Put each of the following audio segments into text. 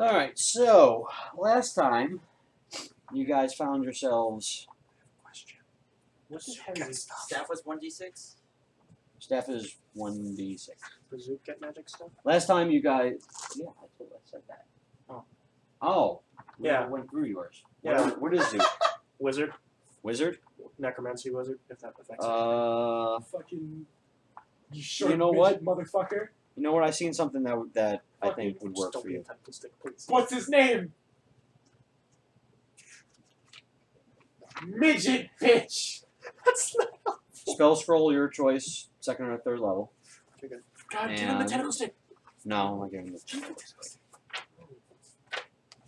Alright, so last time you guys found yourselves. Question. What is heavy stuff? Staff was 1d6? Staff is 1d6. Does Zook get magic stuff? Last time you guys. Yeah, I said that. Oh. Oh. Yeah. Went through yours. Yeah. What is Zook? Wizard. Wizard? Necromancy wizard, if that affects Fucking. You short You know what? motherfucker. You know what? I've seen something that I think would Just work don't for be you. a tentacle stick, please. What's his name? Midget bitch. That's not. Spell scroll, your choice, second or third level. God, give him the And- tentacle stick. No, I'm not giving the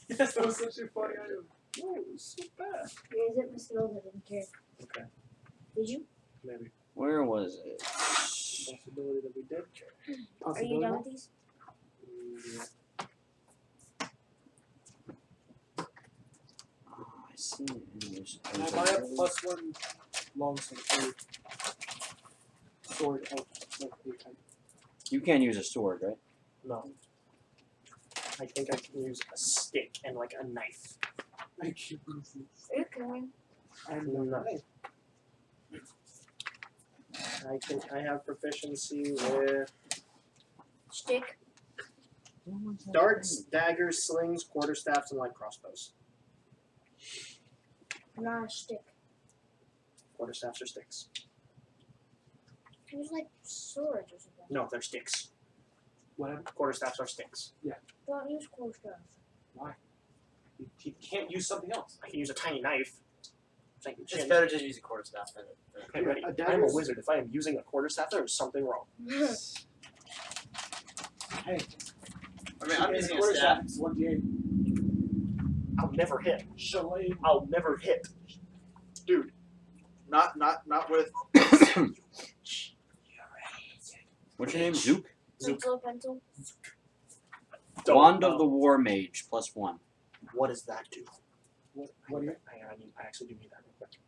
Yes, that was such a funny item. No, it was so bad. Where is it? Mr. Gold, I didn't care. Okay, Did you? maybe. Where was it? Possibility that we did. Are you done with these? Yeah. Oh, I see it. Can I buy a +1 longsword sword of like the type? You can't use a sword, right? No. I think I can use a stick and like a knife. I can use this. You can. And No. I think I have proficiency with Stick. darts, daggers, slings, quarterstaffs, and light crossbows. Not a stick. Quarterstaffs are sticks. There's like swords or something. No, they're sticks. whatever. Quarterstaffs are sticks. Don't use cool stuff. He can't use something else. I can use a tiny knife. Thank you, It's Chin. better to use a quarterstaff than Okay, ready. A I'm a dagger's- wizard. If I am using a quarterstaff, there is something wrong. Hey, I mean, I'm yeah, using a quarter staff. It's 1d8. I'll never hit. Chalet. I'll never hit. Dude. Not with. What's your name? Zook? Pencil, pencil. Wand of the War Mage, +1. What does that do? What do you? I actually do need that real quick.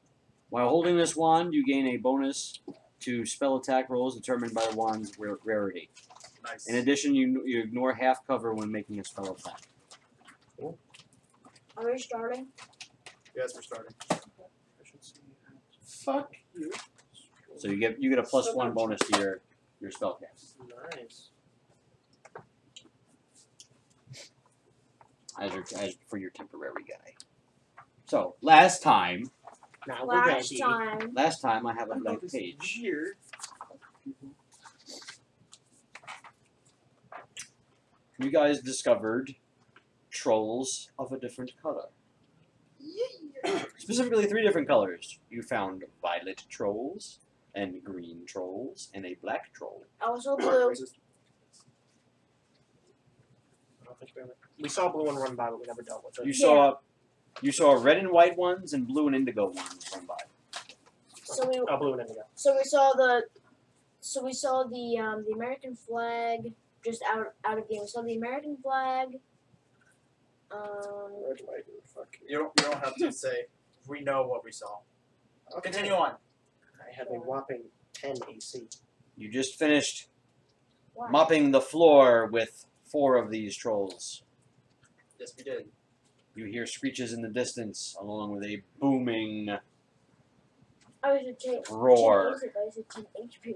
While holding this wand, you gain a bonus to spell attack rolls determined by the wand's rarity. Nice. In addition, you ignore half cover when making a spell attack. Are we starting? Yes, we're starting. Fuck you. So you get a +1 bonus to your spell cast Nice. as for your temporary guy. So last time Now we're Last ready. time. I have a blank page. Weird. You guys discovered trolls of a different color. Specifically 3 different colors. You found violet trolls, and green trolls, and a black troll. Also blue. I don't think we saw blue one run by, but we never dealt with it. You saw red and white ones and blue and indigo ones run by. So we blue and indigo. so we saw the American flag just out of game. We saw the American flag. Red, white, and fuck. You don't have to say. We know what we saw. Continue on. I have a whopping 10 AC. You just finished What? mopping the floor with 4 of these trolls. Yes, we did. You hear screeches in the distance, along with a booming I was a 10 roar. 10 I said 10 HP.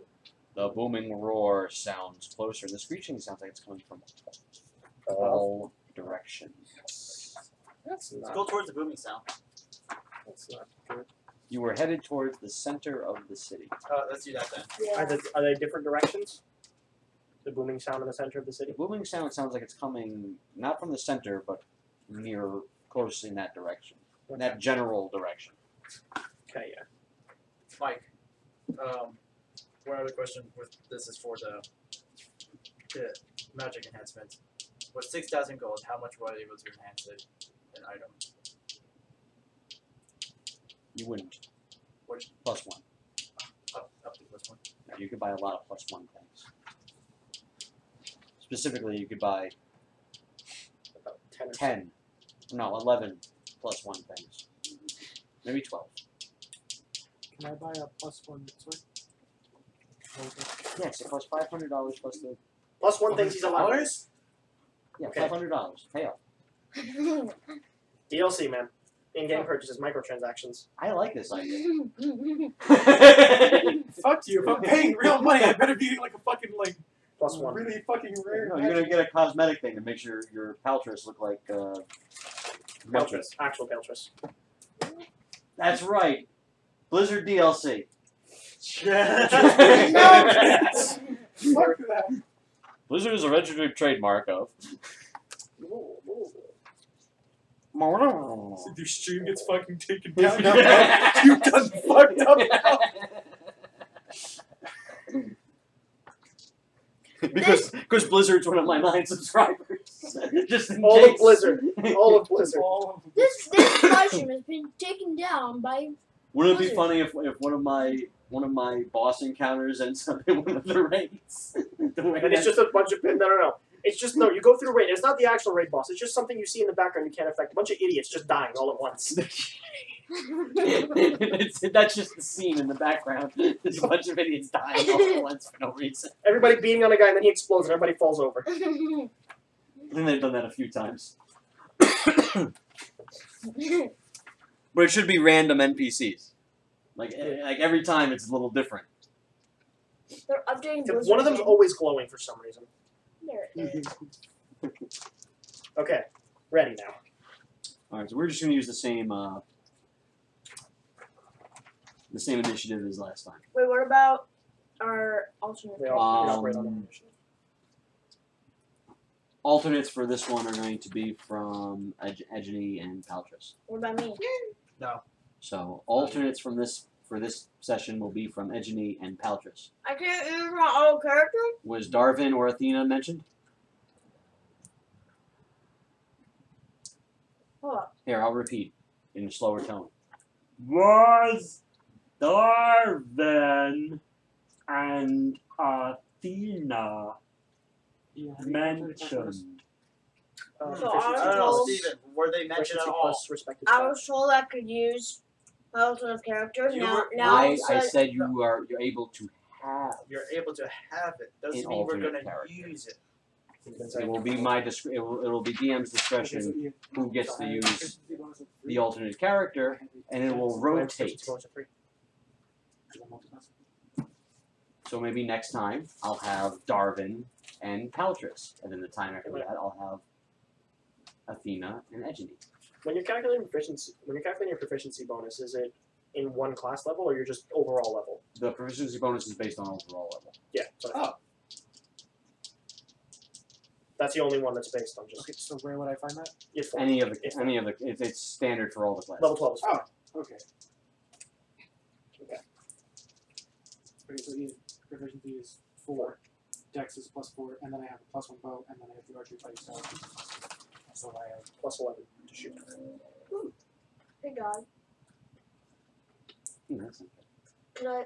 The booming roar sounds closer. The screeching sounds like it's coming from all directions. That's Let's not, go towards the booming sound. that's not good. You were headed towards the center of the city. Let's do that then. Yeah. Are they different directions? The booming sound in the center of the The city? booming sound sounds like it's coming not from the center, but near, close in that direction. In that general direction. Okay, yeah. Mike, one other question with this is for the magic enhancement. With 6,000 gold, how much were you able to enhance an item? You wouldn't. Which +1. up to this one? Now, you could buy a lot of +1 things. Specifically, you could buy About 10 or 10, no, 11 +1 things. Maybe 12. Can I buy a +1 sword? Yes, it costs $500 plus the. Plus one thinks he's alive. Yeah, Okay. $500. Pay up. DLC, man. In-game purchases, microtransactions. I like this idea. Fuck you. If I'm paying real money, I better be getting like a fucking like +1. really fucking rare. No, you're gonna get a cosmetic thing to make sure your Paletris look like Paletris. Actual Paletris. That's right. Blizzard DLC. Fuck that. Blizzard is a registered trademark of. So your stream gets fucking taken down now. You done fucked up now. because Blizzard's one of my 9 subscribers. Just in All case. of Blizzard. All of Blizzard. This mushroom has been taken down by. Wouldn't it be funny if one of my boss encounters ends up in one of the raids? And it's just a bunch of no. It's just you go through a raid. It's not the actual raid boss. It's just something you see in the background you can't affect. A bunch of idiots just dying all at once. That's just the scene in the background. There's a bunch of idiots dying all at once for no reason. Everybody beaming on a guy and then he explodes and everybody falls over. I think they've done that a few times. But it should be random NPCs. Like every time it's a little different. They're updating Blizzard. One of them's always glowing for some reason. There it is. Okay, ready now. Alright, so we're just gonna use the same initiative as last time. Wait, what about our alternate? We operate on Um, Alternates for this one are going to be from Egeny and Paletris. What about me? No. So alternates for this session will be from Egeny and Paletris. I can't use my old character? Was Darvin or Athena mentioned? Hold up. Here, I'll repeat in a slower tone. Was Darvin and Athena mentioned? So I was I don't know, told- Steven, were they mentioned at Proficiency all? plus respective I stat. was told I could use my alternate character. You Now, were- now I it's said you're able to have. You're able to have it. Doesn't An mean we're alternate gonna character. use it. It will be my it'll be DM's discretion who gets to use the alternate character, and it will rotate. So maybe next time I'll have Darvin and Paletris, and then the time after that I'll have Athena and Egeny. When you're calculating your proficiency bonus, is it in one class level or you're just overall level? The proficiency bonus is based on overall level. Yeah. So that's the only one that's based on just. Okay, so where would I find that? It's It's standard for all the classes. level 12 is fine. Okay. Okay, so the proficiency is 4. Dex is +4, and then I have a +1 bow, and then I have the archery fighting style. So I have Plus 11 to shoot. Hey God, That's not bad. could I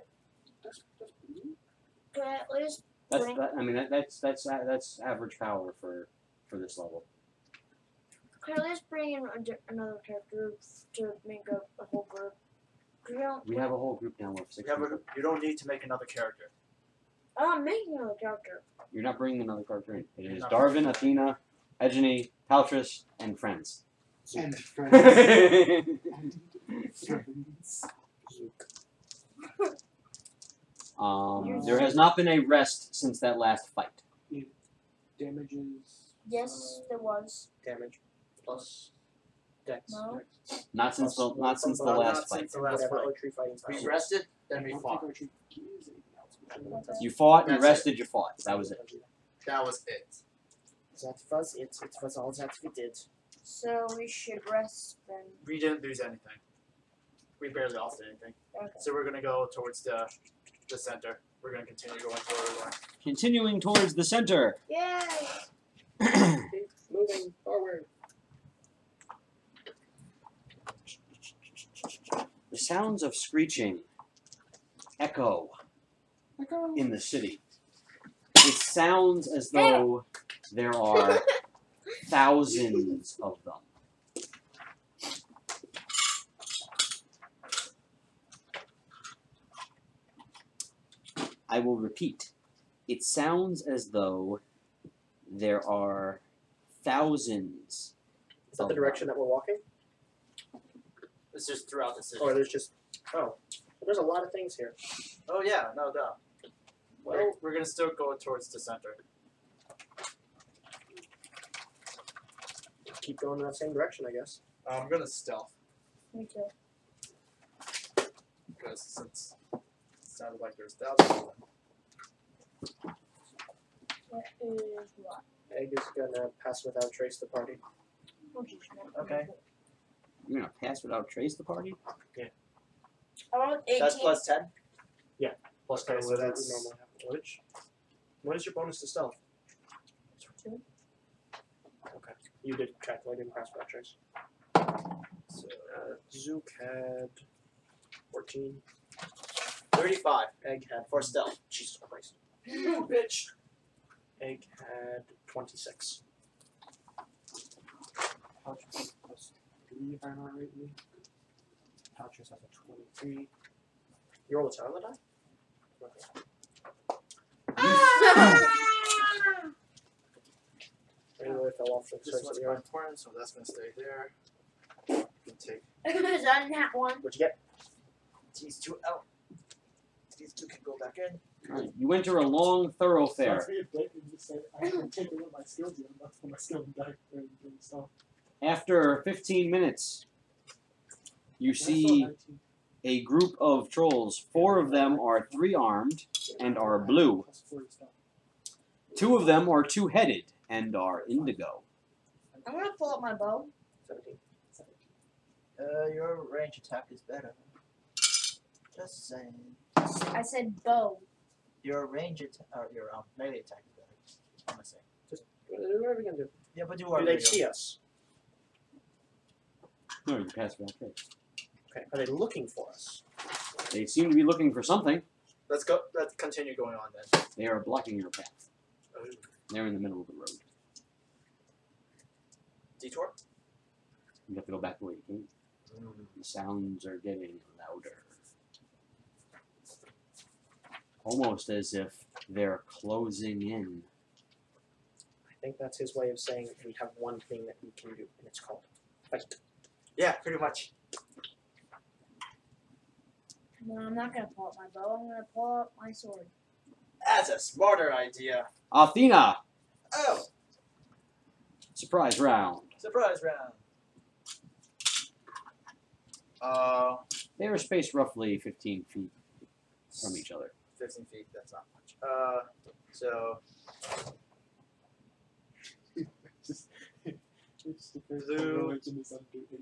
at least That's average power for this level. could I at least bring in another character to make a whole group? 'Cause We have a whole group now of 6 people. You don't need to make another character. I'm making another character. You're not bringing another character in. It is No. Darvin, Athena, Egeny, Paletris, and friends. and friends. There has not been a rest since that last fight. Damages. Yes, there was. Damage plus dex. No. Not since the last Not fight. since the last Whatever fight. archery fighting style. We rested, then I we don't fought. think archery is anything else. You fought, you That's rested, you fought. That was it. That was it. That was it. It was all that we did. So we should rest then. We didn't lose anything. We barely lost anything. Okay. So we're gonna go towards the center. We're gonna continue going forward. Continuing towards the center. Yay! Keep moving forward. The sounds of screeching echo in the city. It sounds as though there are thousands of them. I will repeat. It sounds as though there are thousands Is that the direction that we're walking? It's just throughout the city. Or there's just... Oh. There's a lot of things here. Oh yeah, no doubt. Well, We're gonna still go towards the center. keep going in that same direction, I guess. I'm gonna stealth. Me too. Because since it sounded like there's thousands of them. That is what? Egg is gonna pass without trace the party. Okay. You're gonna pass without trace the party? Around 18. That's plus 10? Plus Okay, 10 so would that's- normally happen. What is your bonus to stealth? 2. Okay. You did calculate in pass without trace. So, Zook had 14. 35 Egg had for stealth. Jesus Christ. You bitch! Egg had 26. Paletris plus 3 if I remember rightly. Paletris has a 23. You roll a 10 on the die? Okay. Anyway, fell off the This starts one's at more the important, so that's gonna stay there. You can take Is that that one? What'd you get? these two out. These two can go back in. Alright, you enter a long thoroughfare. So if Blake would just say, I haven't taken what my skills yet, that's when my skill die during stuff. After 15 minutes, you see a group of trolls. 4 of them are 3-armed and are blue. 2 of them are 2-headed and are indigo. I'm gonna pull up my bow. 17. Your range attack is better. Just saying. I said bow. Your range attack, or your melee attack is better. I'm gonna say. What are we gonna do? Yeah, but you are. Do they see us? No, you pass without trace. Okay. Are they looking for us? They seem to be looking for something. Let's go. Let's continue going on then. They are blocking your path. They're in the middle of the road. Detour. You have to go back the way you came. The sounds are getting louder. Almost as if they're closing in. I think that's his way of saying we have one thing that we can do, and it's called fight. Yeah, pretty much. No, I'm not gonna pull up my bow. I'm gonna pull up my sword. That's a smarter idea. Athena! Oh, Surprise round. surprise round. They are spaced roughly 15 feet from each other. 15 feet. That's not much. So It's the first Blue. religion is under it.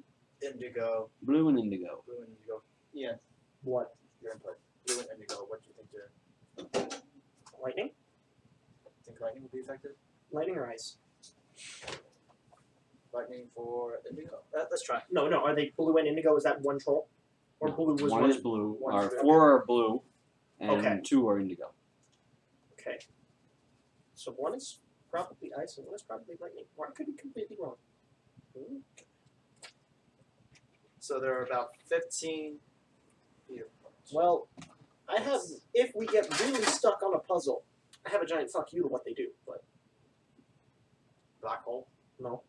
indigo, Blue and indigo. blue and indigo. Yeah, What? your input. Blue and indigo. What do you think? Lightning? Think lightning will be effective? Lightning or ice? Lightning for indigo. Let's try. No. Are they blue and indigo? Is that one troll? Or No, blue was one one? is blue, one or is blue. 4 are blue, and Okay. 2 are indigo. Okay. So one is probably ice and one is probably lightning. Or I could be completely wrong. So there are about 15. Here. Well, I have. If we get really stuck on a puzzle, I have a giant fuck you to what they do. But Black hole. no,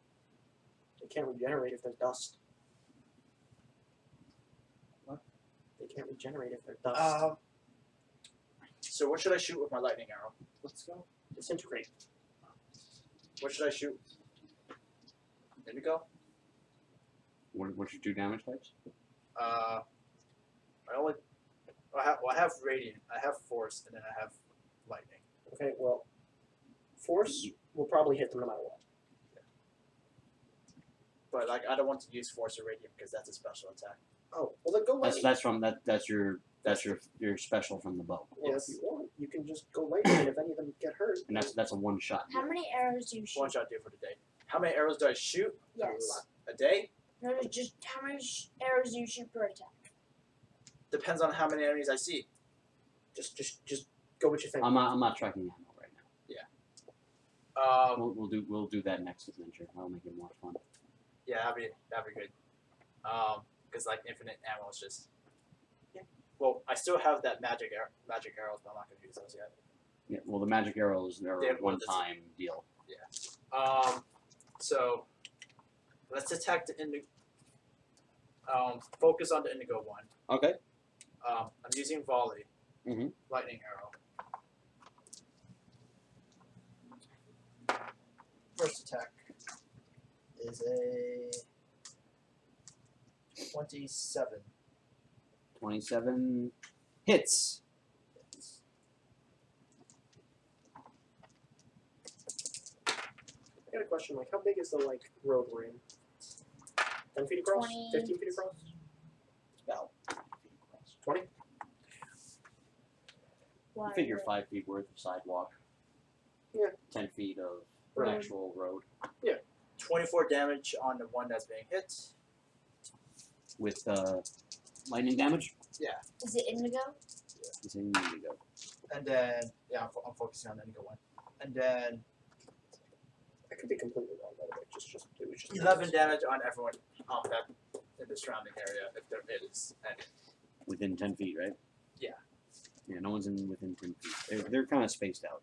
they can't regenerate if there's dust. What? They can't regenerate if there's dust. So what should I shoot with my lightning arrow? Let's go. Disintegrate. What should I shoot? Indigo. What's your 2 damage types? I have radiant. I have force, and then I have lightning. Okay. Well, force will probably hit them no matter what. But like, I don't want to use force or radiant because that's a special attack. Oh, well then go lightning. That's your special from the bow. Well, Yes. if you want, you can just go lightning, and if any of them get hurt, And that's a 1 shot. How many arrows do you shoot? One shot do for today. How many arrows do I shoot? Yes. A day? No, just how many arrows do you shoot per attack? Depends on how many enemies I see. just go with your thing. I'm not tracking ammo right now. We'll do that next adventure. That'll make it more fun. Yeah, that'd be good. Because like infinite ammo is just. Yeah. Well, I still have that magic arrows, but I'm not gonna use those yet. Yeah, well, the magic arrows are They're a one-time deal. So Let's attack the indigo. Focus on the indigo one. Okay. I'm using volley. Mhm. Lightning arrow. First attack is a 27. 27 hits. I got a question. Like, how big is the road we're in? 10 feet across? 20. 15 feet across? About 20? Why? Figure 5 feet worth of sidewalk. Yeah. 10 feet of Road. actual road 24 damage on the one that's being hit. with lightning damage. Is it indigo? It's in indigo. And then, I'm focusing on the indigo one. And then I could be completely wrong, by the way. It was just 11 damage on everyone that in the surrounding area, if there is any. Within 10 feet, right? Yeah. Yeah, no one's within 10 feet. They're kind of spaced out.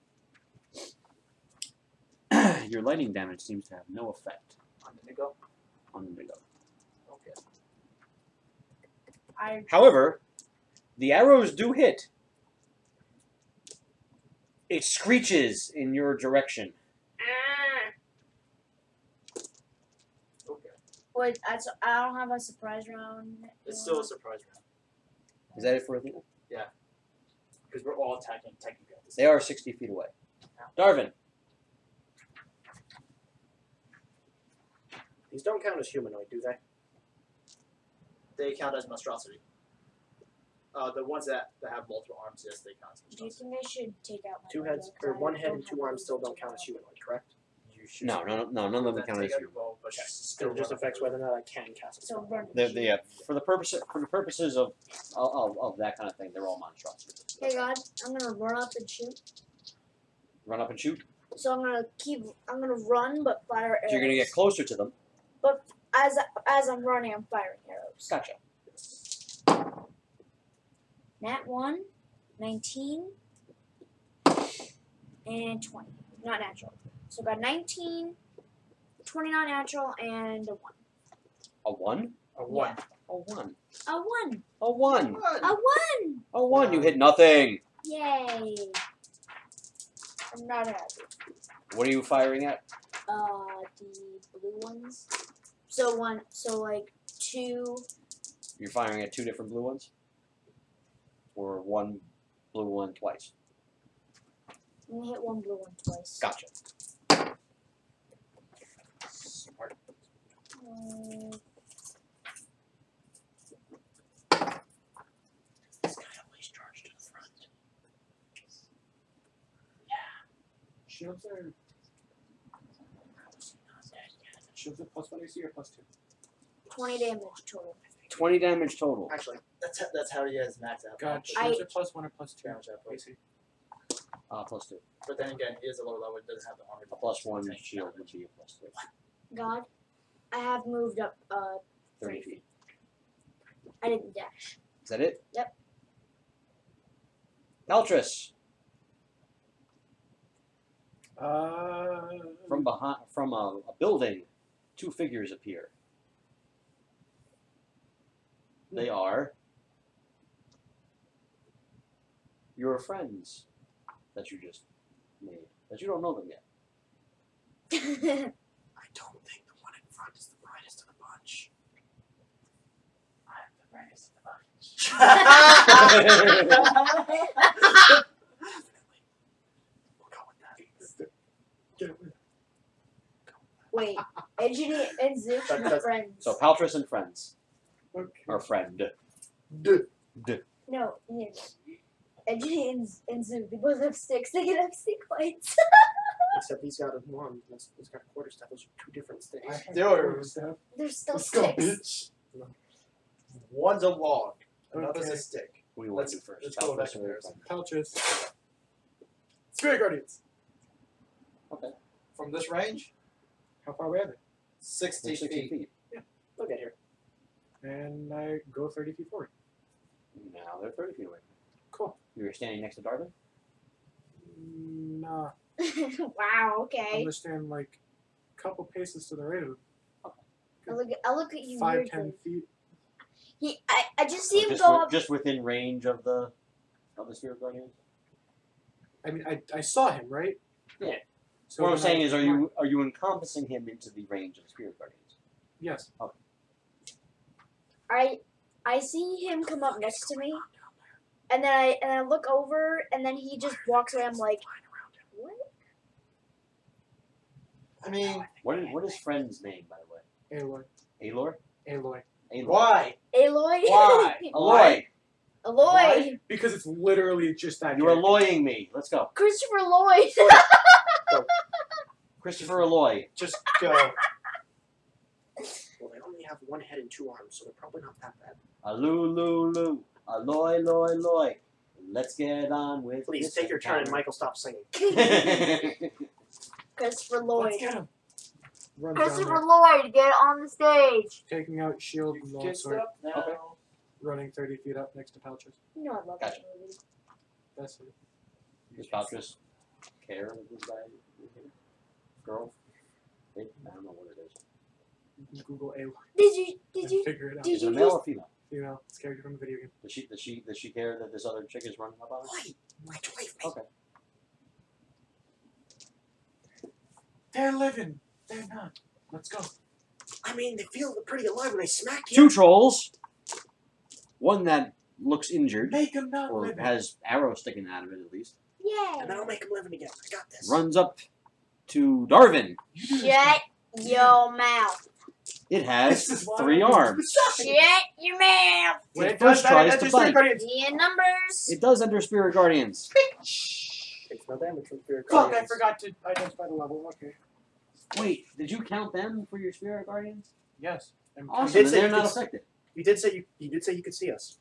Your lightning damage seems to have no effect On the indigo? on indigo. Okay. However, the arrows do hit. It screeches in your direction. Okay. Wait, I don't have a surprise round. It's still a surprise round. Is that it for Athena? Because we're all attacking technically at the They are 60 feet away. Darvin. These don't count as humanoid, do they? They count as monstrosity. The ones that have multiple arms, yes, they count as Do you monstrosity. think I should take out my Two bow, heads, though, or 'cause one I head don't and have two arms the still don't bow. count as humanoid, correct? You should No, none of them then count take as out you. your bow, but Okay. still It just run up affects to whether or not I can cast a So spell. run. Yeah, for the purposes of that kind of thing, they're all monstrosities. Hey God, I'm gonna run up and shoot. Run up and shoot. So I'm gonna run but fire arrows. So you're gonna get closer to them. But as I'm running, I'm firing arrows. Gotcha. Nat 1, 19, and 20. Not natural. So got 19, 20 not natural, and a 1. A 1? a 1. A 1. A 1! A 1. A 1! A 1. You hit nothing. Yay! I'm not happy. What are you firing at? The blue ones. So like 2. You're firing at 2 different blue ones? Or 1 blue one twice? I'm gonna hit 1 blue one twice. Gotcha. Smart. This guy always charged to the front. Shields are. Shields are +1 AC or +2? 20 damage total. 20 damage total. Actually, That's how he has max out. God, I- shields are +1 or +2? Damage output. AC. +2. But then again, he is a lower level, it doesn't have the armor. A +1 Tank shield would damage. be a +2. God, I have moved up 30 feet. I didn't dash. Is that it? Yep. Paletris. From a building, 2 figures appear. They are your friends that you just made. But you don't know them yet. I don't think the one in front is the brightest of the bunch. I'm the brightest of the bunch. We'll go with that. Wait, Engineer and Zook are That's- friends. So Paletris and friends. Okay. Or friend. No, Engineer and Zook, they both have sticks. They can have stick fights. Except he's got a one. He's got a quarterstaff. Those are 2 different I sticks. have There are- quarterstaff. They're still Let's go, sticks. bitch. One's a log, another's Okay. a stick. What do you want Let's- to do first? let's go with Paletris that or comparison. friend? Paletris. Spirit Guardians. Okay. From this range, How far away are 60 They're 60 feet. feet. They'll get here. they? And I go 30 feet forward. Now they're 30 feet away. Cool. You're standing next to Darvin? Nah. Wow, I'm okay. gonna stand like a couple paces to the right of him. I look at you 5, weirdly. 10 feet. I just see him just go up. just within range of the spirit guardian. I mean, I saw him, right? Yeah. So What I'm then saying is, are you encompassing him into the range of the spirit guardians? Yes. I see him come up next to me, and then I look over, and then he just walks away. I'm like, what? I mean, What is friend's name, by the way? Aloy. Alor? Aloy. Aloy. why? Aloy. Why? Aloy. Aloy. Because it's literally just that. You're alloying me. Let's go. Christopher Lloyd. Christopher Aloy. Just go. Well, they only have one head and 2 arms, so they're probably not that bad. Alulu. Aloy, loy, loy. Let's get on with Please this take your turn and encounter. Michael stop singing. Christopher Let's Lloyd. get him. Runs down Christopher there, Lloyd, get on the stage. taking out shield and Get longsword, up now. Okay. running 30 feet up next to Paletris. You know I love Gotcha. that movie. That's it. Does Paletris care that this guy is here? Girl? I don't know what it is. You can Google Aloy Did and you figure it out. did Is it a you male just or female? Female. It's a character from a video game. Does she care that this other chick is running up on her? Wait, wait. Okay. They're living. They're not. Let's go. I mean, they feel pretty alive when they smack you. 2 trolls. One that looks injured, Make them not or living. has arrows sticking out of it at least, And then Yeah. I'll make them living again. I got this. runs up to Darvin. You do this. Shut your mouth. It has This is why 3 I don't arms. Shut your mouth. When It it does first that, tries it to just bite. Guardians. The numbers. It does enter Spirit Guardians. Takes no damage from Spirit Fuck, I Guardians. forgot to identify the level. Okay. Wait, did you count them for your Spirit Guardians? Yes. I'm Awesome, did then say they're you not could- affected. You did say you could see us.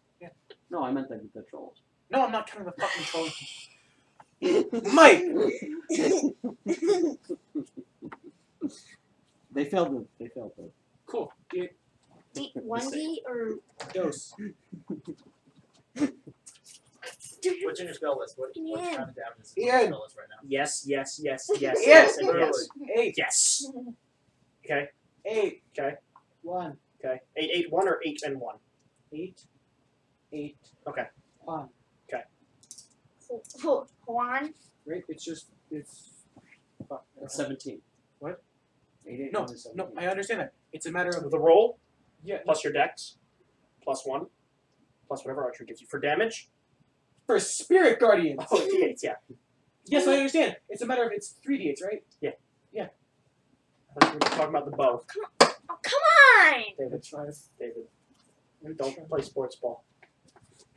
No, I meant the trolls. No, I'm not counting the fucking trolls. Mike! They failed the Cool. Get 1D or dose. What's in your spell list? What Yeah. kind of damage is in Ian. your spell list right now? Yes, yes, yes, yes, Yes, yes, and literally. yes. 8. Yes. Okay, 8. okay, 1. okay. 8, 8, 1 or 8 and 1? 8. 8. Okay. 1. Juan. Right? It's. Fuck. That's 17. What? 8, 8, No, 1 is no, 17. I understand that. It's a matter of The roll yeah. plus your dex plus 1 plus whatever archery gives you for damage. For spirit guardians. Oh, d8s, yeah. Yes, I understand. It's a matter of it's 3d8s, right? I thought we were talking about the bow. Oh, come on. David, That's right. David, don't play sports ball.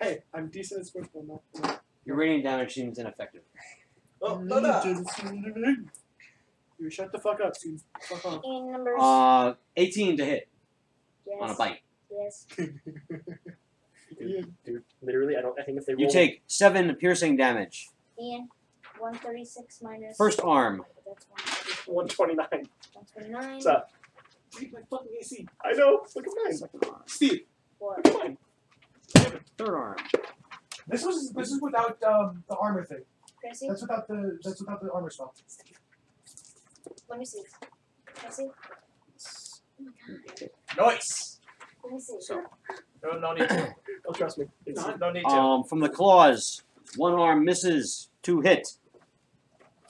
Hey, I'm decent at sports ball now. Your radiant damage seems ineffective. Oh, no, no. You shut the fuck up, Steve. Fuck off. And numbers. 18 to hit Yes. on a bite. Yes. Dude, literally, I think if they roll. You take 7 piercing damage. Ian. 136 minus. First arm. That's 129. 129. What's up? Read my fucking AC. I know. Look at mine. Second arm. Steve, What? Look at mine. Third arm. this is without the armor thing. Can I see? That's without the armor spell. Let me see. Can I see? Oh my god. Noise! Let me see. So, No need to. Oh, trust me. It's No need to. from the claws, 1 arm misses, 2 hit.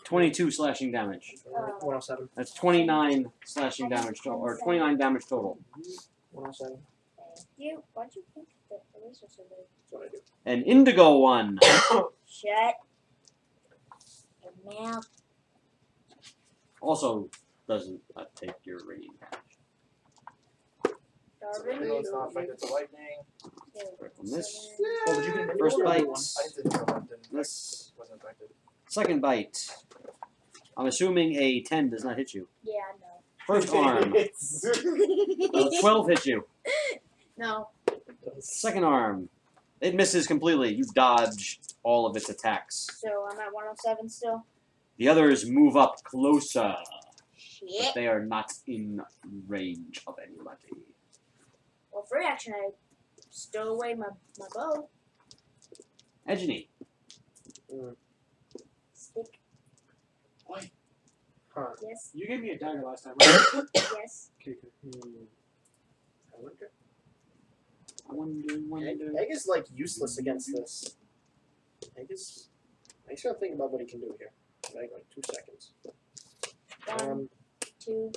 22 slashing damage. 107. That's 29 slashing damage total, or 29 damage total. 107. Thank you. Why'd you think that the laser so big? That's what I do. An indigo one. Shut your mouth. Also doesn't take your radiant damage. Darvin. It's not affected to lightning. From this. Oh, did you get First roll or bite. one? I didn't know that didn't. This. Wasn't affected. Second bite. I'm assuming a 10 does not hit you. Yeah, no. First arm. 12 hits you. No. Second arm. It misses completely. You dodge all of its attacks. So I'm at 107 still. The others move up closer, but Shit. they are not in range of anybody. Well, for action, I stow away my bow. Edgeny. Stick. Huh. Yes. You gave me a dagger last time, right? Yes. Okay, good. Egg is like useless against this. Egg is. I just gotta think about what he can do here. Like 2 seconds. 1, 2.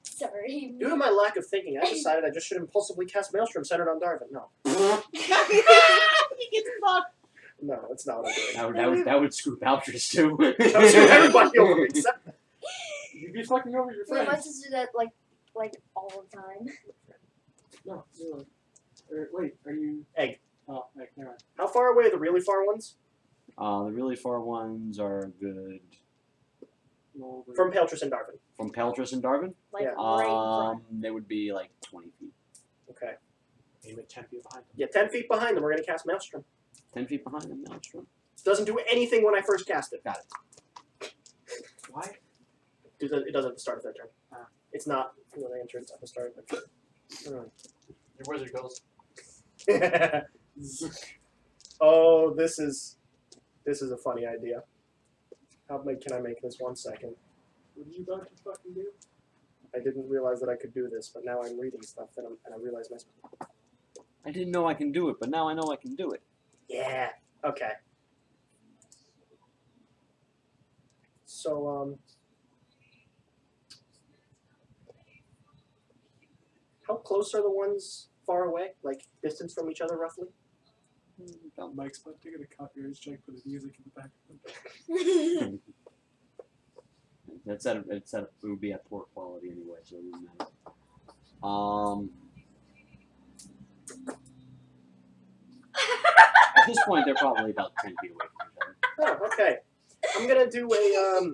Sorry. Due to my lack of thinking, I decided I just should impulsively cast Maelstrom centered on Darvin. No. He gets fucked. No, that's not what I'm doing. That would screw Paletris too. That would screw everybody over except You'd be fucking over your Wait, am I friends. supposed to do that like all the time? No, you're like, wait, are you... Egg. Oh, egg, never mind. How far away are the really far ones? The really far ones are good. Roll the- From Paletris and Darvin. From Paletris and Darvin? Like Yeah. right in front. They would be like 20 feet. Okay. Aim at 10 feet behind them. Yeah, 10 feet behind them, we're gonna cast Maelstrom. 10 feet behind them, Maelstrom. It doesn't do anything when I first cast it. Got it. Why? It doesn't at the start of their turn. It's not when they enter, it's at the start of their turn. Your wizard goes. Oh, this is a funny idea. How big can I make this? 1 second. What are you about to fucking do? I didn't realize that I could do this, but now I'm reading stuff and I realize my. I didn't know I can do it, but now I know I can do it. Yeah. Okay. So how close are the ones far away? Like distance from each other, roughly? Mike's about to get a copyright strike for the music in the background. It would be at poor quality anyway, so it wouldn't matter. At this point, they're probably about 10 feet away from each other. Oh, okay. I'm gonna do a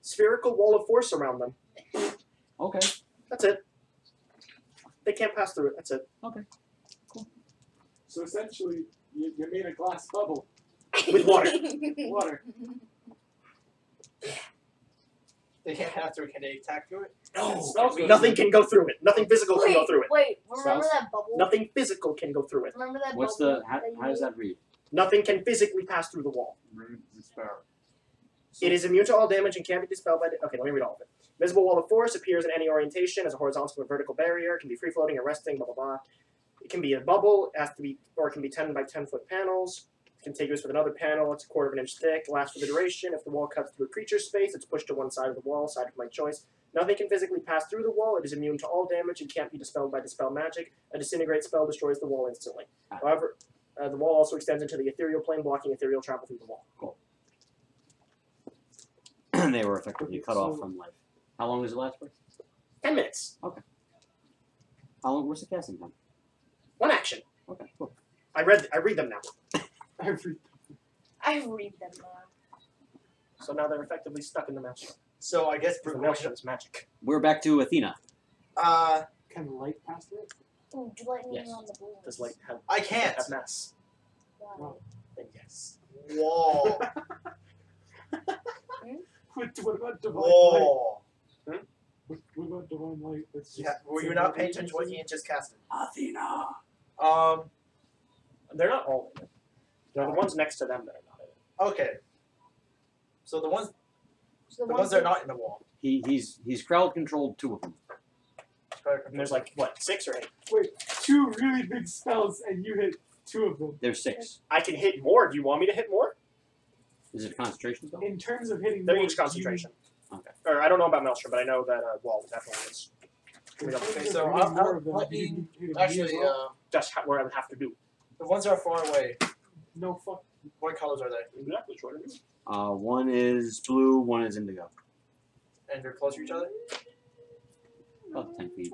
spherical wall of force around them. Okay. That's it. They can't pass through it. That's it. So essentially, you made a glass bubble. With water. Water. They can't have to. Can they attack through it? No. Smells good. Nothing can go through it. Nothing physical can go through it. Wait, remember Smells? that bubble? Nothing physical can go through it. Remember that What's bubble? the how does that read? Nothing can physically pass through the wall. Nosfera. It is immune to all damage and can't be dispelled by. Okay, let me read all of it. Visible wall of force appears in any orientation as a horizontal or vertical barrier. Can be free floating or resting. Blah blah blah. It can be a bubble. It has to be, or it can be 10 by 10 foot panels. Contiguous with another panel. It's 1/4 of an inch thick. Lasts for the duration. If the wall cuts through a creature's space, it's pushed to one side of the wall. Side of my choice. Nothing can physically pass through the wall. It is immune to all damage and can't be dispelled by dispel magic. A disintegrate spell destroys the wall instantly. However, the wall also extends into the ethereal plane, blocking ethereal travel through the wall. They were effectively cut off from life. How long does it last for? 10 minutes. How long? What's the casting time? 1 action. Okay, cool. I read them now. I read them now. So now they're effectively stuck in the maelstrom. So I guess The maelstrom is magic. We're back to Athena. Can light pass through it? Ooh, do lightning Yes. on the balloons. Does light have? I can't. Have mass. Wow. Then yes. Whoa. What about divine light? Whoa. What about divine light? That's just Yeah, were you not paying attention to what Ian just casted? Athena. They're not all in it. They're the ones next to them that are not in it. Okay. So the ones So the ones that are not in the wall. He's crowd controlled 2 of them. And there's like, what, 6 or 8? Wait, 2 really big spells and you hit 2 of them. There's 6. I can hit more. Do you want me to hit more? Is it a concentration spell? In terms of hitting They're more, each concentration. Okay. Or I don't know about Maelstrom, but I know that wall definitely is. Okay, so Just what I would have to do. the ones that are far away. No fuck. What colors are they? Exactly. What I do. One is blue, one is indigo. And they're close to each other. About 10 feet.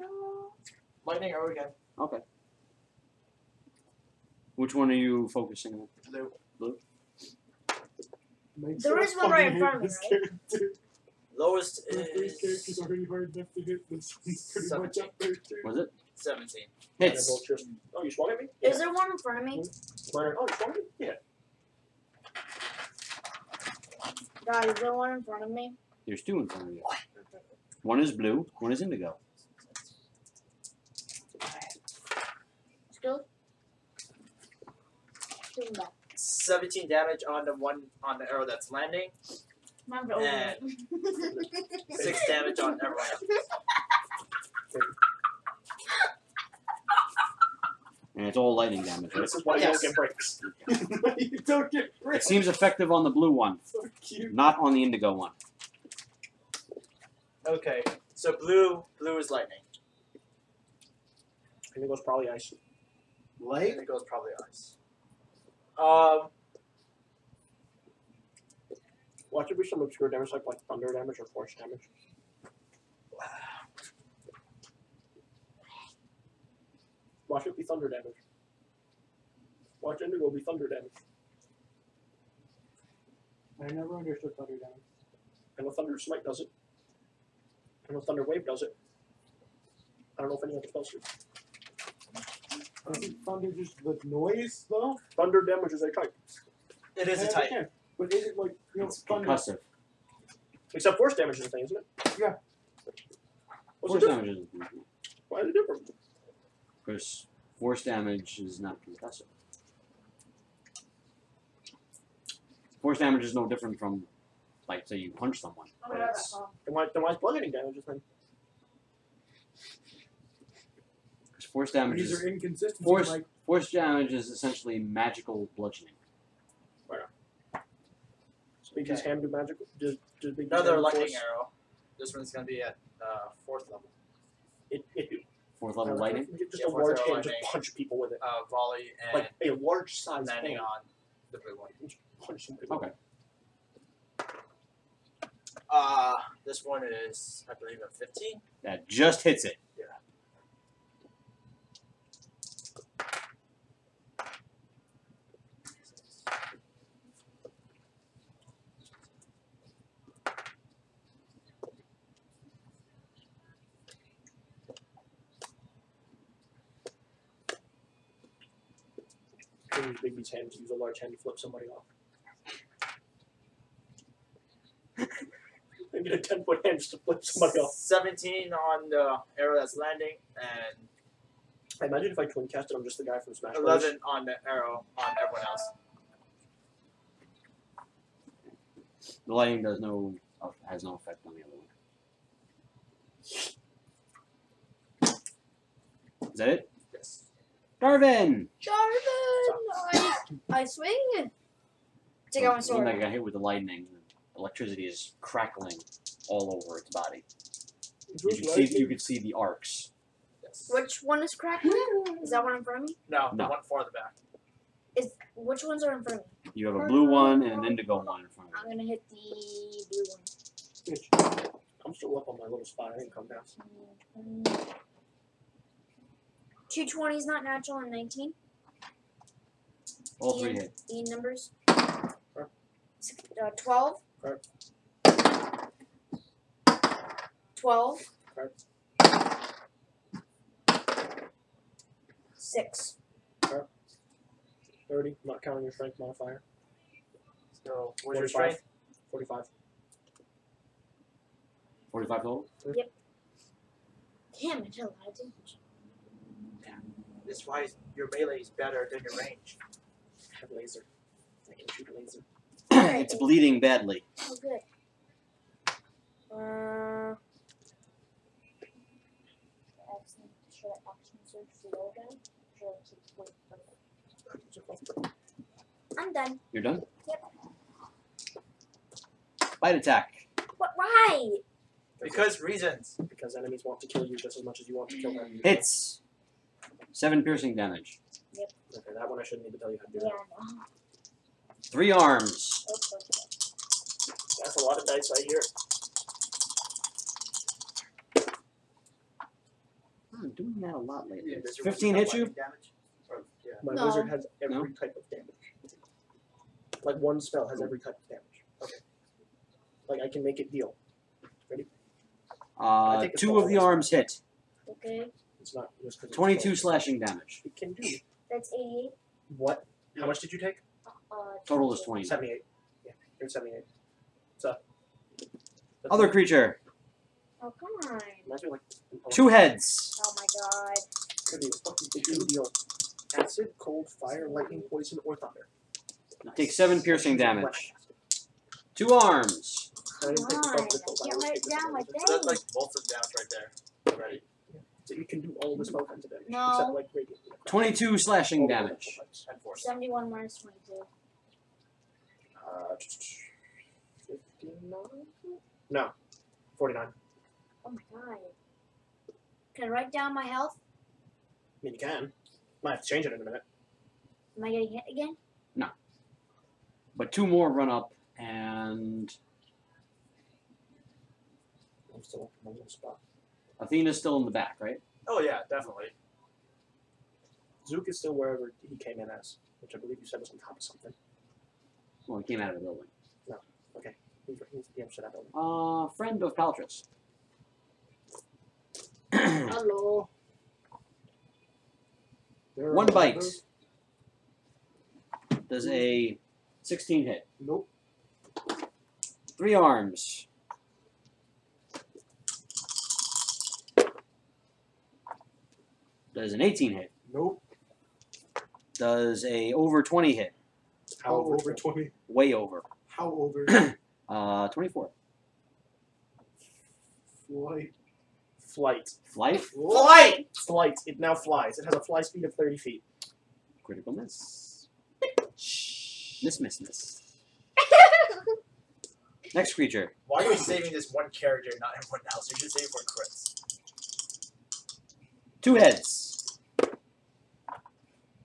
Lightning or again. Okay. Which one are you focusing on? Blue. Mike's There so is one right in fucking front of me, hate this right? character. Lowest The first character's is already hard enough to hit. This one's pretty much 17. up there too. Was it? 17. Hits. Oh, you swung at me? Is there one in front of me? Oh, you swung at me? Yeah. Guys, is there one in front of me? There's 2 in front of you. One is blue, one is indigo. Still? Doing that. 17 damage on the one on the arrow that's landing. Remember over And 6 damage on everyone else. And it's all lightning damage, right? This is why Yes. you don't get breaks. You don't get It break. seems effective on the blue one, So cute. not on the indigo one. Okay, so blue is lightning. And it goes probably ice. Light? And it goes probably ice. Watch it be some obscure damage like thunder damage or force damage. Watch it be thunder damage. Watch indigo be thunder damage. I never understood thunder damage. And the thunder smite does it. And the thunder wave does it. I don't know if any other spells do. Isn't thunder just the noise though? Thunder damage is a type. It is I a type. understand. But is it like It's thunder? concussive. Except force damage is a thing, isn't it? Yeah. What's Force the difference? damage is Why is it different? because force damage is not concussive. Force damage is no different from, like, say you punch someone. But it's, Then why is bludgeoning damage a thing? 'cause force damage These is are inconsistencies. force. Like, Force damage is essentially magical bludgeoning. Big G's hand do magic? Does Big G's Another hand do lightning force? arrow. This one's gonna be at 4th level. It do. Fourth level lightning. Just Yeah, a fourth large level hand, just lightning. punch people with it. Volley and Like a large size landing hand. on the blue one. Punch some people. Okay. This one is, I believe, a 15. That just hits it. Can use Big G's hand to use a large hand to flip somebody off. And get a 10-foot hand just to flip somebody off. 17 on the arrow that's landing, and I imagine if I twin casted, I'm just the guy from Smash Bros. 11 on the arrow on everyone else. The lightning has no effect on the other one. Is that it? Yes. Darvin! Jarvan! I swing! Take out my The one sword. that got hit with the lightning, electricity is crackling all over its body. You could see the arcs. Yes. Which one is crackling? Is that one in front of me? No, No. the one farther back. Which ones are in front of me? You have a blue one and an indigo one in front of I'm gonna hit the blue one. bitch. I'm still up on my little spot. I didn't come down. 220 is not natural and 19. you. All three hit. The numbers. Sure. 12. Sure. 12. Sure. 6. 30, not counting your strength modifier. So, what's your 45. strength? 45. 45 total? Damn, I did a lot of damage. That's why your melee is better than your range. I have laser. I can shoot a laser. It's bleeding badly. Oh, good. Should I action search slow again? Should I keep wait? I'm done. You're done? Yep. Bite attack. What? Why? Because reasons. Because enemies want to kill you just as much as you want to kill them. Hits. 7 piercing damage. Okay, that one I shouldn't need to tell you how to do Yeah, that. no. 3 arms. That's a lot of dice right here. I'm doing that a lot lately. Yeah, does your 15 wizard hit have you? lightning Damage? Or, yeah. My No. wizard has every No? type of damage. Like one spell has every type of damage. Okay. Like I can make it deal. I think it's 2 of the all arms hit. Okay, It's not just because 22 slashing damage. It can do. that's 88. What? How much did you take? Total is 20. 78. Yeah, you're 78. So. Other creature. Oh, come on. Reminds me of, like 2 heads. Oh my god. Could be a fucking big deal. Acid, cold, fire, lightning, poison, or thunder. Take 7 piercing damage. 2 arms. I didn't take the Fine, spell for the cold, I can't was write taking down the my spell. thing. So that's like both of damage right there. Already. So you can do all the spell kinds of damage. No. Except like radiant. 22 slashing damage. And force. 71 minus 22. 59? No. 49. Oh my god. Can I write down my health? I mean, you can. Might have to change it in a minute. Am I getting hit again? But 2 more run up, and I'm still in one spot. Athena's still in the back, right? Oh yeah, definitely. Zook is still wherever he came in as, which I believe you said was on top of something. Well, he came out of the building. He's the opposite of that building. Friend of Paletris. Hello. 1 bite. Does a 16 hit. Nope. 3 arms. Does an 18 hit. Nope. Does a over 20 hit. How over 20? Way over. How over? 24. Flight. Flight. Flight. Flight! Flight. It now flies. It has a fly speed of 30 feet. Critical miss. Miss. Next creature. Why are you saving this one character, not everyone else? You should save for crits. 2 heads.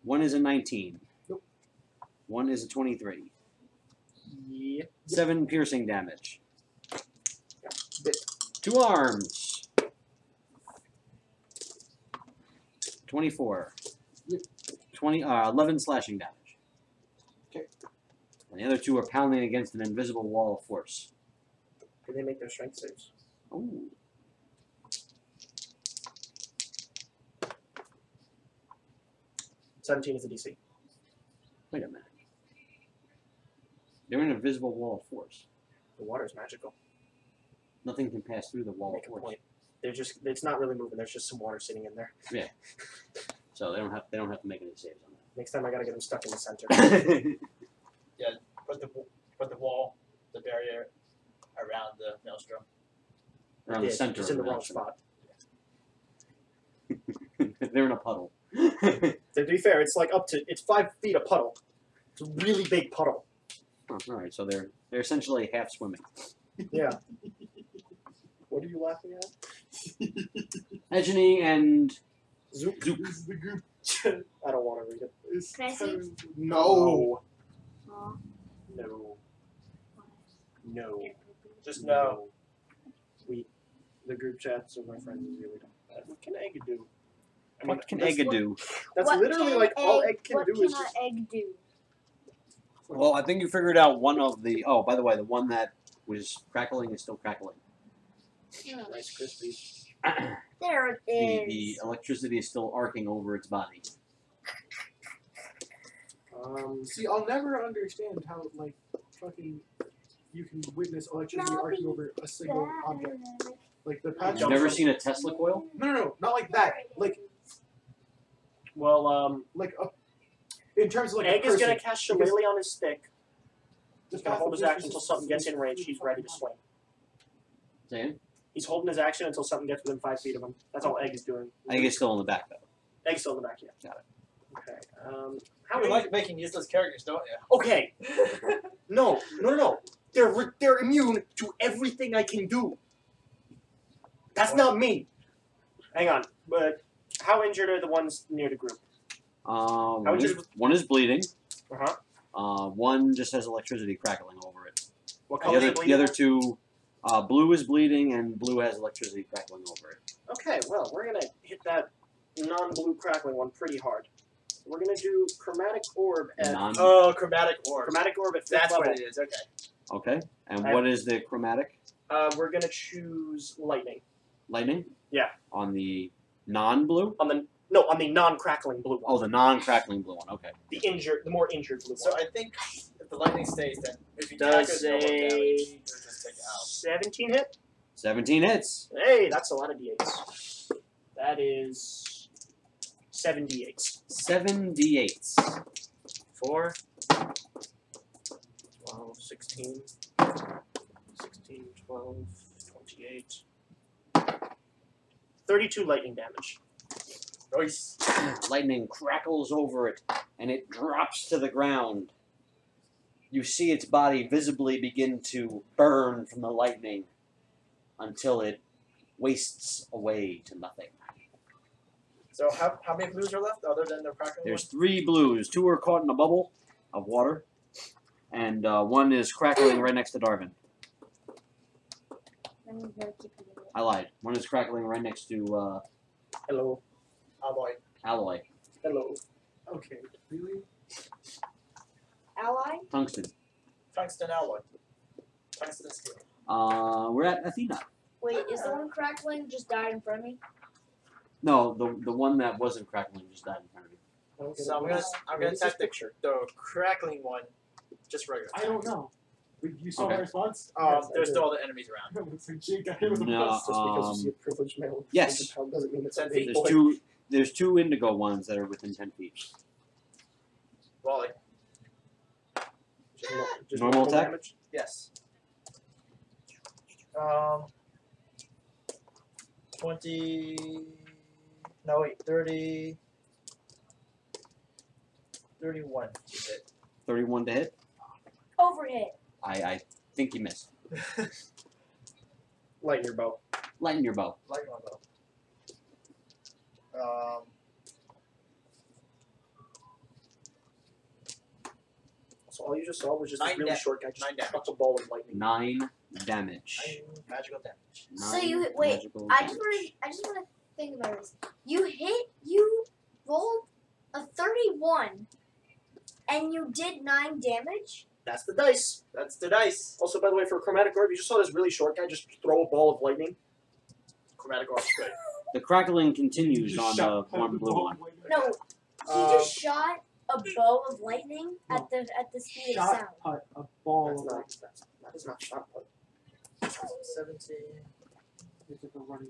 1 is a 19. Nope. 1 is a 23. Yeah. 7 piercing damage. Bit. 2 arms. 24. 11 slashing damage. Okay. And the other 2 are pounding against an invisible wall of force. Can they make their strength saves? Ooh. $17 is the DC. Wait a minute. They're in an invisible wall of force. The water is magical. Nothing can pass through the wall Make of a force. point. It's not really moving. There's just some water sitting in there. So they don't have to make any saves on Next time I gotta get them stuck in the center. that. Put the wall, the barrier around the maelstrom. Around the Yeah, center just of in the the wrong maelstrom. spot. They're in a puddle. To be fair, it's 5 feet of puddle. It's a really big puddle. Oh, all right, so they're essentially half swimming. Yeah. What are you laughing at? Edgeny and Zook. Zook. This is the group. I don't want to read it. Can I see? No. Aw. No. No. Just no. The group chats of my friends is really dumb. What can Egg do? I mean, What can that's Egg what- do? That's What literally can like all Egg can what do can is an just. egg do? Well, I think you figured out one of the. Oh, by the way, the one that was crackling is still crackling. Nice crispy. There it The is. electricity is still arcing over its body. See, I'll never understand how, like, fucking you can witness electricity arcing over a single object. Like, the patch. You've never seen a Tesla coil? No, not like that. Like, Well, in terms of, like, Egg a is person, gonna cast Shillelagh on his stick. the He's gonna path hold of his action distance until is- something gets in range. He's ready to swing. Saying? He's holding his action until something gets within 5 feet of him. That's all Egg is doing. Egg is still in the back, though. Egg's still in the back, yeah. Got it. Okay. How You many? like making useless characters, don't you? Okay. No. They're immune to everything I can do. That's not me. Hang on. But how injured are the ones near the group? One is bleeding. Uh-huh. One just has electricity crackling over it. What The color is other, it the bleeding other at? two, blue is bleeding and blue has electricity crackling over it. Okay, well, we're gonna hit that non-blue crackling one pretty hard. We're gonna do chromatic orb at Oh, chromatic orb. chromatic orb at 5th That's level. what it is. Okay. Okay. And I- what is the chromatic? We're gonna choose lightning Lightning? Yeah. On the non-blue? on the non-crackling blue one. Oh, the non-crackling blue one. Okay. The more injured blue So one. I think if the lightning stays, then if you tackle Does it, no more a damage. You just take it out. 17 hit? 17 hits. Hey, that's a lot of d8s. That is 7 d8s. 7 d8s. 4, 12, 16, 12, 28, 32 lightning damage. Nice. Lightning crackles over it, and it drops to the ground. You see its body visibly begin to burn from the lightning until it wastes away to nothing. So how many blues are left other than the crackling There's 3 blues. 2 are caught in a bubble of water, and 1 is crackling right next to Darvin. I'm gonna keep it. I lied. 1 is crackling right next to Hello. Oh boy. Alloy. Hello. Okay, really? Ally? Tungsten. Tungsten alloy. Tungsten steel. We're at Athena. Wait, is the one crackling just died in front of me? No, the one that wasn't crackling just died in front of you. So I'm gonna test test the crackling one, just regular. I don't know. You saw Okay. my response? There's no other enemies around. It's like Jake got hit with a No, bus. Just because you see a privileged male yes. doesn't mean it's 10 a feet. big There's boy. there's two indigo ones that are within 10 feet. Wally. Just Normal attack? damage. Yes. 20. No wait, 30. 31. You hit. 31 to hit. Overhit. I think you missed. Light in your bow. Lighten your bow. Like one though. So all you just saw was just a 9 really short guy just 9 damage. struck a ball of lightning. 9 damage. 9 magical damage. So 9 you wait. magical I damage. just want to think about this. You rolled a 31, and you did 9 damage. That's the dice. That's the dice. Also, by the way, for a chromatic orb, you just saw this really short guy just throw a ball of lightning. Chromatic orb's good. The crackling continues You on shot the one blue one. No, he just shot a bow of lightning at the speed of sound. Shot put a ball That's of not. lightning. That is not shot put. 17. It's like a running.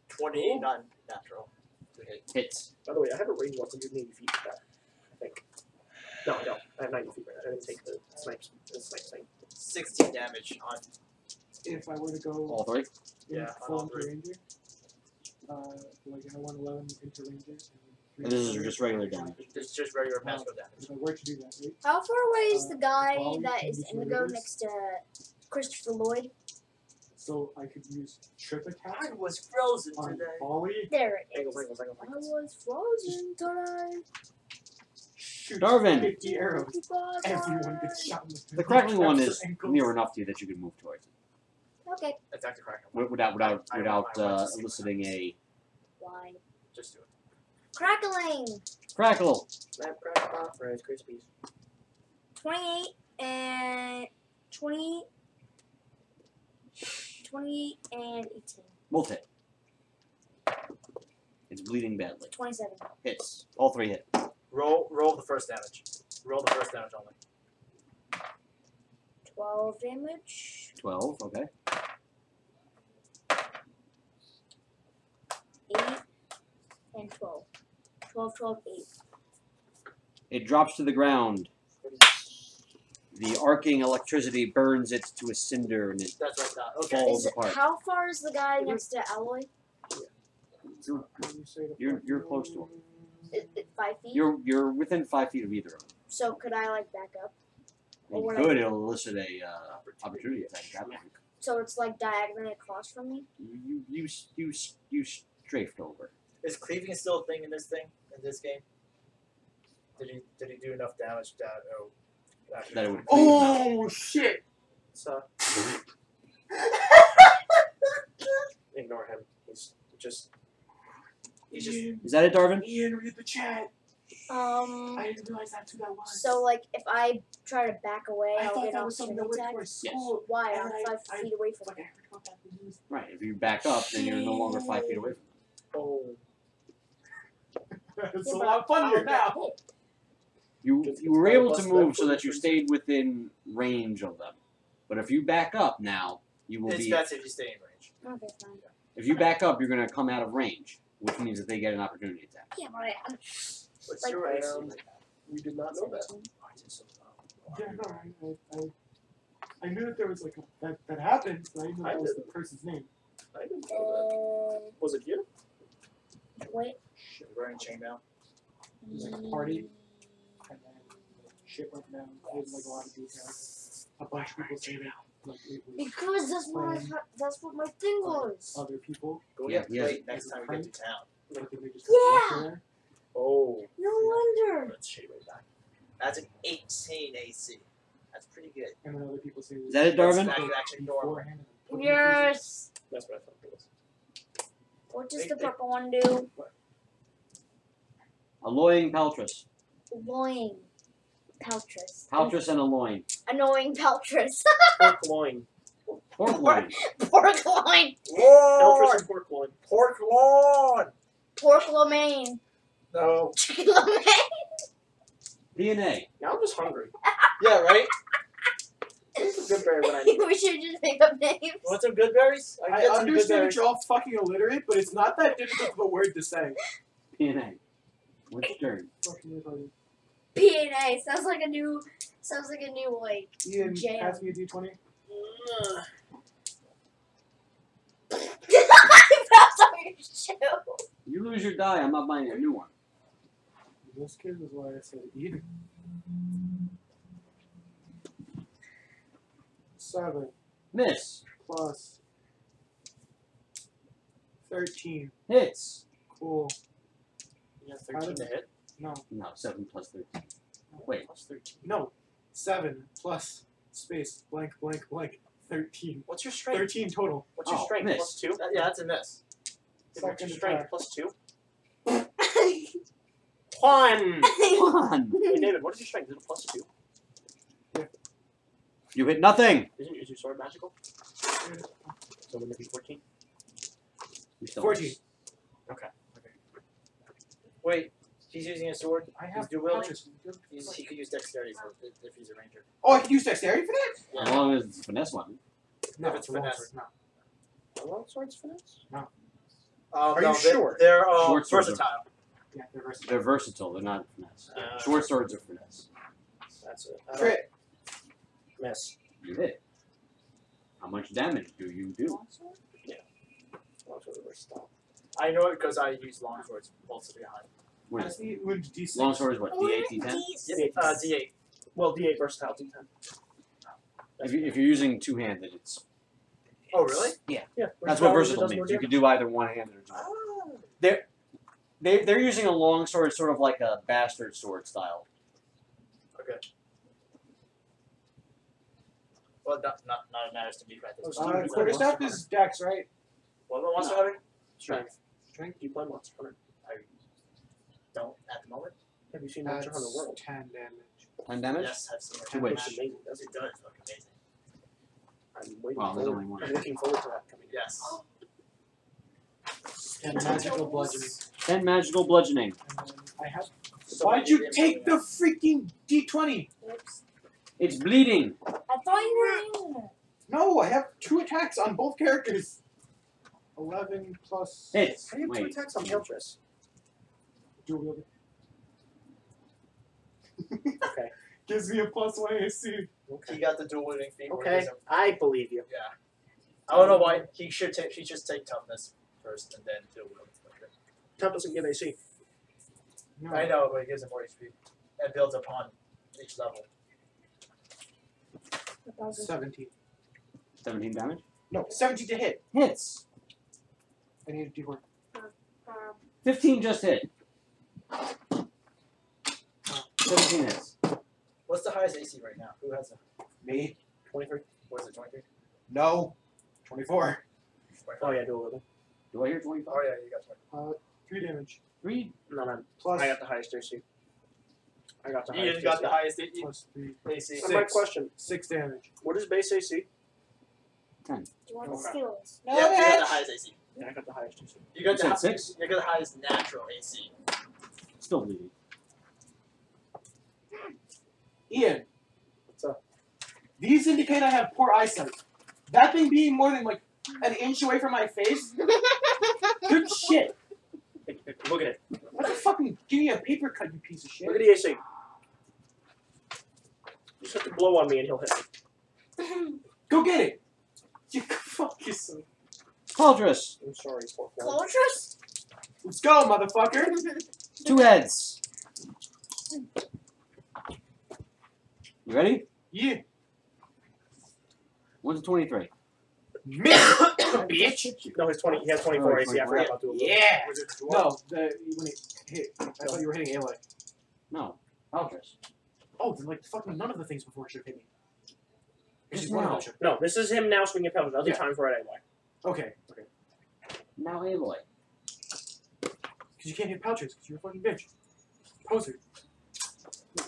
28 non-natural. To hit. Hits. By the way, I have a range of 180 feet with that. I think. No, I don't. I have 90 feet right now. I didn't take the snipe thing. 16 damage on. If I were to go All 3. in Yeah, full on all into ranger, like I 111 into ranger. And this is just regular damage. It's just regular magical damage. If I were to do that, right? How far away is the guy Wally, that can is you indigo reverse? next to Christopher Lloyd? So I could use trip attack I was frozen on today. Ollie. There it Angles, is. angles, angles, I angles. was frozen tonight. Shoot Darvin. 50 arrows. Everyone gets shot in the The crackling one traps is or ankles. near enough to you that you can move towards it Okay. Attack the Kraken. without I want to see eliciting a Why? Just do it. Crackling. crackle. Snap, crack, pop, Rice Krispies. 28 and 20. 28 and 18. Both hit. It's bleeding badly. 27. Hits. All 3 hit. Roll the first damage. Roll the first damage only. 12 damage. 12. Okay. 8 and 12. 12, 12, 8. It drops to the ground. The arcing electricity burns it to a cinder, and it That's right now. Okay. falls Is it, apart. how far is the guy next to Alloy? You're close to him. 5 feet? You're within 5 feet of either of them. So could I like back up? Or You what could. It'll elicit a opportunity attack. At that point. So it's like diagonally across from me? You strafed over. Is cleaving still a thing in this game? Did he do enough damage that That it would. Oh shit! So. Ignore him. He's just. Is that it, Darvin? Ian, read the chat. I didn't realize that's who that was. So like if I try to back away, I I'll thought get that an was something that opportunity went for attack? a school. Why? And I'm 5 feet away from Like I him. heard about that in the news. Right. If you back up, then you're no longer 5 feet away from them. Oh. It's Yeah, a but lot I'll funnier get now. hit. You were able to move so that you stayed within range of them. But if you back up now, you will it's be. best if you stay in range. Okay, fine. If you back up, you're going to come out of range, which means that they get an opportunity attack. Yeah, but What's Like, your AC? We did not know that. 17. Yeah, no, I knew that there was like that happened, but I didn't know that was the person's name. I didn't know that. Was it you? Wait. Shit, wearing chainmail. It was like a party, and then shit went down. There's like a lot of details. A bunch of people say that like it was Because that's what my thing was. other people, But we Yeah, have to yes. wait next time we get to town. but then they just Yeah. there. Oh. No wonder. Let's shade right back. That's an 18 AC. That's pretty good. And then other people say Is that it, Darvin? That's actually normal. beforehand and then put it in Yes. That's what I thought it was. What does the purple one do? Alloying Paletris. Annoying Paletris. Paletris and Alloying. Annoying Paletris. Pork loin. Pork loin. Pork loin. Peltris and pork loin. Pork lawn! Pork lomain. No. Chicken lomain. DNA. Now I'm just hungry. Yeah, right? This is a good berry when I need it. We should just make up names. Want some good berries? I get some understand that berries. you're all fucking illiterate, but it's not that difficult of a word to say. DNA. What's your turn? Fucking illiterate. P&A sounds like a new like Ian, jam. pass me a d20. I found on your shoe. You lose your die, I'm not buying a new one. This kid is why I said Eden. 7 Miss. plus 13. Hits. Cool. You have 13 to hit. No, No, 7 plus 13. Wait. Plus 13. no. 7 plus space blank blank blank 13. What's your strength? 13 total. What's your Oh, strength? miss. Plus 2? Yeah, that's a miss. What's your Second strength? attack. Plus 2? 1! Come on. Hey David, what is your strength? Is it a plus 2? You hit nothing. Is your sword magical? So would it be 14? You still 14. miss. Wait, he's using a sword? I have dual wielding? pouches. He could use dexterity for if he's a ranger. Oh, I can use dexterity for that? As long as it's a finesse weapon. No, If it's a long finesse. sword, no. Are long swords finesse? Are no, you sure? They're Short swords are- versatile. Yeah, they're versatile. They're versatile, they're not finesse. Short swords are finesse. That's it. Crit. Miss. You hit. How much damage do you do? Long swords are versatile. I know it because I use long swords most of the time. What Pass is me wound d6. long sword is what? D8, D10? D8. Well, D8 versatile, D10. If you're using two-handed, it's Oh, really? Yeah. that's what Versatile versatile does means. more You could do either one-handed or two. They're using a long sword, sort of like a bastard sword style. Okay. Well, not matters to me at this Oh, point. Quarterstaff is dex, right? What about Monster No. Hunter? Strength. Strength. Do you play Monster Hunter? I don't at the moment. Have you seen Monster Hunter That's World? 10 damage. 10 damage? Yes, I've seen it. To which? It's amazing. It does look amazing. I'm waiting Well, there's forward. only one. I'm looking forward to that coming. Yes. 10 magical bludgeoning. 10 magical bludgeoning. And then I have. So Why'd you take the freaking d20? Oops. It's bleeding. I thought you were in there. No, I have 2 attacks on both characters. 11 plus. Hits. How do you have 2 Wait. attacks on Peltris? Dual wielding. Okay. Gives me a +1 AC. He got the dual wielding feat. where he Okay, doesn't- I believe you. Yeah. I don't know why. He should just take toughness first and then dual wielding. Tough doesn't give AC. No. I know, but he gives him 4 HP. And builds upon each level. 17. 17 damage? No, 17 to hit. Hits. I need a d4. 15 just hit. 17 hits. What's the highest AC right now? Who has a Me? 23. what is it, 23? No. 24. Oh yeah, do a little. Do I hear 25? Oh yeah, you got 20. 3 damage. 3? No. Plus. I got the highest AC. I got the You highest just got AC. the highest Plus 3. AC. So my 6. question, 6 damage. what is base AC? Do you want the Okay. skills? Yeah, you got the highest AC. Yeah, I got the highest AC. You got You said 6? You got the highest natural AC. Still bleeding. Ian. What's up? These indicate I have poor eyesight. That thing being more than like an inch away from my face? Good shit. Hey, look at it. What the fucking give me a paper cut, you piece of shit. Look at the AC. You just have to blow on me and he'll hit me. Go get it. You fuck yourself. Paletris. I'm sorry, poor boy. Paletris? Let's go, motherfucker! 2 heads. You ready? Yeah. 1 to 23. Bitch. No, he's 20. He has 24 Oh, AC. I forgot about the Yeah. No, when it hit, I thought you were hitting Aloy. No. Paletris. Oh, then like fucking none of the things before should hit me. It's Just just one of now. them should. No, this is him now swinging pelvis. Other Yeah. time for it anyway. Okay. Now Aloy. Because you can't hit Paletris because you're a fucking bitch. Poser. The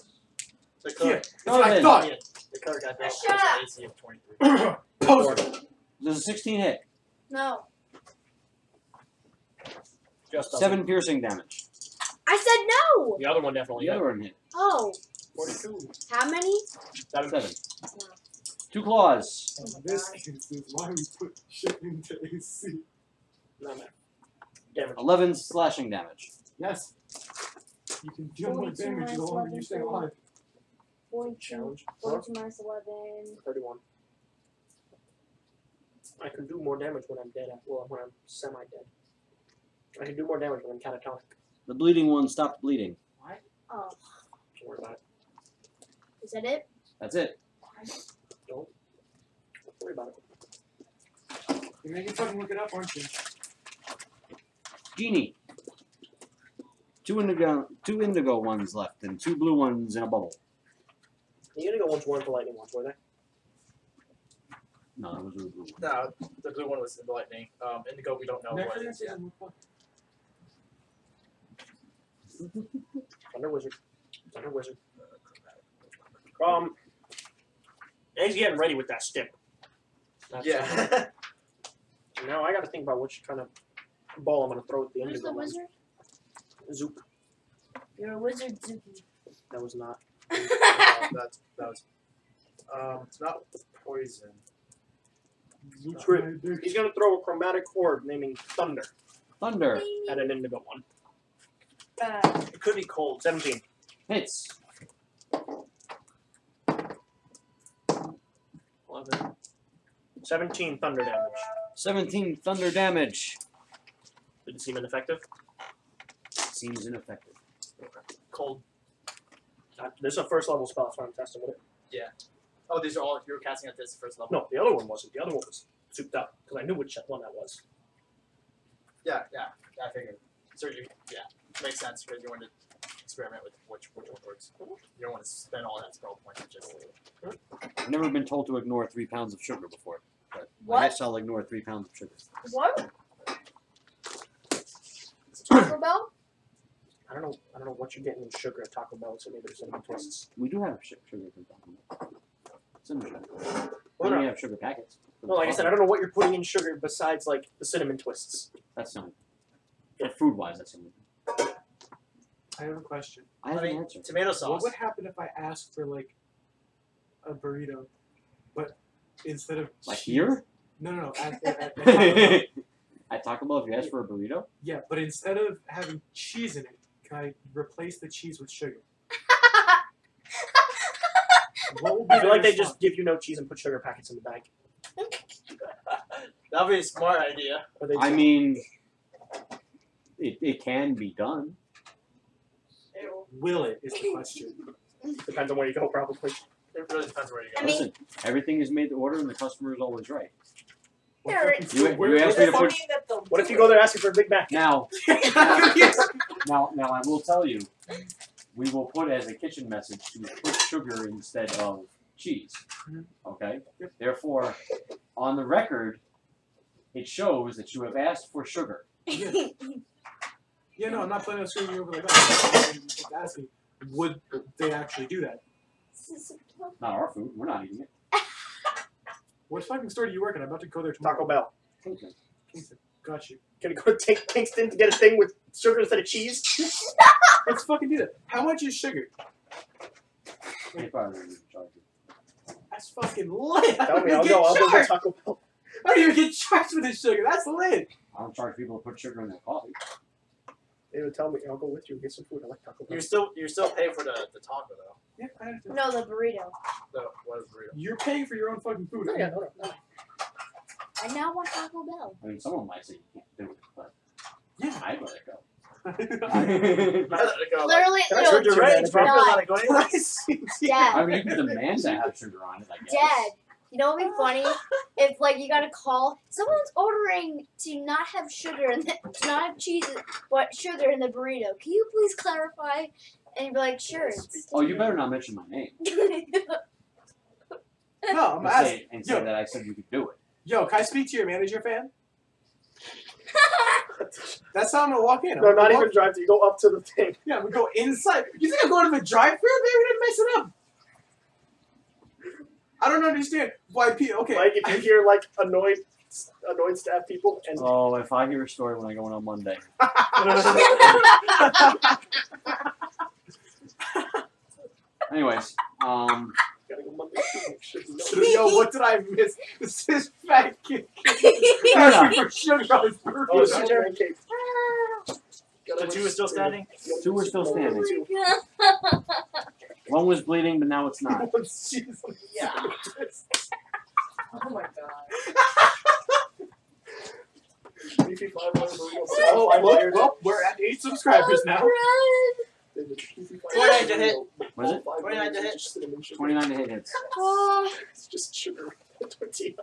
Yeah, cleric. that's what I Darvin. thought. The cleric got that Shut up. AC of 23. Poser. There's a 16 hit. No. Just 7 piercing damage. I said no! The other one definitely. The other one hit. Oh. 42. How many? 7. 7. 2 claws. Oh my This God. is why we put shit into AC. No, man. Damage. 11 slashing damage. Yes. You can deal more 42 damage the minus longer you stay 11, alive. 42. Challenge. 42 minus 11. 31. I can do more damage when I'm dead. Well, when I'm semi-dead. I can do more damage when I'm catatonic. The bleeding one stopped bleeding. Oh. Don't worry about it. Is that it? That's it. Don't worry about it. You're making fucking look it up, aren't you? Genie. 2 indigo ones left and 2 blue ones in a bubble. The indigo ones weren't the lightning ones, were they? No, those were the blue ones. No, the blue one was in the lightning. Indigo, we don't know what it is yet. Thunder Wizard. Thunder Wizard. He's getting ready with that stick. That's Yeah. Now I got to think about which kind of ball I'm going to throw at the Who's indigo the one. wizard? Zoop. You're a wizard, Zuki. That was not. That was. It's not poison. Crit. He's going to throw a chromatic orb naming Thunder Thunder. at an indigo one. It could be cold. 17. Hits. 11. 17 thunder damage. 17 thunder damage. Did it seem ineffective? Seems ineffective. Cold. This is a first level spell, that's why I'm testing with it. Oh, these are all you were casting at this first level. No, the other one wasn't. The other one was souped up because I knew which one that was. Yeah, I figured. So makes sense because you want to experiment with which one works. You don't want to spend all that spell points. Just I've never been told to ignore 3 pounds of sugar before. But What? I guess I'll ignore 3 pounds of sugar. What? Taco Bell? I don't know what you're getting in sugar at Taco Bell, so maybe there's some twists. We do have sugar from Taco Bell. Cinnamon sugar. Well, We no. have sugar packets. No, like I said, I don't know what you're putting in sugar besides like the cinnamon twists. That's something. For food-wise, that's something. I have a question. I have I an mean, answer. tomato What sauce. would happen if I asked for like a burrito, but instead of Like cheese- here? No. At Taco Bell. At Taco Bell, if you ask for a burrito? Yeah, but instead of having cheese in it, can I replace the cheese with sugar? What would be I feel like their they just give you no cheese and put sugar packets in the bag. That'd be a smart idea. Or they I mean, it can be done. Will it is the question. depends on where you go, probably. It really depends where you go. I mean- Listen, everything is made to order and the customer is always right. There fucking is- You, food- you asked me to put... What if you go there asking for a Big Mac? Now, now I will tell you, we will put as a kitchen message to put sugar instead of cheese. Mhm. Okay? Yep. Therefore, on the record, it shows that you have asked for sugar. Yeah, no, I'm not planning on screwing you over like that. I'm just asking, would they actually do that? Not our food. We're not eating it. What fucking store do you work at? I'm about to go there tomorrow. Taco Bell. Okay. Kingston. Got you. Can you go to Kingston to get a thing with sugar instead of cheese? Let's fucking do that. How much is sugar? 25 minutes in charge. That's fucking lit. Tell me, I'll go to Taco Bell. I don't even get charged for this sugar. That's lit. I don't charge people to put sugar in their coffee. They would tell me, I'll go with you and get some food. I like Taco Bell. You're still paying for the taco though. Yeah, I understand. No, the burrito. The what is burrito? You're paying for your own fucking food. No, yeah, no. I now want Taco Bell. I mean, someone might say you can't do it, but Yeah. I'd let it go. I let it go. Literally, Can I no, switch your range, bro? Dad, Let it go anyways. Dad, I mean, you can demand to have sugar on it, I guess. Dad. You know what would be funny? If like you got a call, someone's ordering to not have sugar and to not have cheese, but sugar in the burrito. Can you please clarify? And you'd be like, sure. Oh, you better not mention my name. No, I'm And asking. say that I said you could do it. Yo, can I speak to your manager, fan? That's how I'm gonna walk in. No, not even drive through. You go up to the thing. Yeah, we go inside. You think I'm going to the drive-thru? Maybe we didn't mess it up. I don't understand why people. Okay. Like if you hear like annoyed staff people and Oh, if I hear a story when I go in on Monday. Anyways, gotta go Monday. Should know. Yo, what did I miss? This is fat kid. Yeah. For sugar on his burger. Oh, it's pancake. The two is still standing? Two are still standing. Oh One was bleeding, but now it's not. Yeah. Oh my god. Beefy 5 Oh, well, we're at 8 subscribers now. 29 to hit. What is it? 29 to hit. 29 to hit hits. It's just sugar. Tortilla.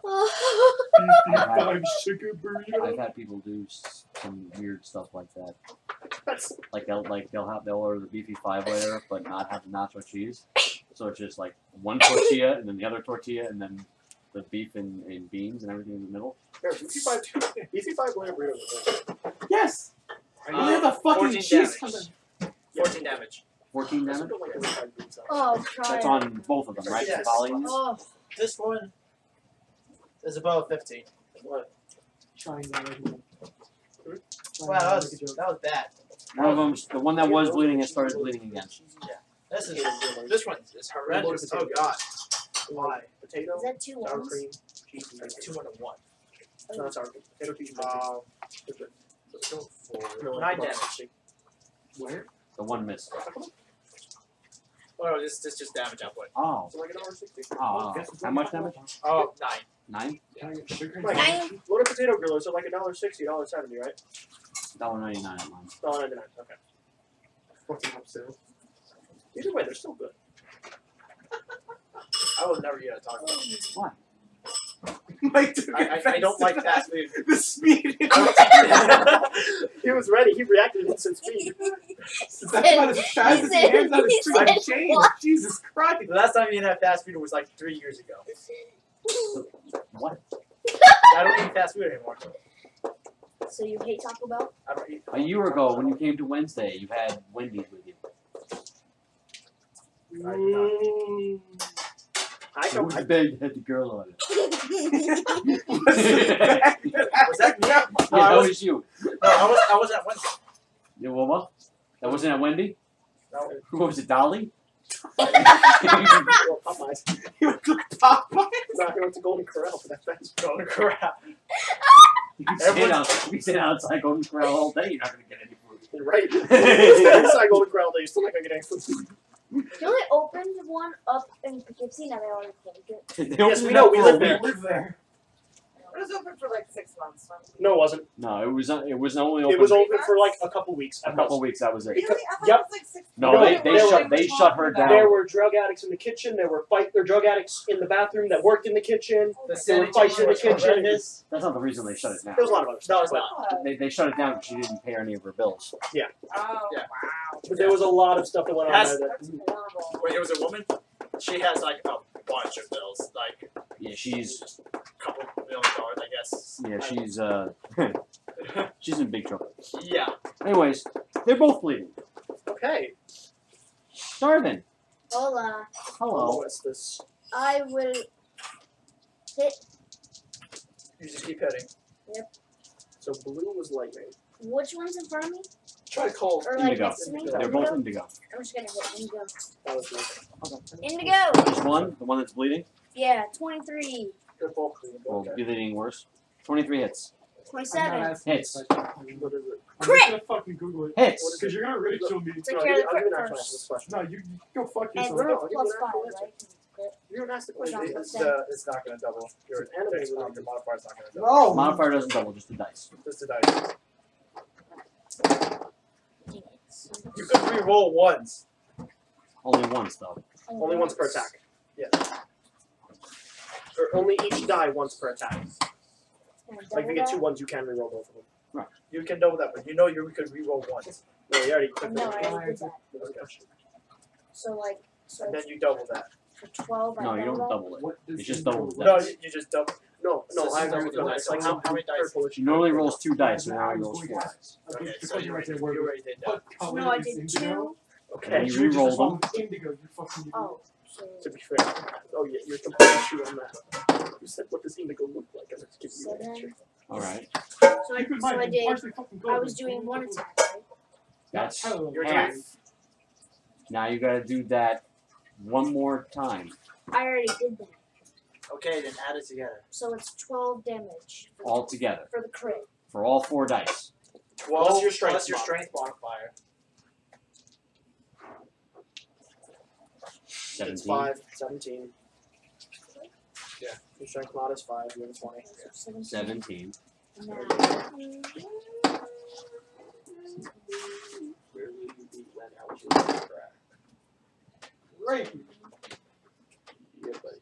Five sugar burrito. I've had people do some weird stuff like that. That's Like they'll order the beefy 5 layer, but not have the nacho cheese. So it's just like one tortilla and then the other tortilla and then the beef and beans and everything in the middle. Beefy 5 layer burrito. Yes. Where the fucking 14 cheese damage. comes 14 damage. 14 damage. Oh, That's God. on both of them, right? Yes. The volumes. Oh, This one is above 15. What? Wow, Wow, that was bad. One of them, the one that was bleeding, has started bleeding again. This one is horrendous. Oh god. Why? Potato, is that 2 sour ones? cream, cheese. That's 2 and a 1. No, sour cream. Potato, cheese, different. So 4. No, 9 like, damage. Where? The one missed. Oh no, this just damage output. Oh. So like $1.60. Oh. How much damage? Oh, 9. 9? Can I get sugar? Like, Nine. loaded potato grillers are like $1.60, $1.70, right? $1.99 at mine. $1.99. Okay. Fucking up sale. Either way, they're still good. I will never get a taco. Why? Mike took I don't like fast food. The speed. He was ready. He reacted in instant speed. That's about as fast as he hands out his he freaking said chain. what? Jesus Christ. The last time you had fast food was like 3 years ago. What? I don't eat fast food anymore. So you hate Taco Bell? I don't eat. A year ago, when you came to Wednesday, you had Wendy's with you. I It don't. was the bag that had the girl on it. Was that me? Yeah, that was you. No, I was at Wednesday. Yeah, well, what? That wasn't at Wendy? No. Who was it, Dolly? Well, Popeyes. He went to Popeyes. No, he went to Golden Corral for that fast. Golden Corral. You can sit outside Golden Corral all day, you're not going to get any food. You're right. Inside Golden Corral, they still not gonna get any food. You only opened one up in Poughkeepsie, now they already closed it. Yes, we know. We live there. live there. It was open for like 6 months. No, it wasn't. No, it was only open It was open for like a couple weeks. a couple weeks, that was it. Really? I thought Yep. it was like 6 No, No, they shut her down. There were drug addicts in the kitchen. There were drug addicts in the bathroom that worked in the kitchen. The There were fights in the sanitation was kitchen. horrendous. That's not the reason they shut it down. There was a lot of other No, stuff. it's not. They shut it down because she didn't pay any of her bills. Oh, Yeah. wow. But there was a lot of stuff that went on That's- there. That, That's horrible. When it was a woman, she has like a bunch of bills, like Yeah, she's a couple $1 million, I guess. she's in big trouble. Yeah. Anyways, they're both bleeding. okay. Darvin, Hola. hello. What's this? I will hit. You just keep hitting. So blue was lightning. Which one's in front of me? Try to call. Or like Indigo. next to me? They're both indigo. I'm just gonna hit Indigo. That was blue. Indigo! Which one? The one that's bleeding? Yeah, 23. They're both blue. Well, Okay. bleeding worse. 23 hits. 27. Hits. What is it? I'm Crit! just gonna fucking Google it. Hits. Because you're gonna ridicule me. Take No, care of the I'll give you crit an actual answer to first. this question. No, you go fuck And yourself. I'll give you plus an 5, actual answer. right? Crit. You don't ask the question. It's not going to double. Your Anime's your related. modifier's not going to double. No! Modifier doesn't double, just the dice. Just the dice. Dang it. You could re-roll once. Only once, though. Only once per attack. Yeah. Or only each die once per attack. Like if you get 2 ones, you can reroll both of them. You can double that, but you know you could re-roll once. No, you already took No, the I already did that. Okay. So like, so And then you double that. for 12, No, I you don't double double it. What does It's just he double do? the No, dice. you just double. No, So I it's agree with double you. the It's dice. like So how many dice? purple She normally rolls 2 dice, and now he I was rolls going 4 to ask. dice. Okay, The so question you right there, already did that. what color No, I is did indigo? 2. Okay. You You just re-rolled respond indigo, you fucking idiot. Oh, so To be fair. Oh yeah, you're completely true on that. You said what does indigo look like? I was giving you an 7. answer. Alright. So Keep in so mind, I I'm did. partially fucking I was golden. doing 1 attack, right? That's Hello. You're half. doing- Now you gotta do that one more time. I already did that. Okay, then add it together. So it's 12 damage for, All together. for the crit. For all 4 dice. 12 Plus your strength plus your strength modifier. 17. It's 5, 17. Yeah. Your strength mod is 5, you have a 20. So 17. 17. Now, Where will you be when algebra? Right. Yeah, buddy.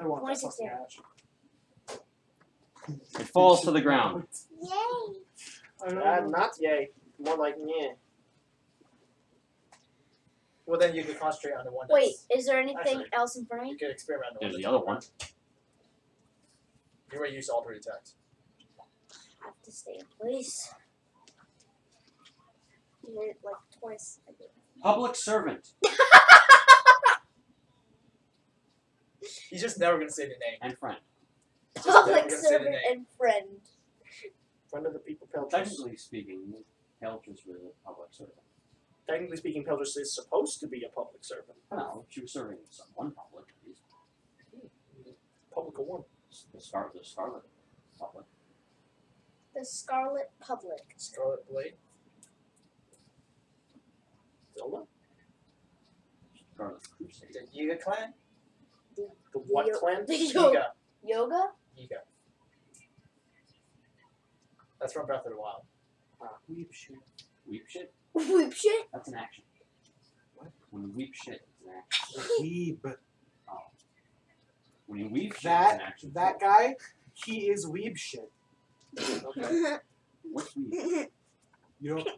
I want that 26 fucking damage. ash. It falls to the ground. Yay! I don't know. Not yay. More like yeah. Well, then you can concentrate on the one. Wait, That's, is there anything Actually, else in front of you me? can experiment on the There's one. the other one. You already used all 3 attacks. I have to stay in place. You hit it like twice. I did. Public servant He's just never gonna say the name. and friend. Just never Public gonna say the servant name. and friend. Friend of the people, Paletris. Technically speaking, Paletris was a public servant. Technically speaking, Paletris is supposed to be a public servant. Well, she was serving someone public at least. Public of one. The Scarlet public. The Scarlet Public. Scarlet Blade. Zelda? Scarlet Crusade. The Yiga clan. The what Yo- clan? The Yiga. Yoga? Yiga. That's from Breath of the Wild. Weep shit. Weep shit? Whoop shit. That's an action. What? When you weep shit, it's an action. Weeb. Oh. When you weep shit, it's an That action. that guy, he is weeb shit. Okay. What's weep? You don't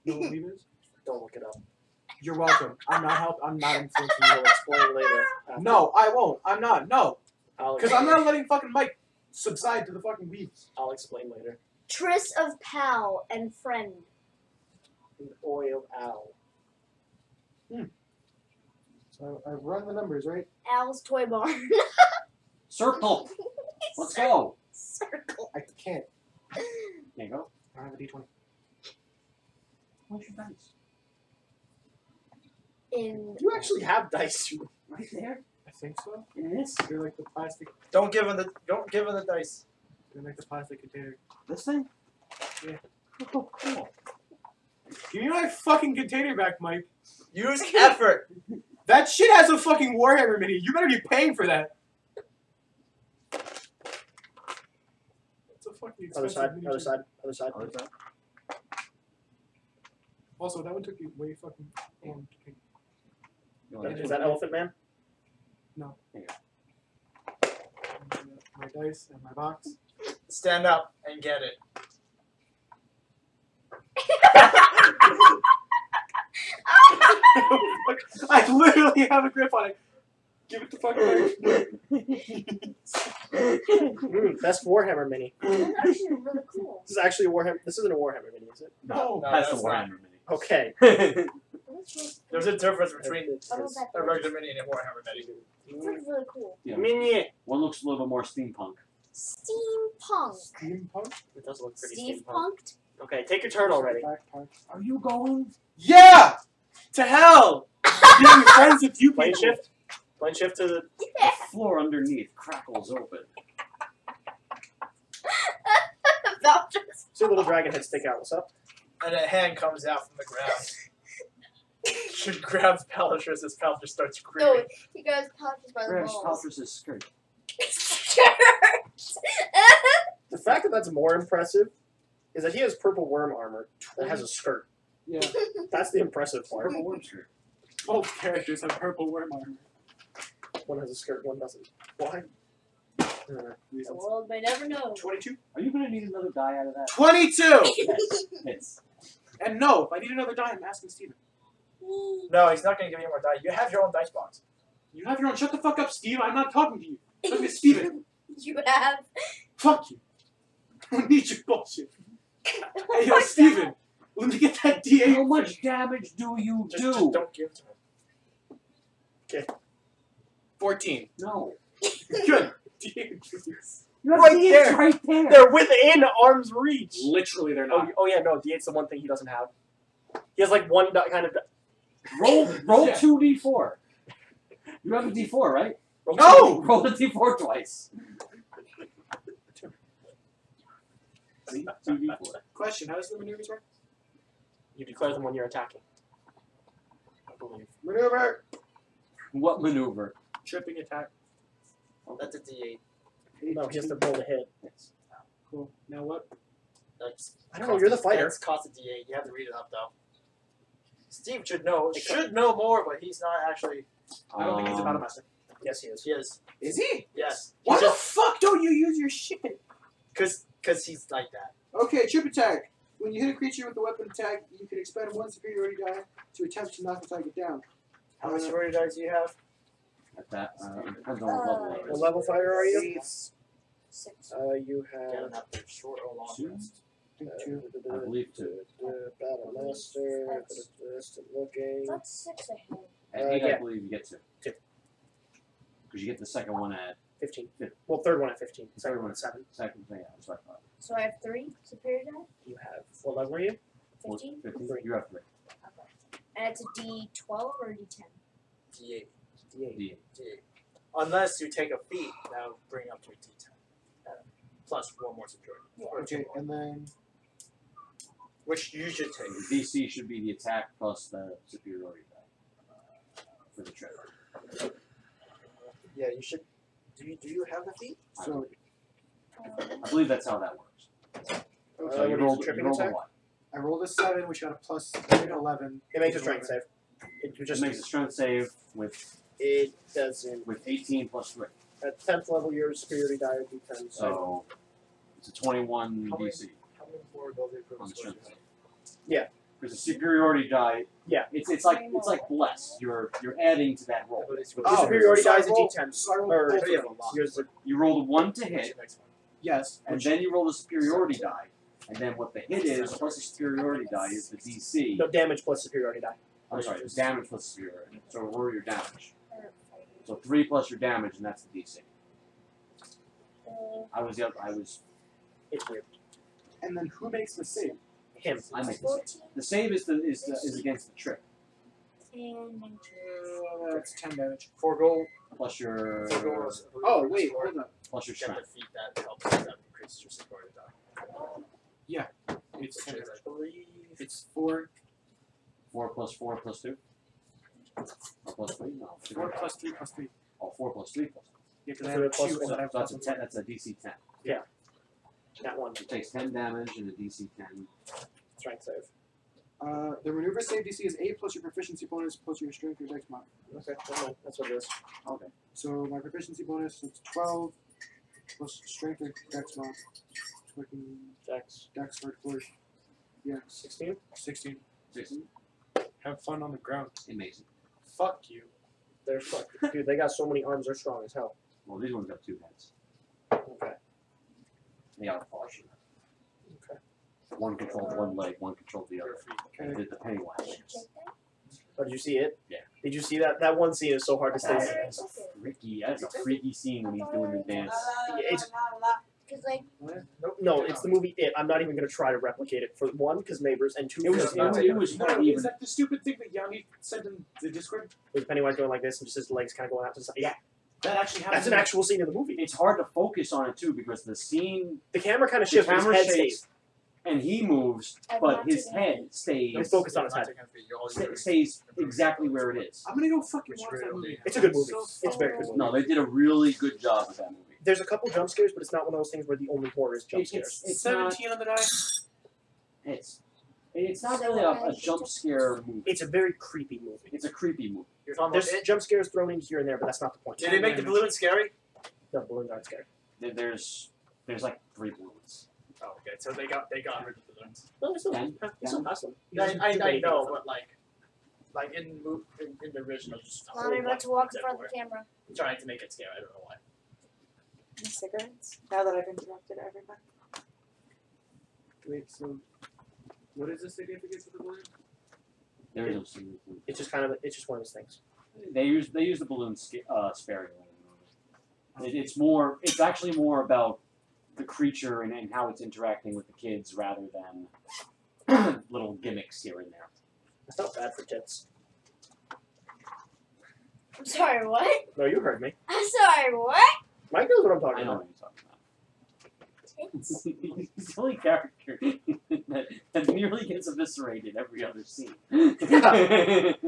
know what weeb is? Don't look it up. You're welcome. I'm not influencing We'll you. explain later. after. No, I won't. I'm not. No. I'll Because I'm not letting fucking Mike subside to the fucking weebs. I'll explain later. Triss of Pal and friend. The oil owl. So I've run the numbers, right? Al's Toy Barn. Circle! Let's go! Circle. I can't. There you go. I don't have a D20. Where's your dice? In You actually have dice. Right there. I think so. Yes. They're like the plastic. Don't give him the dice. They're like the plastic container. This thing? Yeah. Oh, cool. Give me my fucking container back, Mike. Use effort. That shit has a fucking Warhammer mini. You better be paying for that. It's a fucking Other expensive side, mini. other side, other side. Other side? Also, that one took you way fucking long to pick. You want Is that Elephant Man? My dice and my box. Stand up and get it. I literally have a grip on it. Give it the fucking Best Warhammer mini. That's actually really cool. This is actually a Warhammer. This isn't a Warhammer mini, is it? No. That's the that's not. Warhammer Okay. mini. There's a difference between I love that. a regular mini and a Warhammer mini. It's like really cool. Yeah. Mini. One looks a little bit more steampunk. Steampunk. Steampunk? It does look pretty Steve steampunk. Punked. Okay, take your turn already. Backpack. Are you going? Yeah! To hell! Being friends with you Plane people. shift. Plane shift to the. The floor underneath crackles open. Vouchers. See a little dragon head stick out. What's up? And a hand comes out from the ground. She grabs Paletris as Paletris starts No, screaming. he grabs Paletris by the Grabs balls. Paletris' skirt. The fact that that's more impressive is that he has purple worm armor that has a skirt. Yeah. That's the impressive part. Purple worm skirt. Both characters have purple worm armor. One has a skirt, one doesn't. Why? The world may never know. 22. Are you gonna need another die out of that? 22! Yes. And no, if I need another die, I'm asking Steven. No, he's not going to give you more die. You have your own dice box. You have your own. Shut the fuck up, Steve. I'm not talking to you. I'm talking to Steven. You have. Fuck you. I don't need your bullshit. Hey, Oh yo, my Steven. Let me get that D8. How much damage do you Just do? don't give to him. 14. No. Good. D8, please. You have Right the there. itch right there. They're within arm's reach. Literally, they're Oh, not. oh yeah, no, D8's the one thing he doesn't have. He has like one kind of. Roll Yeah. 2d4. You have a d4, right? No! Roll a d4 twice. See? 2d4. Question, how does the maneuvers work? You declare them when you're attacking. I believe. Maneuver! What maneuver? Tripping attack. That's a D8. No, he has to roll to hit. Yes. Cool. Now what? That's I don't know, you're the fighter. That's cost a D8. You have to read it up though. Steve should know. Should know more, but he's not actually. I don't think he's a battle master. Yes, he is. He is. Is he? Yes. Why He the just fuck don't you use your shit? because he's like that. Okay, trip attack. When you hit a creature with a weapon attack, you can expend one superiority die to attempt to knock the target down. How much superiority dice do you have? At that, depends on what level it What is. level fighter are you? 6. You Yeah, have. not the short or long Two. rest. I believe 2. Battle master. Distant looking. That's 6 ahead. And 8, yeah. I believe you get 2. 2. Because you get the second one at 15. 15. Well, third one at 15. The Second third one one at 7. second thing. Yeah, that's what I thought. So I have 3 superior die? You have. What level are you? 15? 15? Three. You have 3. Okay. And it's a D12 or a D10? D8. D8. D8. D8. Unless you take a feat, that'll bring up to a D10. Plus one more superiority. Or two Okay, more. and then Which you should take. The DC should be the attack plus the superiority die for the trip. Yeah, you should. Do you have the feat? so I believe that's how that works. So what you is rolled, tripping you rolled a attack? what? I rolled a 7, which got a plus 11. It makes a strength save. It It just makes a strength save with It doesn't. 18 plus 3. At 10th level, your superiority die would be 10. So it's a 21 How many- DC How many more ability on improvements? the strength save. Yeah. Because the superiority die, Yeah. it's like bless. You're adding to that roll. Your Oh, superiority so I die is a roll- D10. So I rolled Or both of yeah, them. yours is You roll a 1 to What's hit, your next one? Yes. and then you roll the superiority die, and then what the hit is plus the superiority die is the DC. no damage plus superiority die. I'm sorry, it's damage plus superiority. So roll your damage. So 3 plus your damage, and that's the DC. I was It's weird. And then who makes the save? Him. I make the save. 14 The save is against the trick. and 19. That's 10 damage. Forgo. Plus your Oh, wait, hold on. plus your Get the strength. feat that helps that increases your superiority die. It's Which 10 is, I damage. believe. It's 4. 4 plus 4 plus 2. Or plus 3? No. 4 plus 3 plus 3. Oh, 4 plus 3 plus 3. Yeah, because So I have the plus 2 and one. I have So that's plus a 10. That's a DC 10. That one. It takes 10 damage and a DC 10. Strength save. The maneuver save DC is 8 plus your proficiency bonus plus your strength or dex mod. Okay, that's what it is. Okay. So my proficiency bonus is 12 plus strength or dex mod. Fucking Dex. dex hardcore. Yeah, 16? 16. 16. Have fun on the ground. Amazing. Fuck you. They're fucked. Dude, they got so many arms, they're strong as hell. Well, these ones got 2 heads. Okay. They got a portion. Okay. One controlled one leg, one controlled the other. They Okay. did the Pennywise. Check that. Oh, did you see it? Yeah. Did you see that? That one scene is so hard to stay. That's a freaky. That's a freaky scene when he's doing the dance. Because, like, No, it's the movie It. I'm not even gonna try to replicate it. For one, because neighbors, and two, It was- because it was- it was No, not is even. that the stupid thing that Yanni sent in the Discord? with Pennywise going like this and just his legs kind of going out to the side. Yeah, That actually happened. that's an actual scene in the movie. It's hard to focus on it too because the scene. The camera kind of The shifts, but his camera head shakes. stays. and he moves, but his head stays He's focused on his head. stays exactly where it is. I'm gonna go fucking Which watch that really- movie. It's a good movie. So It's very good movie. No, they did a really good job with that movie. There's a couple jump scares, but it's not one of those things where the only horror is jump scares. It's not. 17 on the die. It's not really a jump scare movie. It's a very creepy movie. It's a creepy movie. You're talking There's about it? jump scares thrown in here and there, but that's not the point. Did they make the balloon scary? No, balloons aren't scary. There's like 3 balloons. Oh, okay. So they got rid of the balloons. No, it's still, Ten? it's still pass them. I know, but like in the original, just a Mom, whole you're about bunch to walk of in front of everywhere. the camera. I'm trying to make it scary. I don't know why. Cigarettes? Now that I've interrupted everybody. Wait, so what is the significance of the balloon? There is no single balloon. It's just one of those things. They use the balloon sparingly. It's actually more about the creature and how it's interacting with the kids rather than little gimmicks here and there. It's not bad for tits. I'm sorry, what? No, you heard me. I'm sorry, what? Mike knows what I'm I talking know about. what you're talking about. He's the only character that nearly gets eviscerated every other scene. It's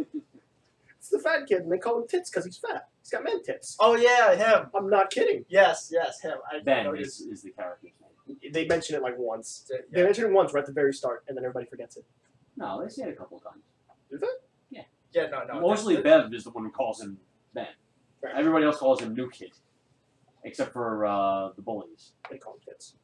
the fat kid, and they call him tits because he's fat. He's got man tits. Oh yeah, him. I'm not kidding. Yes, him. I Ben noticed. is the character's name. They mention it like once. Yeah. They mention it once right at the very start, and then everybody forgets it. No, they say it a couple of times. Is it? Yeah, no. Mostly Bev is the one who calls him Ben. Right. Everybody else calls him New Kid. Except for the bullies. They call him tits.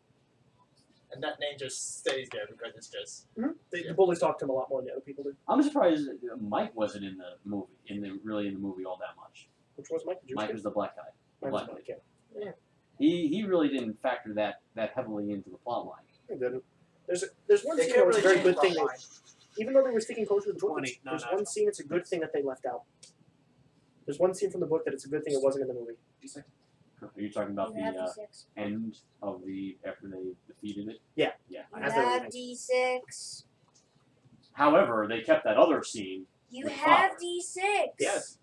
And that name just stays there because it's just. The bullies talk to him a lot more than the other people do. I'm surprised that Mike wasn't in the movie, in the movie all that much. Which was Mike? The Jewish Mike kid? was the black guy. Mike was black Mike, yeah. He really didn't factor that heavily into the plot line. He didn't. There's one They scene can't where it's a really very change good the thing. line. Even though they were sticking closer to the book, 20. No, there's no, one it's scene it's a good thing that they left out. There's one scene from the book that it's a good thing it wasn't in the movie. Are you talking about You have the D6. end of the after they defeated it? Yeah. Yeah. You As they're have leaving. D6. However, they kept that other scene. You With have power. D6. Yes.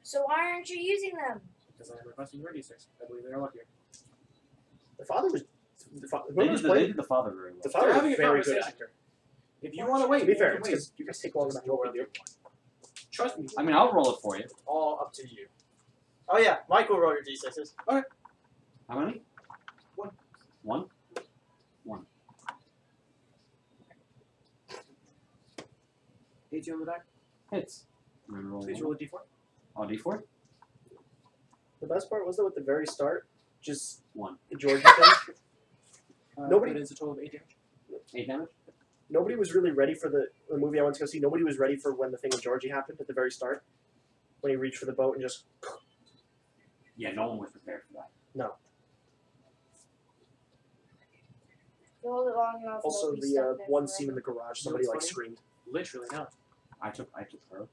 So why aren't you using them? Because I'm requesting your D6. I believe they are luckier. The father was. They whoever's did playing- the father very well. the father They're was having a a very good conversation. actor. If you want to wait, To be you fair, can it's wait. because you guys take long enough to know what we do. Trust me. I mean, I'll roll it for you. All up to you. Oh yeah, Michael roll your d6s. How many? One. One? 18 on the die. Hits. I'm gonna roll Please one. roll a D4. Oh, D4? The best part was though at the very start, just One. the Georgia thing. Nobody- That is a total of 8 damage. 8 damage? Nobody was really ready for the movie I went to go see. Nobody was ready for when the thing with Georgie happened at the very start. When he reached for the boat and just Yeah, no one was prepared for that. You hold it long enough. also it'll be the stuck there one forever. scene in the garage. You know Somebody what's like funny? screamed. Literally, no. I took her.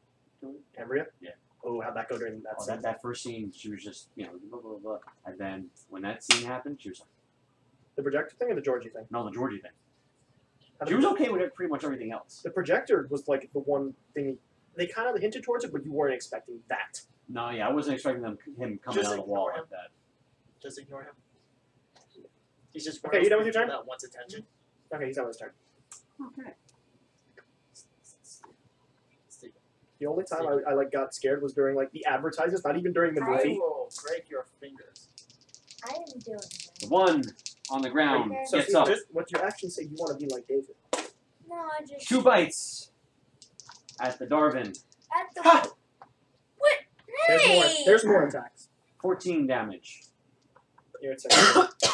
Cambria? Yeah. Oh, how'd that go during that Oh, scene? that first scene, she was just, blah, blah, blah. And then when that scene happened, she was like, The projector thing or the Georgie thing? no, the Georgie thing. How She did- was okay with it, pretty much everything else. The projector was like the one thing they kind of hinted towards it, but you weren't expecting that. No, yeah, I wasn't expecting him coming Just out of the wall ignore like that. Just ignore him. He's just Okay, you done with your turn? That wants attention. Okay, he's on his turn. Okay. Steve, The only time I like got scared was during like the advertisements, not even during the I movie. will break your fingers. I didn't do anything. The one on the ground Okay. So gets if you up. just what your actions say, you want to be like David. No, I just 2 bites at the Darvin. at the Ha! what? There's more. Hey! There's more attacks. 14 damage. Here it's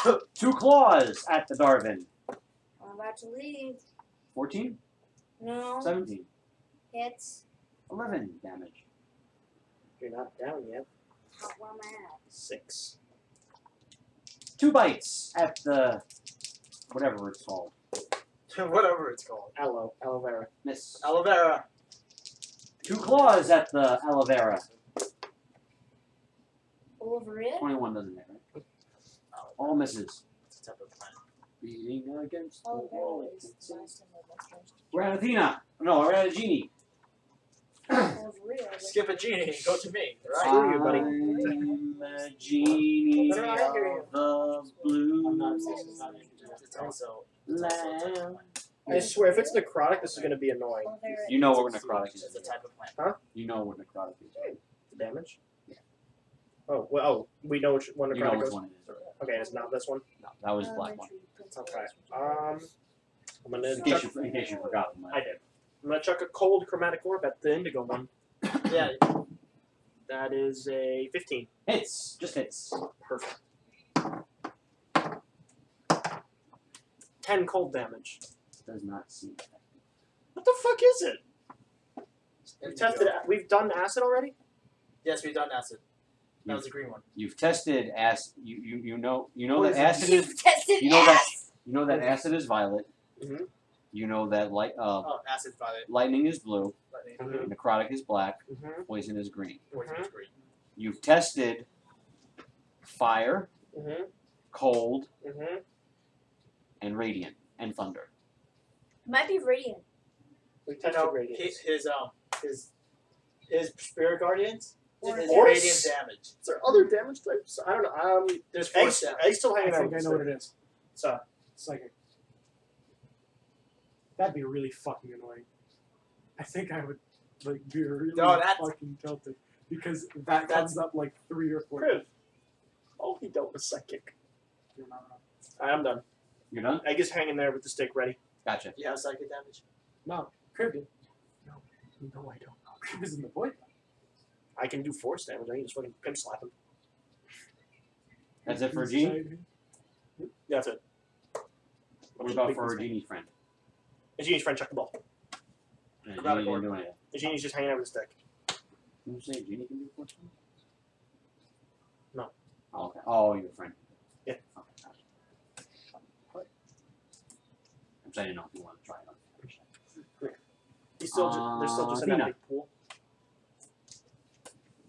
like, 2 claws at the Darvin. I'm about to leave. 14? No, 17. hits. 11 damage. you're not down yet. Where am I at? 6. 2 bites at the whatever it's called. Whatever it's called. Aloe vera. Miss. Aloe vera. 2 claws at the aloe vera. Over it? 21 doesn't hit, right? All misses. It's a type of plant. Beating against the Oh, wall. there it is. Last time I lost We're at Athena. No, we're at a genie. Over it. Skip a genie and go to me, right? Screw you, buddy. I'm a genie Better not hear you. of the blue I'm not saying it's not interesting. It's also lamp. I swear, if it's necrotic, this is going to be annoying. Well, there You know is. what necrotic is. It's a type of plant. You know what necrotic is. The damage? Yeah. Oh, well, we know which one necrotic You know which goes. one it is. Okay, it's not this one. No, that was the black one. Okay. I'm gonna In chuck. case you forgot. I did. I'm gonna chuck a cold chromatic orb at the indigo one. Yeah. That is a 15. Hits. Just hits. Perfect. 10 cold damage. Does not seem. What the fuck is it? And We've tested. We've done acid already. Yes, we've done acid. That was the green one. You've tested acid. You know What that is it? acid You've is. tested You know that. ass. You know that acid is violet. Mhm. You know that Oh, acid violet. lightning is blue. Lightning. Mhm. Necrotic is black. Mhm. Poison is green. Poison is green. You've tested fire, Mhm. cold, Mhm. and radiant, and thunder. Might be radiant. We You tested know, radiance. his spirit guardians did his Or- radiant damage. Is there other damage types? I don't know. There's force damage. Egg's still I hanging out. think I know what it is. So Psychic. That'd be really fucking annoying. I think I would like be really No, that's- fucking tilted because that comes up like 3 or 4 Criv. Oh, he dealt with psychic. You're not wrong. I'm done. You're done? Egg is hanging there with the stick ready. Gotcha. You have psychic damage? No, Crib did. No, I don't. Crib is in the void. I can do force damage. I can just fucking pimp slap him. That's it for Genie? That's it. What about for Genie's friend? The genie's friend check the ball. Genie About a didn't do anything. The genie's just hanging out with the stick. Did you say Genie can do force damage? No. Oh, okay. Oh, your friend. Yeah. Okay, gotcha. I'm saying, I didn't know if you want to try it. He's still there's still just in that Athena. big pool.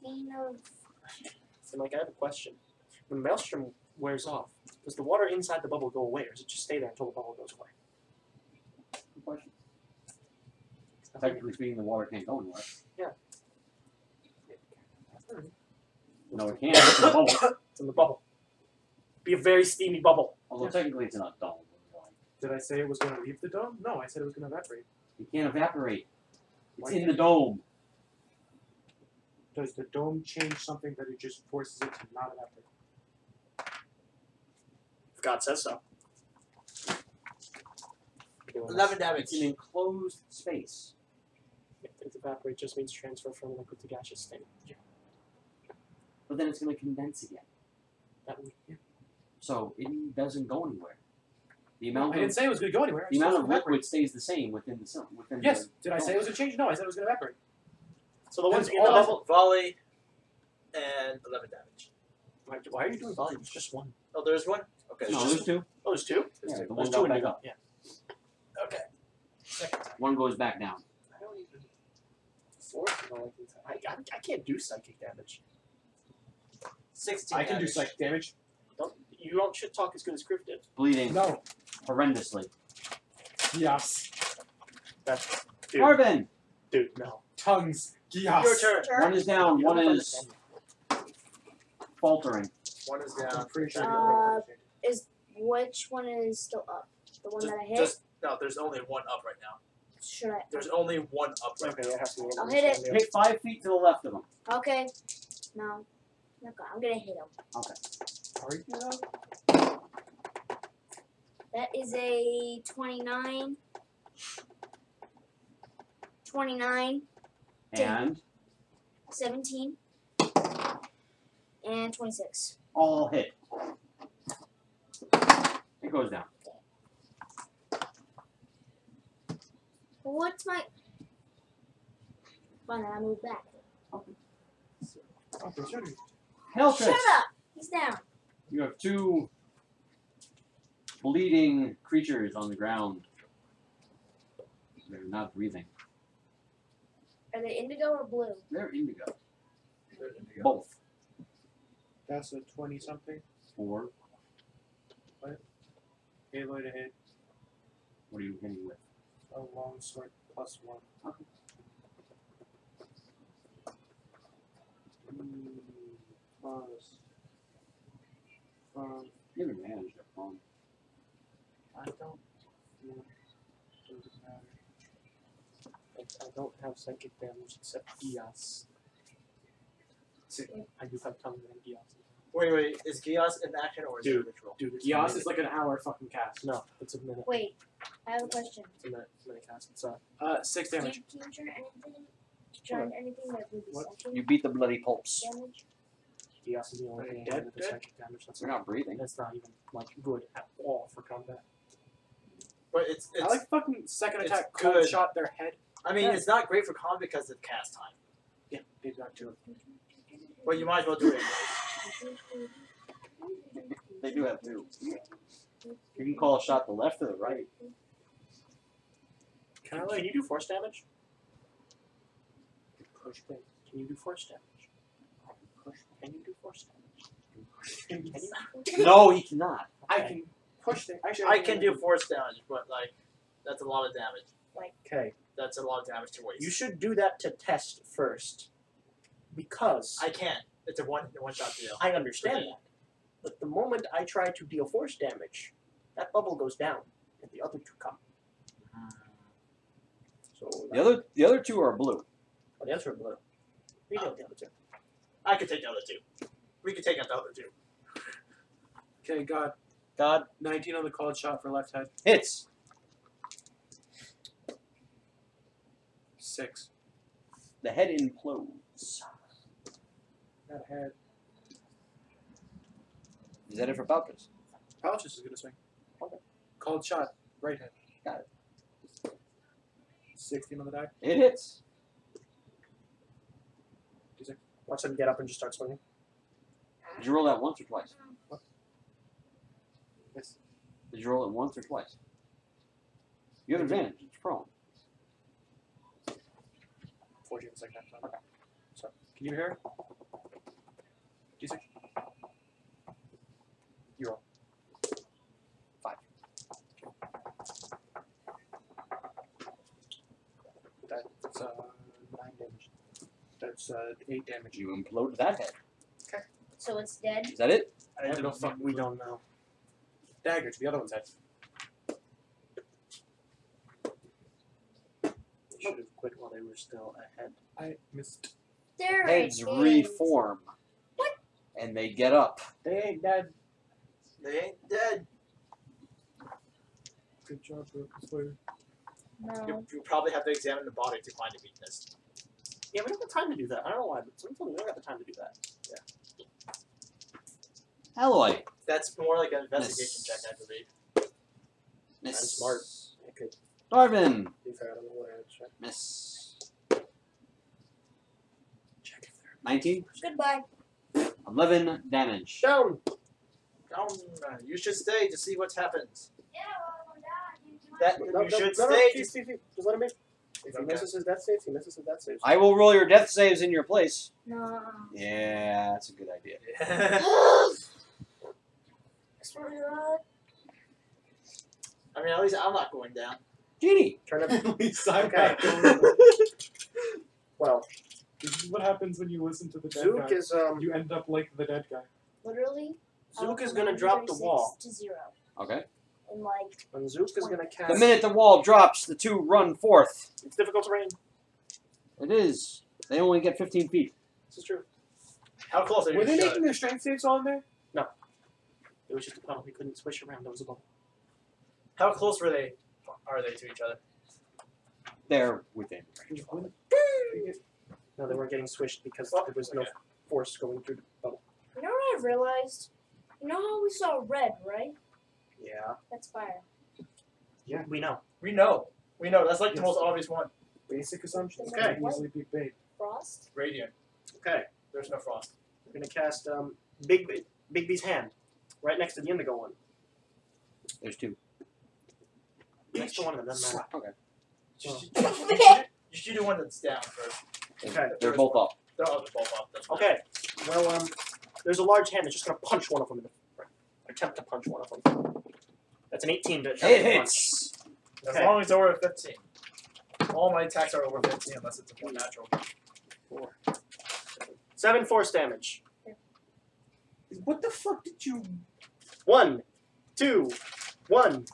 And like, I have a question. When Maelstrom wears off, does the water inside the bubble go away, or does it just stay there until the bubble goes away? Good question. Technically speaking, the water can't go anywhere. Yeah. No, it can't. It's in a bubble. It's in the bubble. Be a very steamy bubble. Although technically it's in a dome. Did I say it was going to leave the dome? No, I said it was going to evaporate. It can't evaporate. It's Why in the can't- dome. Does the dome change something that it just forces it to not evaporate? If God says so. 11 damage. It's an enclosed space. If evaporate just means transfer from liquid to gaseous state. But then it's going to condense again. That would, So it doesn't go anywhere. The I amount didn't of say it was going to go anywhere. I the said it amount was of gonna evaporate. liquid stays the same within the sun. Within Yes. the Did I say it was going to change? No, I said it was going to evaporate. so the ones That's in the all- bubble. Volley and 11 damage. Why are you doing volume? It's just one. Oh, there's one? Okay. No, just- there's two. Oh, there's two? Yeah, the There's one two got in back the up. Yeah. Okay. Second time. One goes back down. I don't even. Force? No, I can't do psychic damage. 16 I can do damage. psychic damage. You don't shit talk as good as Griff did. Bleeding No. horrendously. Yes. That's dude. Darvin! Dude, no. Tongues. Yes. Your turn. One is down, You one don't is faltering. One is I'm down. pretty sure. Which one is still up? The one that I hit? No, there's only one up right now. Should I? There's only one up right Okay, now. I have to. I'll hit it. Hit 5 feet to the left of him. Okay. No. Okay, I'm gonna hit him. Sorry. That is a 29. 29, And 17, and 26. all hit. It goes down. What's my... Fine, I move back. Okay, sure. Paletris! Shut up! He's down. You have two bleeding creatures on the ground. They're not breathing. Are they indigo or blue? They're indigo. There's indigo. Both. That's a 20-something. 4. Halo to hit. What are you hitting with? A long sword +1. Okay. Plus. You have advantage of phone. I don't. Yeah. I don't have psychic damage except Gias. I do have Tongue and Gias. Wait, is Gias an action or is it a ritual? Dude, it's Gias a is like an hour fucking cast. No, it's a minute. Wait, I have a question. It's a minute cast. It's 6 Can damage. you turn anything? Turn anything that would be What? second You beat the bloody pulps. damage? Gias is the only thing Dead? with the psychic damage. That's We're not breathing. That's not even like good at all for combat. But it's I like fucking second it's attack, cold good. shot their head. I mean, Yeah. it's not great for combat because of cast time. Yeah, did that too. But you might as well do it anyways. They do have two. You can call a shot the left or the right. Can you do force damage? Push thing. Can you do force damage? Can you do force damage? Can you? No, he cannot. I can push things. Actually, I can do force damage, but like that's a lot of damage. Okay. That's a lot of damage to waste. You should do that to test first. Because I can't. It's a one shot deal. I understand that. But the moment I try to deal force damage, that bubble goes down and the other two come. So The other two are blue. oh, the other are blue. We deal with the other two. I could take the other two. We could take out the other two. Okay, God. God 19 on the cold shot for left head. hits. 6. The head implodes. That head. Is that it for Paletris? Paletris is gonna swing. Okay. Cold shot, right head. Got it. 16 on the die. It hits. Watch them get up and just start swinging. Did you roll that once or twice? Yes. Did you roll it once or twice? You have advantage. It's prone. 14 second time. Okay. So, can you hear? D6. You roll. 5. That's 9 damage. That's 8 damage. You implode that head. So it's dead. Is that it? I have no fucking We don't know. dagger to the other one's head. They should have quit while they were still ahead. I missed. There Heads it is. reform. What? And they get up. They ain't dead. They ain't dead. Good job, Lucas. No. You probably have to examine the body to find a weakness. Yeah, we don't have time to do that. I don't know why, but sometimes we don't have the time to do that. Alloy. That's more like an investigation check, I believe. Miss. I'm smart. I could Darvin. be fair. I don't know what I would check. Miss. Check if they're 19. Goodbye. 11 damage. down. You should stay to see what happens. Yeah, well, I'm done. That No, you should no, stay. Just let him in. If he Okay. misses his death saves, he misses his death saves. I will roll your death saves in your place. No. Yeah, that's a good idea. I swear to God. I mean, at least I'm not going down. Genie. Turn it. Okay. Well, This is what happens when you listen to the dead Zook guy. is You end up like the dead guy. Literally. Zook is gonna drop the wall. To 0. Okay. And like, When Zook is gonna cast. The minute the wall drops, the two run forth. It's difficult terrain. It is. They only get 15 feet. This is true. How close are you? Were they to making their strength saves on there? It was just a puddle. He couldn't swish around. There was a bubble. How close are they to each other? They're within. No, they weren't getting swished because Oh, there was no okay. force going through the bubble. you know what I realized? You know how we saw red, right? Yeah. That's fire. Yeah. We know. We know. That's like the Yes. most obvious one. Basic assumptions Okay. can easily be made. Frost. Radiant. Okay. There's no frost. We're gonna cast Big B's hand, right next to the indigo one. There's 2. Next to one of them doesn't matter. Okay. You should do one that's down first. Okay. They're both up. They're both up. That's fine. Okay. Well, there's a large hand that's just gonna punch one of them in the attempt to punch one of them. That's an 18 to It punch. hits. As Okay. long as it's over 15. All my attacks are over 15 unless it's a more natural. 7 force damage. What the fuck did you... 1, 2, 1,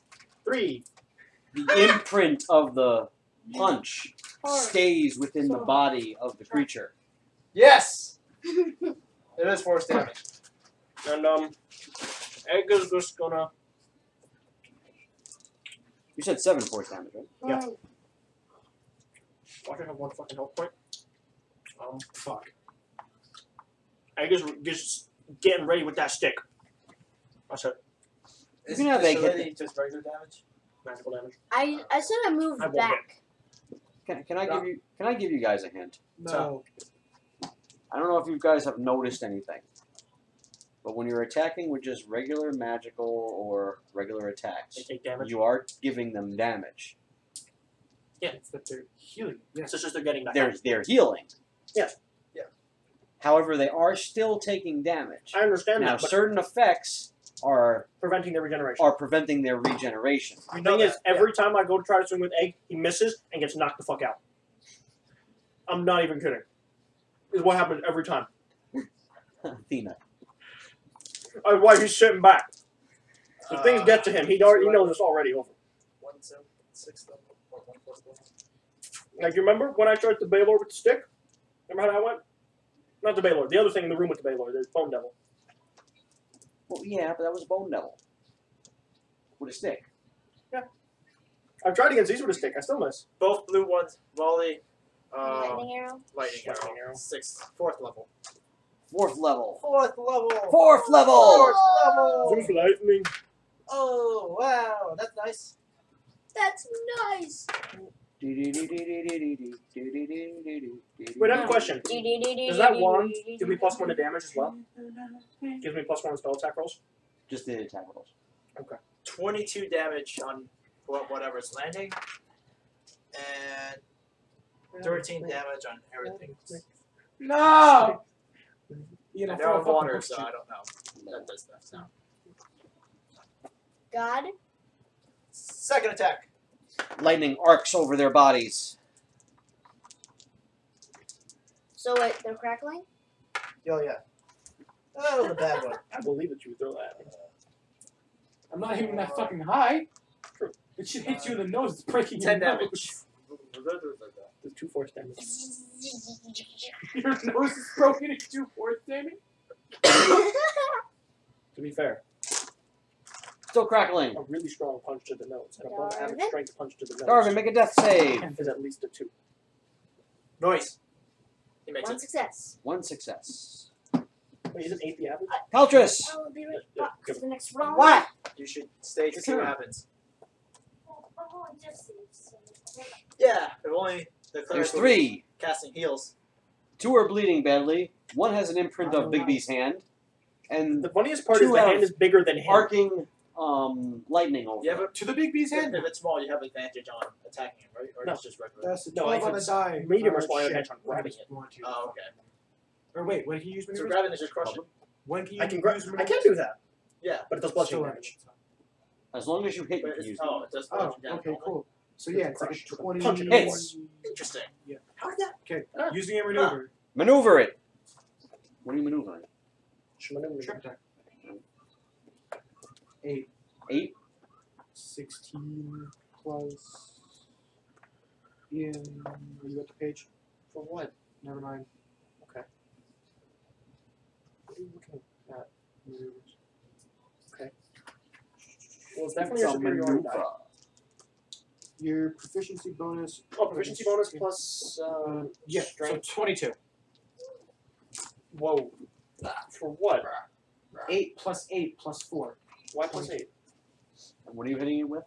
3. The imprint of the punch stays within the body of the creature. Yes! It is force damage. And Egg is just gonna. You said 7 force damage, right? Yeah. Watch, I have 1 fucking health point. Fuck. Egg is just getting ready with that stick. That's it. Is can have egg hit agility just regular damage? Magical damage. I said I moved I won't back. Can I give you guys a hint? No. I don't know if you guys have noticed anything, but when you're attacking with just regular magical or regular attacks, They take damage. you are giving them damage. It's that they're healing. Yes. It's just they're getting back. They're healing. Yeah. Yeah. However, they are still taking damage. I understand Now, that, but certain effects are preventing their regeneration. preventing their regeneration. The thing is, every time I go to try to swing with Egg, he misses and gets knocked the fuck out. I'm not even kidding. This is what happens every time. Athena. Why he's sitting back. The things get to him. He knows it's already over. 1/7/6 level or 1/4 level. Like, you remember when I tried the Baylor with the stick? Remember how that went? Not the Baylor. The other thing in the room with the Baylor. The Bone Devil. Well, yeah, but that was Bone Devil. With a stick. I've tried against these with a stick. I still miss. Both blue ones, volley, Lightning arrow. lightning Lightning arrow. arrow. 4th level. 4th level. 4th level! 4th level! 4th level! Zeus lightning. Oh, wow, that's nice. That's nice. Wait, I have a question. Does that wand give me +1 to damage as well? Gives me +1 to spell attack rolls? Just the attack rolls. 22 damage on whatever's landing, and 13 damage on everything. No! You know, They're on water, so I don't know. That does stuff now. God. 2nd attack. Lightning arcs over their bodies. So wait, they're crackling? Oh, yeah. That was a bad one. I believe that you would throw that. I'm not even that fucking high. It should hit you in the nose. It's breaking 10 your damage. nose. There's 2 force damage. Your nose is broken in 2 force damage? To be fair, Still crackling. a really strong punch to the nose and a above average Darvin? strength punch to the nose Darvin, make a death save. is at least a 2. Noise. He makes One it. success. 1 success. Wait, isn't 8 the average? Paltris. I will be right Yeah, back for good. the next round. What? You should stay to see Your what turn. happens. Oh, just so. Yeah, if only the cleric There's will 3. be casting heals. 2 are bleeding badly. 1 has an imprint of Bigby's hand. And The funniest part 2 is the have hand is bigger than him. arcing lightning over Yeah, it. but To the big bee's if hand. it's small, you have advantage on attacking him, right? Or No. it's just regular? That's a No, 12 if on a it's die. medium or Oh, small, I have shit. advantage on grabbing it. Oh, okay. Or wait, when can you use So maneuvers? grabbing is just crushing. When can you I can use I can do that, Yeah. but it does Still bludgeoning right. damage. As long as you hit, you But can it's, use oh, it does Oh, bludgeon damage. okay, only. cool. So yeah, it's like a Crush. 20. Punch it Hits. Interesting. Yeah. How did that? Okay, Ah. using a maneuver. it. Maneuver it. What are you maneuvering? Trip attack. 8. 8. 16 plus. Yeah. Are you at the page? For what? Never mind. Okay. What are you looking at? Maneuvers. Well, it's definitely It's your a superiority die. maneuver. Your proficiency bonus. Oh, proficiency bonus plus Yeah, so strength. 22. Whoa. For what? 8 plus 8 plus 4. Why plus 8? And what are you hitting it with?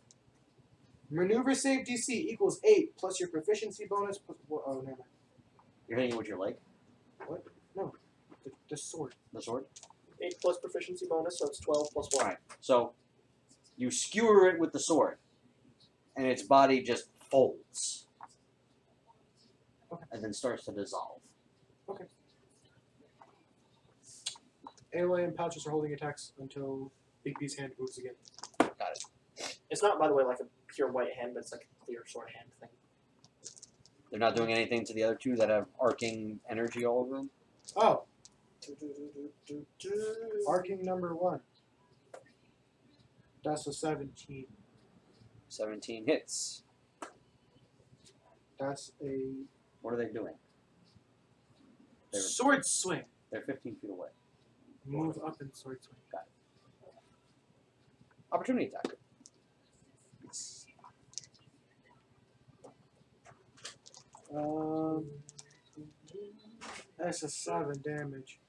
Maneuver save DC equals 8 plus your proficiency bonus plus. Oh, never mind. You're hitting it with your leg? What? No. The sword. The sword? 8 plus proficiency bonus, so it's 12 plus 1. Alright. So, you skewer it with the sword. And its body just folds. Okay. And then starts to dissolve. AOA and Paletris are holding attacks until Big B's hand moves again. Got it. It's not, by the way, like a pure white hand, but it's like a clear sword hand thing. They're not doing anything to the other 2 that have arcing energy all over them? Oh. Arcing number 1. That's a 17. 17 hits. That's a What are they doing? They're, sword swing. they're 15 feet away. Move up and sword swing. Got it. Opportunity attack. That's a 7 damage.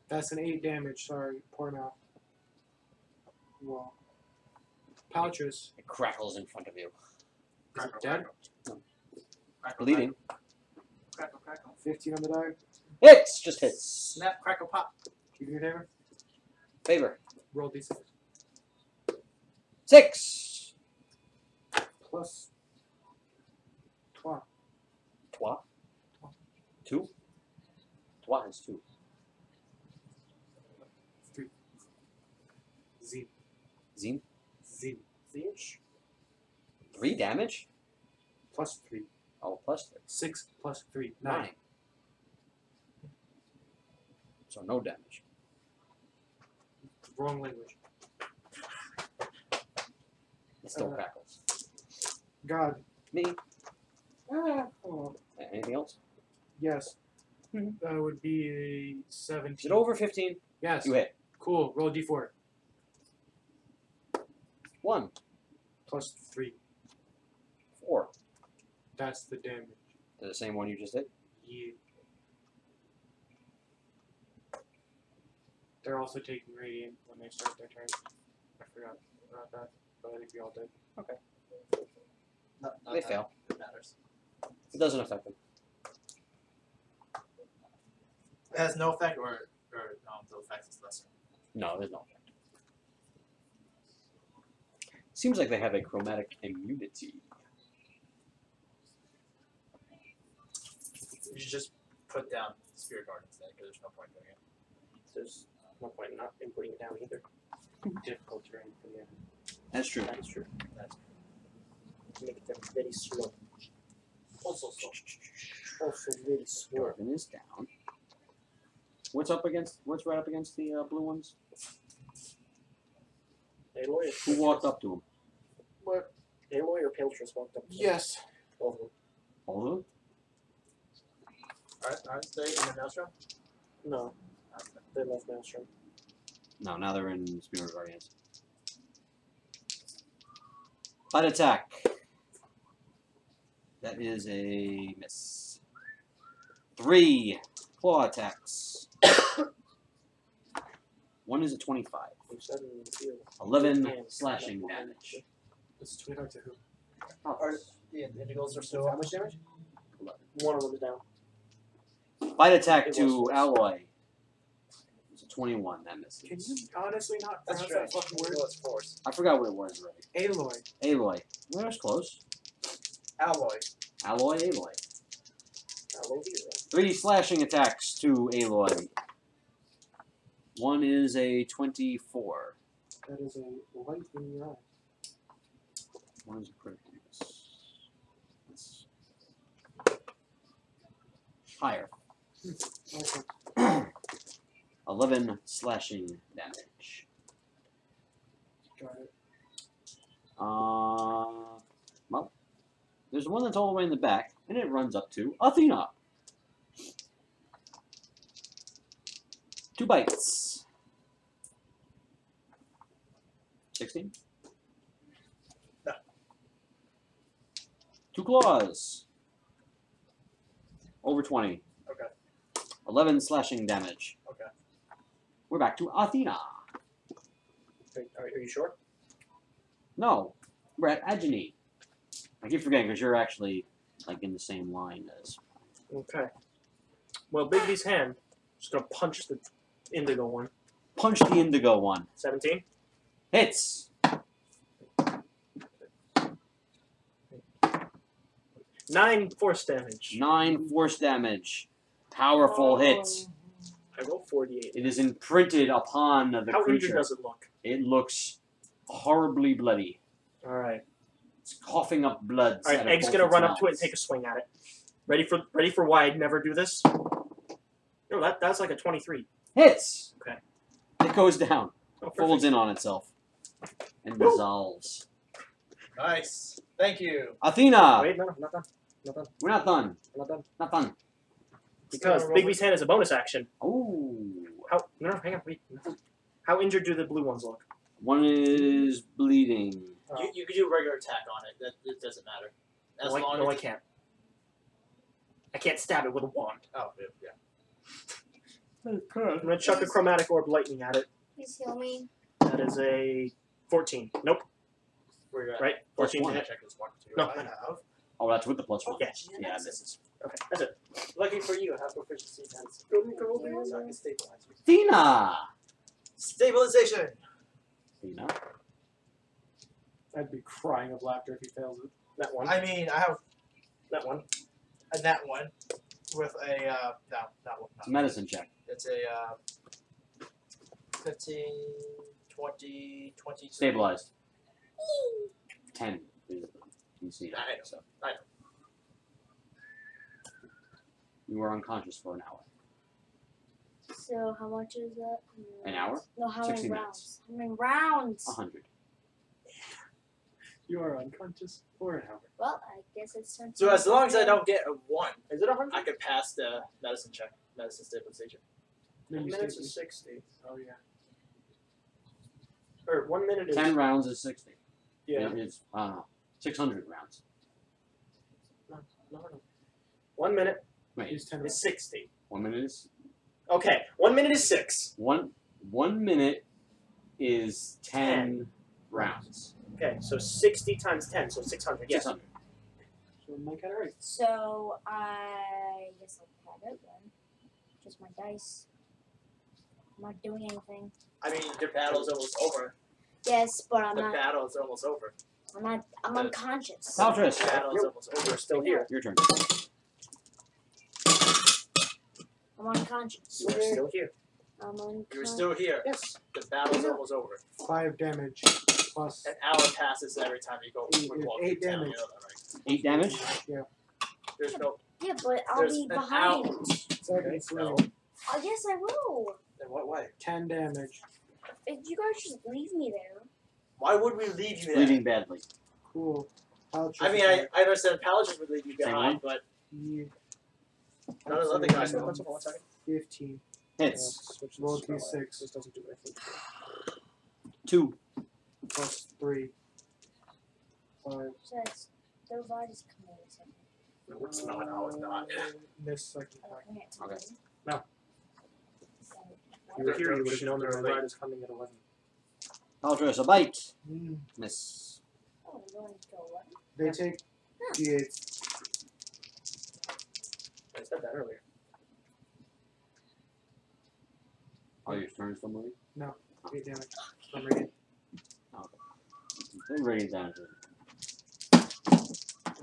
That's an 8 damage. Sorry, poor mouth. Well, Paletris. It crackles in front of you. Is it dead? Crackle, Bleeding. Crackle, crackle. 15 on the die. Hits! Just hits. Snap, crackle, pop. Can you do me a favor? Favor. Roll d6. 6! Plus 12. Trois. 2? Trois is 2. 3. Z. Zine? Z. Siege? 3 damage? Plus 3. Oh, plus 3. 6 plus 3. 9. 9. So no damage. Wrong language. It still crackles. God. Me. Oh. Anything else? Yes. Mhm. That would be a 17. Is it over 15? Yes. You hit. Cool. Roll d4. 1. Plus 3. 4. That's the damage. The same one you just did? Yeah. They're also taking radiant when they start their turn. I forgot about that, but I think we all did. Not They that fail. It matters. It doesn't affect them. It has no effect, or the effect is lesser. No, there's no effect. Seems like they have a chromatic immunity. You should just put down Spirit Guard instead, because there's no point doing it. There's no point in not inputting it down either. Difficult terrain for you. That's true. That is true. That's To make it very slow. also slow. Also very slow. Darvin is down. What's right up against the blue ones? Aloy is Who walked up to him? What? Aloy or Paletris walked up to them? Yes. Both of them. All of them? Aren't they in the Maelstrom? No. They left Maelstrom. No, now they're in Spirit Guardians. Bite attack. That is a miss. 3 claw attacks. One is a 25. You said in the field. 11 And slashing that one. damage. This is 25 to who? The Indigos are still How much damage? One of them is down. Bite attack It to was force. Alloy. It's a 21. That Can misses. you honestly not That's pronounce right. that fucking word? It's force. I forgot what it was already. Aloy. Alloy. Well, that's close. Alloy. Alloy, Alloy. Aloy Vera. 3 slashing attacks to Aloy. One is a 24. That is a light in your eye. One is a critical miss. That's higher. Okay. 11 slashing damage. Got it. Well, there's one that's all the way in the back, and it runs up to Athena. 2 bites. 16. No. 2 claws. Over 20. Okay. 11 slashing damage. Okay. We're back to Athena. Are you sure? No, we're at Agony. I keep forgetting because you're actually like in the same line as. Okay. Well, Bigby's hand. Just gonna punch the indigo one. Punch the indigo one. 17. Hits. 9 force damage. 9 force damage. Powerful hit. I roll 48. It is imprinted upon the How injured creature. does it look? It looks horribly bloody. All right. It's coughing up blood. All right. Egg's gonna run up to it and take a swing at it. Ready for why I'd never do this? No, that's like a 23. Hits. Okay. It goes down. Oh, Folds in on itself. And dissolves. Nice. Thank you. Athena! Wait, no, not done. Not done. We're not done. Not done. Not done. Because Big B's hand is a bonus action. Ooh. How? No, hang on. Wait. No. How injured do the blue ones look? One is bleeding. You could do a regular attack on it. It doesn't matter. As long as I can't. I can't stab it with a wand. Oh, yeah. I'm gonna chuck a chromatic orb lightning at it. Please heal me. That is a 14. Nope. Where you at? Right? 14 to one. hit. Check this one too. No. I have. Oh, that's with the plus one. Yeah. Yeah, this is. Okay, that's it. Lucky for you, I have proficiency in medicine. So I can stabilize you. Athena! Stabilization! Athena. I'd be crying of laughter if he fails it. That one. I mean, I have That one. a nat one with a, no, not one. It's a medicine check. It's a, 15, 20, 22. Stabilized. 10. You see that. I know. So. I know. You were unconscious for an hour. So how much is that? An hour? No, how many 60 rounds? How many rounds? 100. You are unconscious for an hour. Well, I guess it's time. So as long as I don't get a 1, Is it 100? I could pass the medicine check, medicine stabilization. No, you minutes stay- is 60. Oh yeah. Or 1 minute is. 10 rounds is 60. Yeah. It's 600 rounds. No. 1 minute Wait, Use 10 is 60. 1 minute is. Okay, 1 minute is 6. 1 minute is 10 rounds. Okay, so 60 times 10, so 600. Yes. 600. So Mike had it right. So I guess I'll have it then. Just my dice. I'm not doing anything. I mean, your battle's almost over. Yes, but I'm The not. battle is almost over. I'm not. I'm unconscious. Paletris, The battle is Nope. almost over. We're still here. your turn. I'm unconscious. We're still here. I'm unconscious. You're still here. Yes. The battle's almost over. 5 damage plus. An hour passes every time you go Eight- walk eight through town. damage. You know that, right? 8 damage? There's no. Yeah, but I'll There's be an behind. hour. Second Okay, swing. Oh, yes, I will. In what way? 10 damage. If you guys just leave me there. Why would we leave you there? Bleeding badly. Cool. Paletris I mean, attack. I understand Paletris would leave you Same behind, one? but Yeah. none of the other guys One would. second, 1 second. 15. Hits. Switch Roll this. D6. This doesn't do anything. 2. Plus 3. 5. Says those are just coming in a second. No, it's not. No, it's not. Miss second Oh, attack. come here. Okay. No. So, If you were here, you would have known that my ride is coming at 11. Paletris, a bite. Mm. Miss. oh, I'm going to go what? They Yeah. take D8. I said that earlier. Oh, your turn still moving? 8 damage. From radiant. They're radiant damage.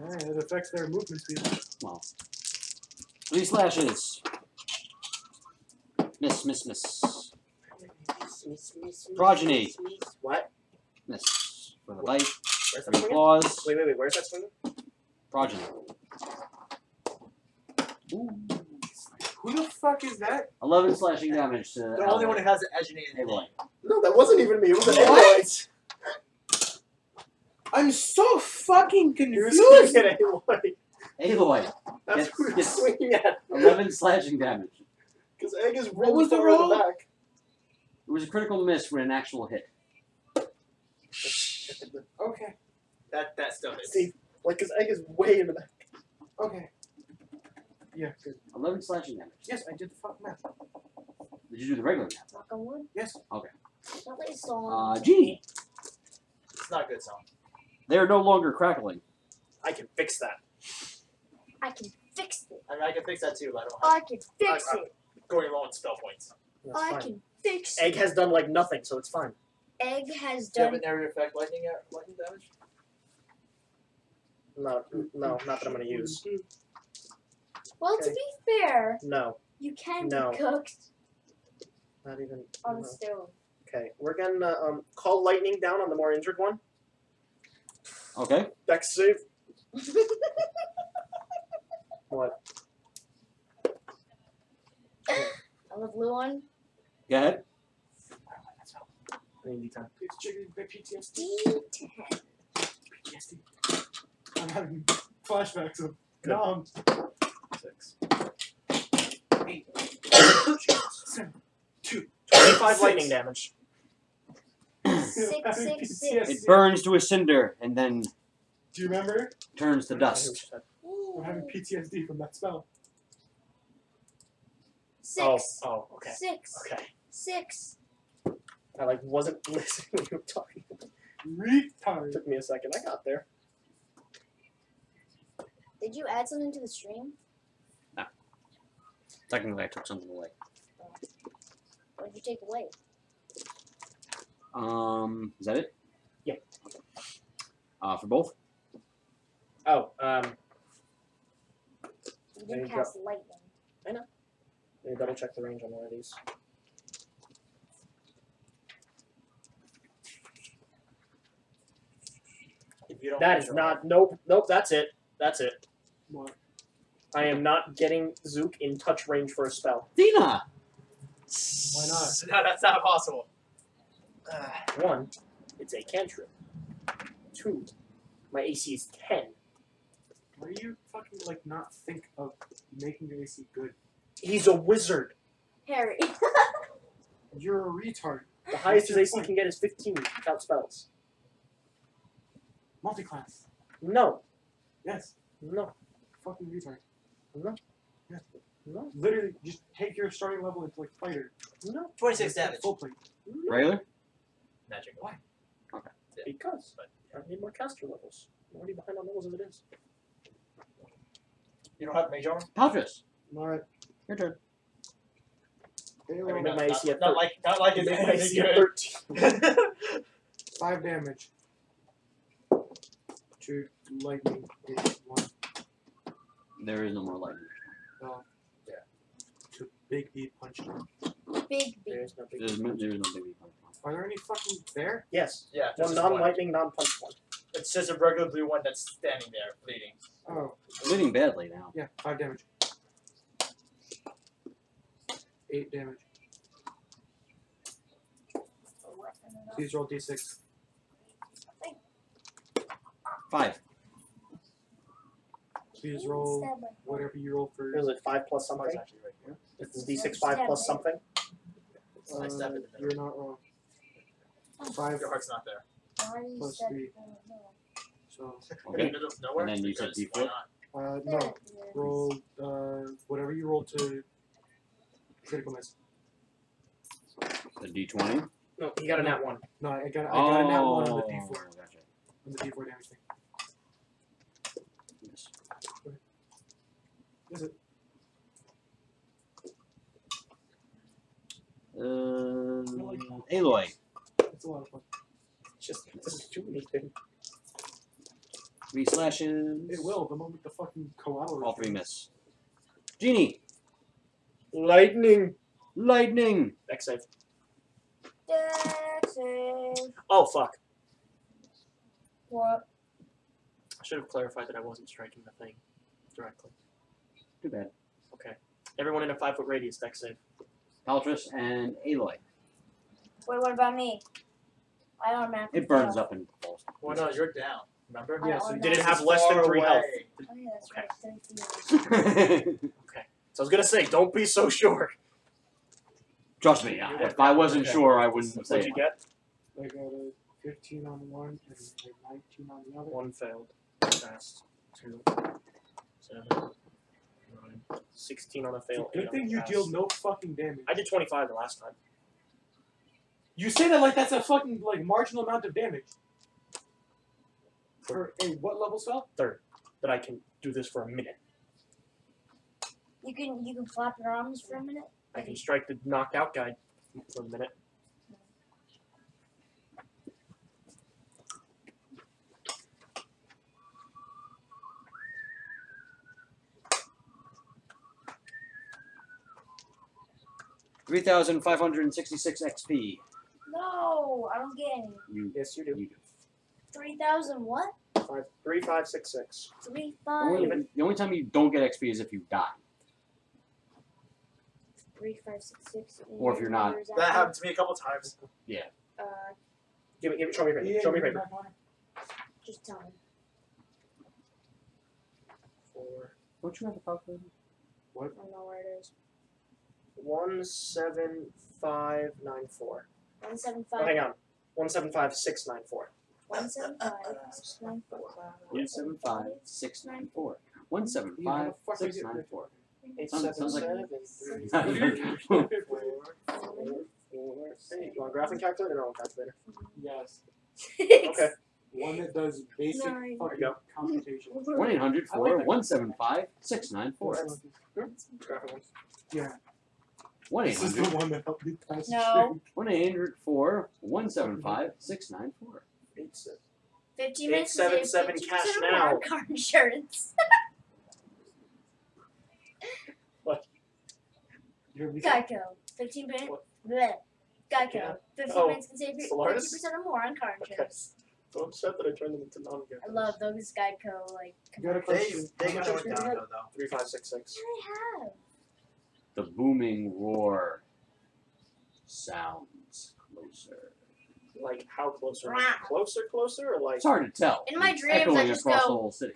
Alright, it affects their movement speed. Well. 3 slashes. Miss, miss, miss. Progeny. What? Miss. For the bite. Where's For that your swinging? claws. Wait. Where's that swinging? Progeny. Ooh. Who the fuck is that? 11 slashing damage to The only one who has an edge in it. Aloy. No, that wasn't even me. It was the What? Aloy. I'm so fucking You were confused! swinging at Aloy. Aloy. That's Yes, who you're yes. swinging at. 11 slashing damage. Because Egg is What really was the far in roll? the back. It was a critical miss with an actual hit. Okay, That still is. See, like, because Egg is way in the back. okay. Yeah, good. 11 slashing damage. Yes, I did the fuck math. Did you do the regular math? Knock on wood. Yes. That way song. Genie. It's not a good song. They are no longer crackling. I can fix that. I can fix it. I mean, I can fix that too, but I don't have I can fix it. going low on spell points. That's I fine. can fix Egg it. has done, like, nothing, so it's fine. Egg has Do you have done. an area effect lightning damage? No, not that I'm going to use. Well, to Okay. be fair, No, you can No. be cooked not even. on no. a stone. Okay, we're going to call lightning down on the more injured one. Okay. Dex save. What? On the blue one. Go ahead. I need D10. It's triggered by PTSD. D10. PTSD. I'm having flashbacks of Nom. 6. 8. 7. 2. 25 6. lightning damage. 666. It burns to a cinder and then Do you remember? turns to dust. I'm having PTSD from that spell. 6. Oh, okay. 6. Okay. 6. I like wasn't listening when you were talking. Retard. Took me a second. I got there. Did you add something to the stream? Technically, I took something away. What did you take away? Is that it? Yeah. For both? Oh, You There you did cast lightning. let me double check the range on one of these. If you don't That is control not. Nope. Nope. That's it. That's it. What? I am not getting Zook in touch range for a spell. Athena! Why not? No, that's not possible. 1, it's a cantrip. 2, my AC is 10. Why do you fucking like not think of making your AC good? He's a wizard. Harry. You're a retard. The highest his your AC point? can get is 15 without spells. Multiclass. No. Yes. No. Fucking retard. No. Yeah. No. Literally, just take your starting level into like fighter. No. 26 damage. Full plate. No. Regular? Magic. Why? Because I need more caster levels. I'm already behind on levels as it is. You don't have mage armor? Paletris. Alright. Your turn. I Halo, mean, my AC at not like I it's made my AC at 13. 5 damage. 2 lightning. 1. There is no more lightning. Yeah. 2 big beat punch. Big B. There's no big. There's no baby. Are there any fucking there? Yes. Yeah, One just non-lightning, non-punch one. It's just a regular blue one that's standing there, bleeding. Oh, Bleeding badly now. yeah, 5 damage. 8 damage. Please roll d6. 5. Please roll whatever you roll for. Was it 5 plus Oh, something? it's actually right here. Is D6 5 plus something? I stabbed it in the You're not wrong. 5 Your heart's not there. Why do you plus step 3. in the middle? So, Okay. In the middle of nowhere? And then you said because D4? why not? no. There. Roll whatever you roll to critical miss. The D20. No, he got a nat 1. No, I got a nat 1 on the d4. Gotcha. On the d4 damage thing. Yes. Is it? Aloy. It's a lot of fun. Just it doesn't do anything. 3 slashes. It will the moment the fucking koala. All 3 miss. Genie. Lightning. Lightning. Dex save. Dex save. Oh fuck. What? I should have clarified that I wasn't striking the thing directly. Too bad. Okay. Everyone in a 5-foot radius, dex save. Paletris and Aloy. Wait, what about me? I automatically It burns fail. up and falls. Well, no, you're down. Remember? I Yeah, so automatically- Did it have less than Far 3 health? away. Oh yeah, that's Okay. right. 30 feet. So I was gonna say, don't be so sure. Trust me, if I wasn't sure, I wouldn't say What'd you it. get? I got a 15 on one and a 19 on the other. 1 failed. Passed. 2, 7, 9, 16 on a fail. 8 Good on thing a you pass. deal no fucking damage. I did 25 the last time. You say that like that's a fucking like marginal amount of damage. For a what level spell? That I can do this for a minute. You can flap your arms for a minute. I can strike the knocked out guy for a minute. $3,566 XP. No, I don't get any. You, Yes, you do. you do. 3,000 what? 3, 5, 6, 6. 3, The 5. only time you don't get XP is if you die. 3, 5, 6, 6. Or if you're not- That happened to me a couple times. Uh, Show me your paper. Yeah, Show me your you're paper. back on it. Just tell me. 4. Don't you have a calculator? I don't know where it is. 17594. 175. Oh, hang on. 175694. 175. 175,694. 175,694. 877. You want a graphing calculator or no calculator? Yes. Okay. One that does basic Nine. fucking There you computation. 1-800-4-175-6994. Graphic ones. Yeah. This is the 1-800 one that helped me pass. No. 1-800-4-175-6994. 15 minutes to save 877 50% cash of now. our car insurance. You heard me? Geico. 15 minutes. What? Bleh. Geico. Yeah. 15 Oh, minutes can save 50% Solaris? or more on car Okay. insurance. So upset that I turned them into non-gift. I love those Geico like. You got a They question? they How can much work extra down you had? though. 3566. What do they have? The booming roar sounds closer. Like how closer? Wow. Closer, or like? It's hard to tell. In my It's dreams, I echoing just across go- the whole city.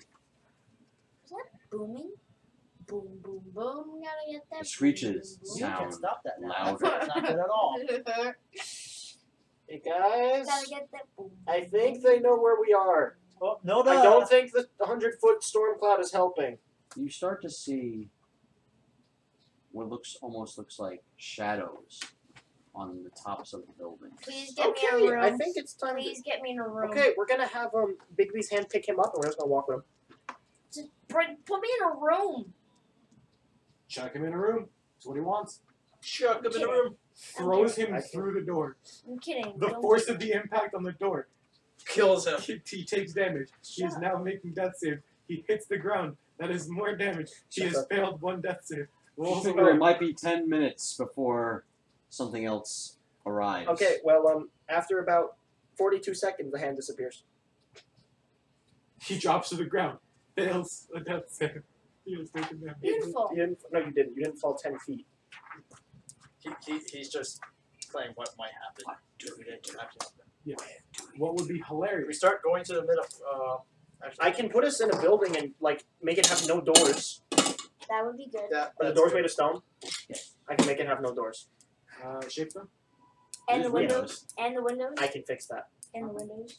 Is that booming? Boom, boom, boom. Gotta get that. The screeches boom, boom, You can sound stop that now. louder. That's not good at all. boom. Hey guys, Gotta get that boom. I think they know where we are. Oh, no, I don't think the 100-foot storm cloud is helping. You start to see what almost looks like shadows on the tops of the buildings. Please get me in a Okay, room. I think it's time. Please get me in a room. Okay, we're gonna have Bigby's hand pick him up, and we're just gonna walk with him. Just put me in a room. Chuck him in a room. That's what he wants. Chuck him in the room. Throws him I can't. through the door. I'm kidding. The Don't- force of the impact on the door. Kills him. He takes damage. He is Shut now making death save. He hits the ground. That is more damage. He Shut has up. failed one death save. Rolls Figure it might be 10 minutes before something else arrives. Okay, well, after about 42 seconds, the hand disappears. He drops to the ground. Fails a death save. He has taken damage. Beautiful. You didn't. No, you didn't. You didn't fall 10 feet. He's just playing what might happen. It can actually happen. Yeah. What would be If we hilarious? start going to the middle, actually, I can put us in a building and like make it have no doors. That would be good. that, Are the that's doors good. made of stone? Yes. I can make it have no doors. Shape them? And the There's windows. And the windows. I can fix that. And the windows.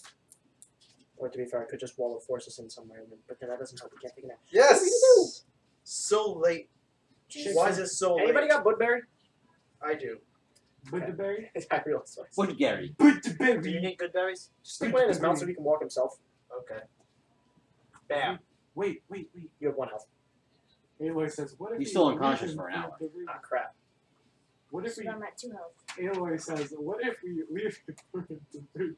Or to be fair, I could just wall of forces in somewhere, but then that doesn't help. We can't take it out. Yes. What do you So late. Just- Why is it so Anybody late? got Budberry? I do. Budberry? I realized. What, Gary? Do you Budberry. need good berries? Just stick one in his mouth so he can walk himself. Okay. Bam. Wait. You have 1 health. Aloy says, what if He's we still leave unconscious him for an in hour. the room? Ah, crap. What if So we... I'm at 2 health. Aloy says, what if we leave him in the room?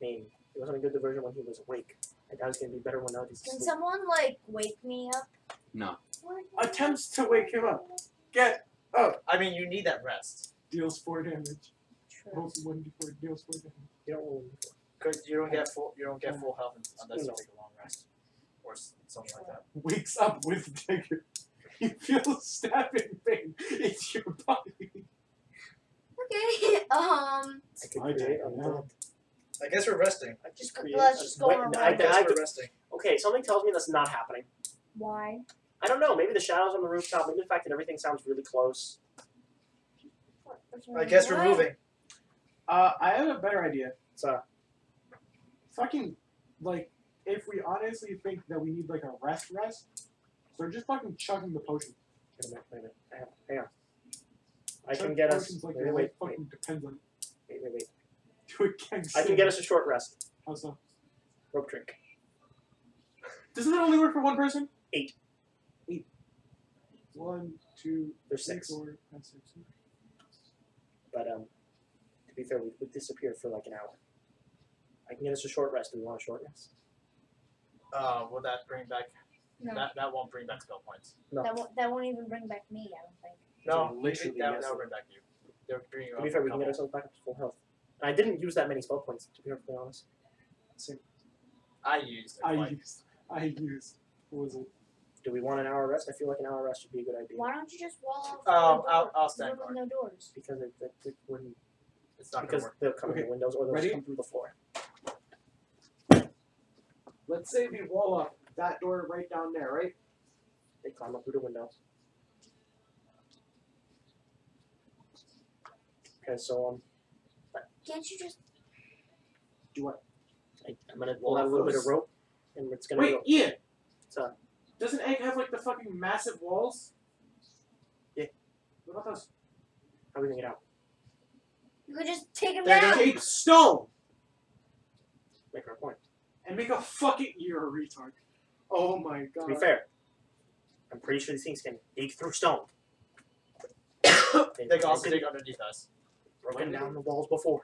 I mean, he wasn't a good diversion when he was awake. I doubt he's gonna be better when now he's Can asleep. someone like wake me up? No. Attempts to wake him up. Get up. I mean, you need that rest. Deals 4 damage. True. Rolls 1d4, deals 4 damage. You don't want Because you don't get full health unless you No. take a long rest or something like that. Wakes up with dagger. You feel stabbing pain in your body. Okay. I could My create turn, a yeah. I guess we're resting. I just create. Let's just go Wait, around. I guess could- we're resting. okay, something tells me that's not happening. Why? I don't know. Maybe the shadows on the rooftop. Maybe the fact that everything sounds really close. I guess we're Why? moving. I have a better idea. So Fucking, like, if we honestly think that we need, like, a rest, so just fucking chugging the potion. wait a minute. Hang on. I Chug can get us. potions like Wait, your wait, life wait, fucking depends on it. wait. Do it again. I can get us a short rest. How so? Rope trick. Doesn't that only work for one person? 8. 1, 2, There's 3, 6. 4, 5, 6. But to be fair, we would disappear for like an hour. I can get us a short rest. Do we want a short rest? Will that bring back? No. That won't bring back spell points. No. That won't even bring back me. I don't think. No, literally, that yes. will bring back you. They'll bring you To up be fair, a we can get couple. ourselves back up to full health. And I didn't use that many spell points, to be perfectly honest. I used. I Like, used. What was it? Do we want an hour rest? I feel like an hour rest would be a good idea. Why don't you just wall off? the door? I'll stand Door with guard. no doors. Because it wouldn't. It's not gonna Because work. they'll come in Okay. the windows or they'll Ready? just come through the floor. Let's say we wall up that door right down there, right? They climb up through the window. Okay, so Can't you just? Do what? I'm gonna pull out a little bit of rope, and it's gonna. Wait, go. Ian! What's up? Doesn't Egg have like the fucking massive walls? Yeah. What about those? How are we gonna get out? You could just take him They're down. Shape stone! Make our point. And make a fucking. You're a retard. Oh my god. To be fair, I'm pretty sure these things can dig through stone. They can also dig underneath us. Broken down the walls before.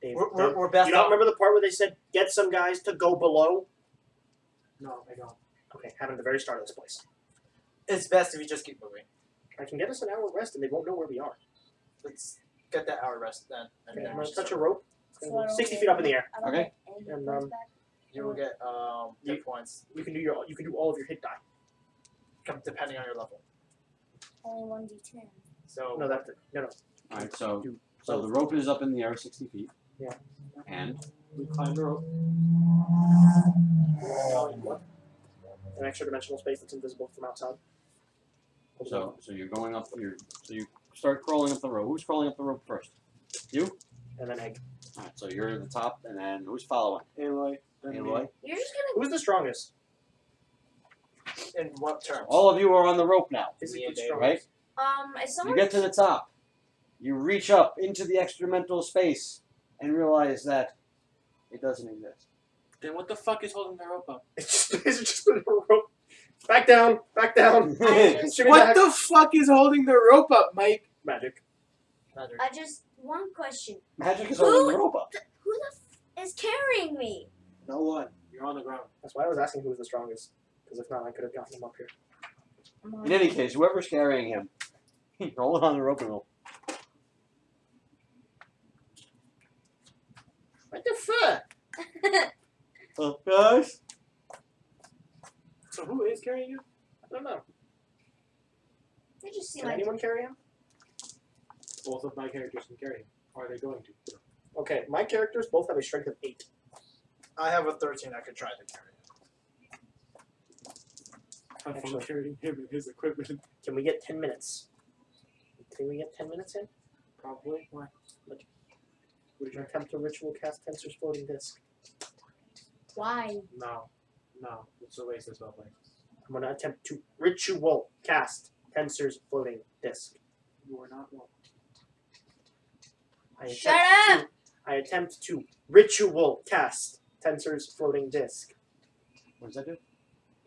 We're best You don't off. remember the part where they said get some guys to go below? No, I don't. Okay, happened at the very start of this place. It's best if you just keep moving. I can get us an hour rest and they won't know where we are. Let's get that hour rest then. And Okay, then I'm gonna just touch a start. rope. It's gonna go 60 feet up in the air. Okay. And, You will get hit points You can do all of your hit die. depending on your level. Only 1d10. So No, no. Alright, so the rope is up in the air 60 feet. Yeah. And We climb the rope. What? An extra dimensional space that's invisible from outside. so you're going up so you start crawling up the rope. Who's crawling up the rope first? You? And then egg. Alright, so you're at the top and then who's following? Aloy. Then Aloy? You're just gonna. Who's the strongest? in what terms? All of you are on the rope now. Physically Me and Dave, strongest. Right? Is You someone? get to the top. You reach up into the extra-mental space and realize that it doesn't exist. Then what the fuck is holding the rope up? It's just a rope. Back down. Back down. I just, Shoot me What back. the fuck is holding the rope up, Mike? Magic. Magic. I just one question. Magic is holding the rope up. Who the is carrying me? No one. You're on the ground. That's why I was asking who was the strongest. Because if not, I could have gotten him up here. In any case, whoever's carrying him, roll it on the rope and roll. What the fuck? Oh, guys. So who is carrying you? I don't know. They just seem Can like. anyone carry him? Both of my characters can carry him. Are they going to? Okay, my characters both have a strength of 8. I have a 13 I could try to carry. I'm Actually- carrying him and his equipment. Can we get 10 minutes? Can we get 10 minutes in? Probably. Why? Would you attempt to ritual cast Tensor's floating disc? Why? No. No. It's a waste of spell play. I'm going to attempt to ritual cast Tensor's floating disc. You are not wrong. Shut up! I attempt to ritual cast Tensor's floating disc. What does that do?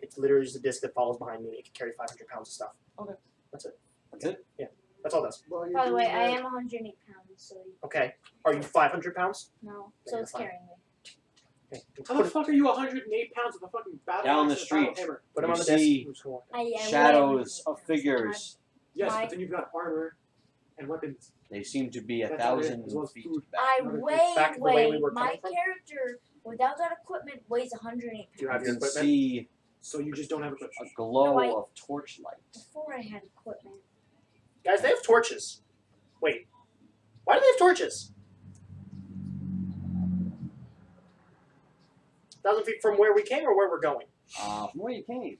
It's literally just a disc that follows behind me. It can carry 500 pounds of stuff. Okay. That's it. That's it? That's all it does. Well, By the way, I am 108 pounds, so Okay. Are you 500 pounds? no. Yeah, So it's fine. carrying me. Okay. How the fuck are you 108 pounds with a fucking battle Down axe the and a battle street. hammer? Put him You on the see disc. I'm just gonna walk. I Shadows weigh of figures. Yes, My- but then you've got armor and weapons. They seem to be That's all it is, 1,000 as well as feet food. back. I Another back to the way we were my coming from? character without that equipment weighs 108 Do you pounds. have You your can equipment? see So you just don't have a equipment. glow No, I- of torchlight. Before I had equipment. Guys, they have torches. Wait. Why do they have torches? 1,000 feet from where we came or where we're going? From where you came.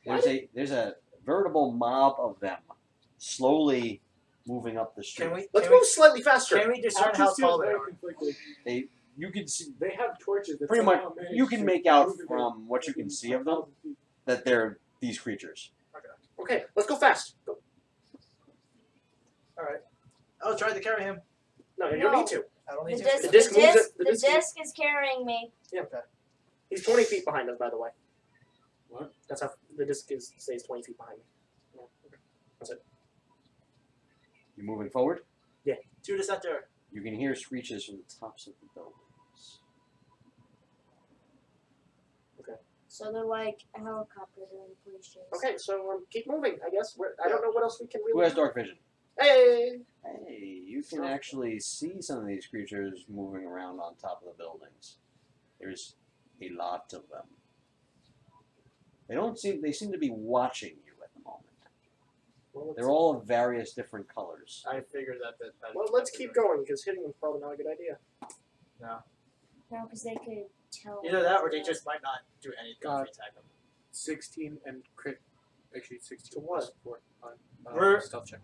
Why There's a veritable mob of them slowly moving up the street. Can we? Let's can move slightly faster. We, can we discern Actually, how feels tall they very are? conflicted. You can see They have torches. That pretty much. somehow manage You can to make out move it from what you can within see of them 1,000 feet. that they're these creatures. Okay, let's go fast. Go. All right. I'll try to carry him. No, you don't No. need to. I don't The need to. disc, The disc moves it- the the disc- disc is carrying me. Yeah, okay. He's 20 feet behind us, by the way. What? That's how the disc stays 20 feet behind me. Yeah, okay. That's it. You moving forward? To the center. You can hear screeches from the tops of the buildings. So they're like a helicopter during police chase. Okay, so keep moving, I guess. I don't know what else we can really Who has do. dark vision? Hey! Hey, you can actually see some of these creatures moving around on top of the buildings. There's a lot of them. They seem to be watching you at the moment. Well, They're all of various different colors. I figured that. Well, let's keep going because hitting them's probably not a good idea. No. No, because they could tell. Either that, or they just might not do anything if we attack them. 16 and crit. Actually, 16 To what? plus 4 on We're- stealth check.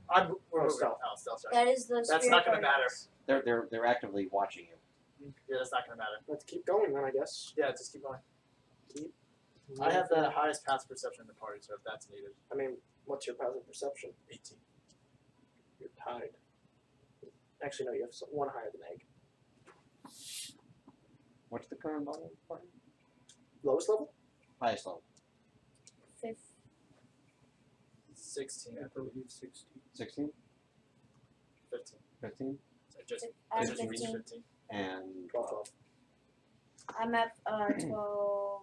We're stealth. Oh, stealth check. That is the. That's spirit not gonna guardians. matter. They're actively watching you. Yeah, that's not gonna matter. Let's keep going then, I guess. Yeah, just keep going. I have the highest passive perception in the party, so if that's needed. I mean, what's your passive perception? 18. You're tied. Actually, no, you have one higher than Egg. What's the current level? Lowest level? Highest level. 16. I believe 16. 16? 15. 15? So just I'm just reach 15. 15. And 12. I'm at 12.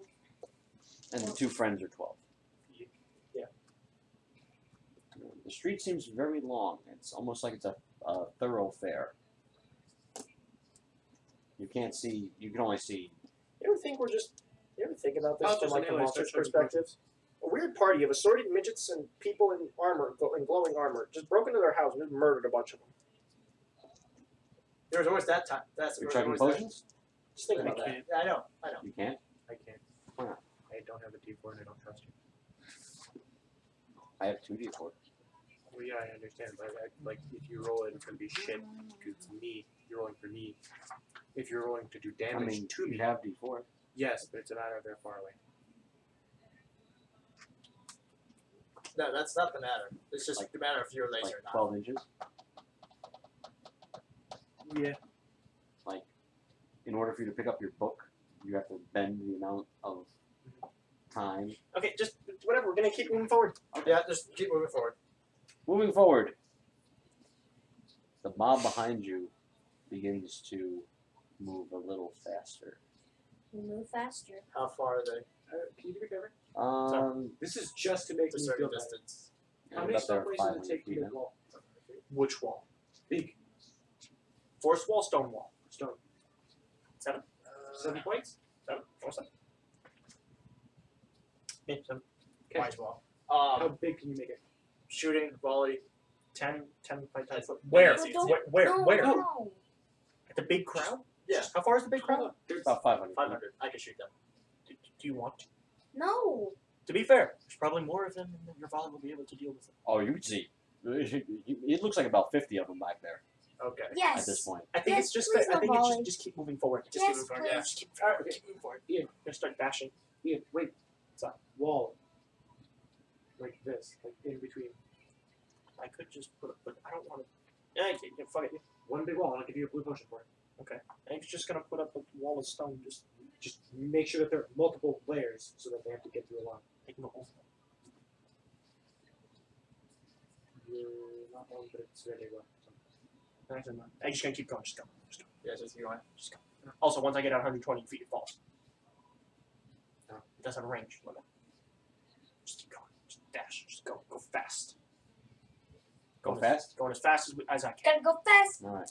And the two friends are 12. Yeah. The street seems very long. It's almost like it's a thoroughfare. You can't see. You can only see. You ever think we're just? You ever think about this I'll from just like the anyway monster's start perspective? A weird party of assorted midgets and people in armor, in glowing armor, just broke into their house and just murdered a bunch of them. There's always that time. You're chugging potions? Just think I about that. can't. Yeah, I know. You can't? I can't. Why not? I don't have a D4 and I don't trust you. I have 2d4. Well, yeah, I understand, but like if you roll it, it's gonna be shit because it's me. You're rolling for me. If you're rolling to do I damage mean, to me, you have d4. yes, but it's a matter of they're far away. No, that's not the matter. It's just Like- the matter if you're laser Like or not. 12 inches. Yeah. Like, in order for you to pick up your book, you have to bend the amount of time. Okay, just whatever. We're gonna keep moving forward. Yeah, just keep moving forward. Moving forward, the mob behind you begins to move a little faster. We move faster. How far are they? Can you do me a favor? This is just to make To a me certain feel better. distance. How and many up there stoneways does 500 it take to feet make in. wall? Which wall? Big. Forest wall, stone wall. Stone. 7. 7 points? 7. 4, 7. Yeah, 7. Might as well. How big can you make it? Shooting, volley. 10 by 10 foot. Where? But don't- Where? No, Where? no. At the big crowd? Yeah. How far is the big crowd? It's about 500. 500. I can shoot them. Do you want to? No. To be fair, there's probably more of them than your volley will be able to deal with. Oh, you can see. It looks like about 50 of them back there Okay. Yes. at this point. I think Yes, it's just. please I think no it's volley. just keep moving forward. Just Yes, keep moving forward. Yeah. please. Just keep. Alright, okay, keep moving forward. Ian, gonna start dashing. Ian, wait. What's up? Wall. Like this. Like in between. I could just put, but I don't want to. Yeah, fuck it. One big wall, and I'll give you a blue potion for it. I'm just gonna put up a wall of stone. Just make sure that there are multiple layers so that they have to get through a lot. Take them all. You're not one, but it's very well. Actually, no. I'm just gonna keep going. Just go. Just go. Yeah, just keep going. Just go. Also, once I get out 120 feet, it falls. Oh. It doesn't have a range limit. Just keep going. Just dash. Just go. Go fast. Go Going fast? Going as fast as I can. Gotta go fast. All right.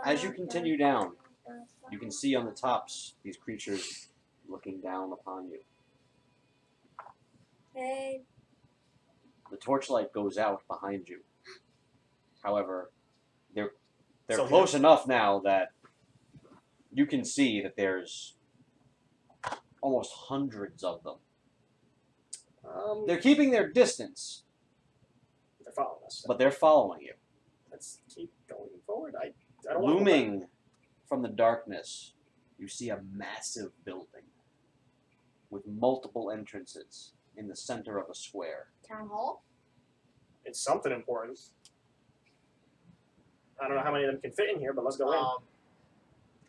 As you continue down, you can see on the tops these creatures looking down upon you. Hey. The torchlight goes out behind you. However, they're So close enough now that you can see that there's almost hundreds of them. They're keeping their distance, They're following us. but they're following you. Let's keep going forward. I don't want to. Looming from the darkness, you see a massive building with multiple entrances in the center of a square. Town hall. It's something important. I don't know how many of them can fit in here, but let's go in.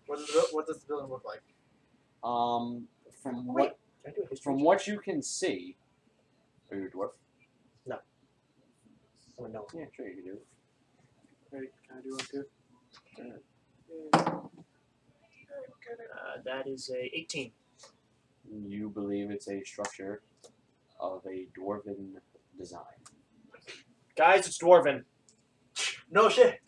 What does the building look like? From Wait, what can I do a history from check? what you can see, are you a dwarf? Oh, no. Yeah, sure you can do. Right, can I do one too? That is a 18. You believe it's a structure of a dwarven design. Guys, it's Dwarven. No shit.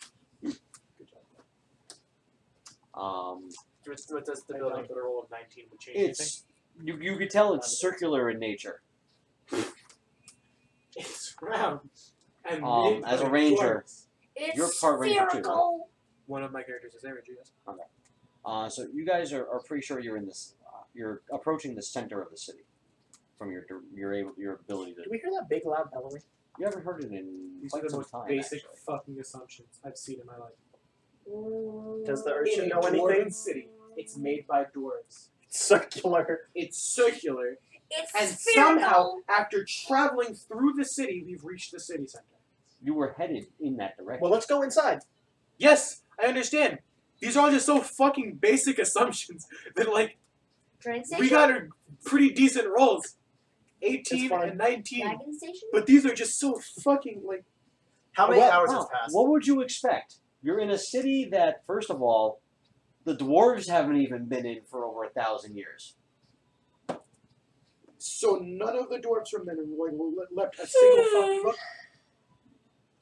What does the I building? doubt that a roll of 19 would change anything. It's you could tell it's circular in nature. It's round. And as a ranger, It's You're part ranger too, right? spherical. one of my characters is a ranger. Yes. So you guys are pretty sure you're in this. You're approaching the center of the city from your ability to. Do we hear that big loud bellowing? You haven't heard it in These are quite the some most time. basic Actually. fucking assumptions I've seen in my life. Does the In urchin a know dwarven anything? city, it's made by dwarves. Circular. It's circular, It's and spherical. somehow, after traveling through the city, we've reached the city center. You were headed in that direction. Well, let's go inside. Yes, I understand. These are all just so fucking basic assumptions that, like, Train station? we got a pretty decent rolls. It's 18 fine. and 19. Wagon station? But these are just so fucking, like, How many Well, hours wow, has passed? What would you expect? You're in a city that, first of all, the dwarves haven't even been in for over 1,000 years. so none of the dwarves from then left a single fucking book.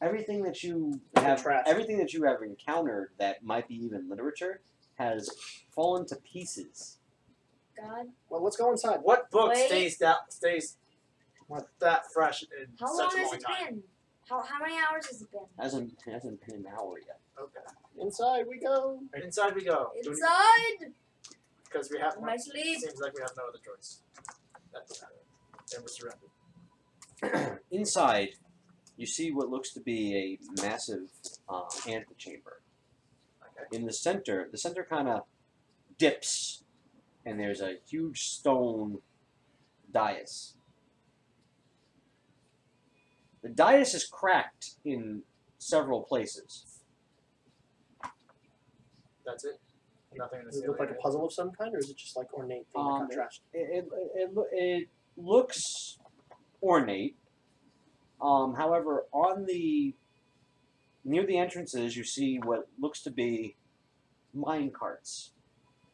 Everything that you Like have, trash. everything that you have encountered that might be even literature, has fallen to pieces. God. Well, let's go inside. What book Wait. stays that fresh in How such long a has long it time? been? How many hours has it been? Hasn't been an hour yet. Okay. Inside we go. Inside we go. Inside! Because we have My sleep. seems like we have no other choice. That's and we're surrounded. Inside, you see what looks to be a massive antechamber. Okay. In the center kind of dips, and there's a huge stone dais. The dais is cracked in several places. That's it. Nothing in the Does it look like a ceiling. puzzle of some kind, or is it just like ornate thing that contrast? It looks ornate. However, near the entrances, you see what looks to be mine carts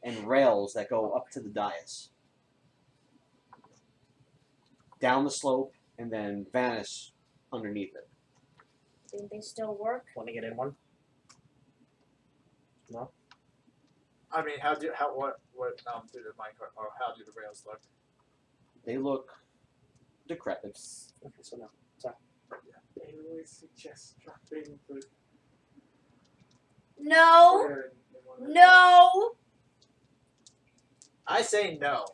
and rails that go up to the dais, down the slope, and then vanish underneath it. Think they still work? Want to get in one? No. I mean, what do the minecart or how do the rails look? They look decrepit. Okay, so no. They really suggest dropping the No! prayer in one of the- No! I say no.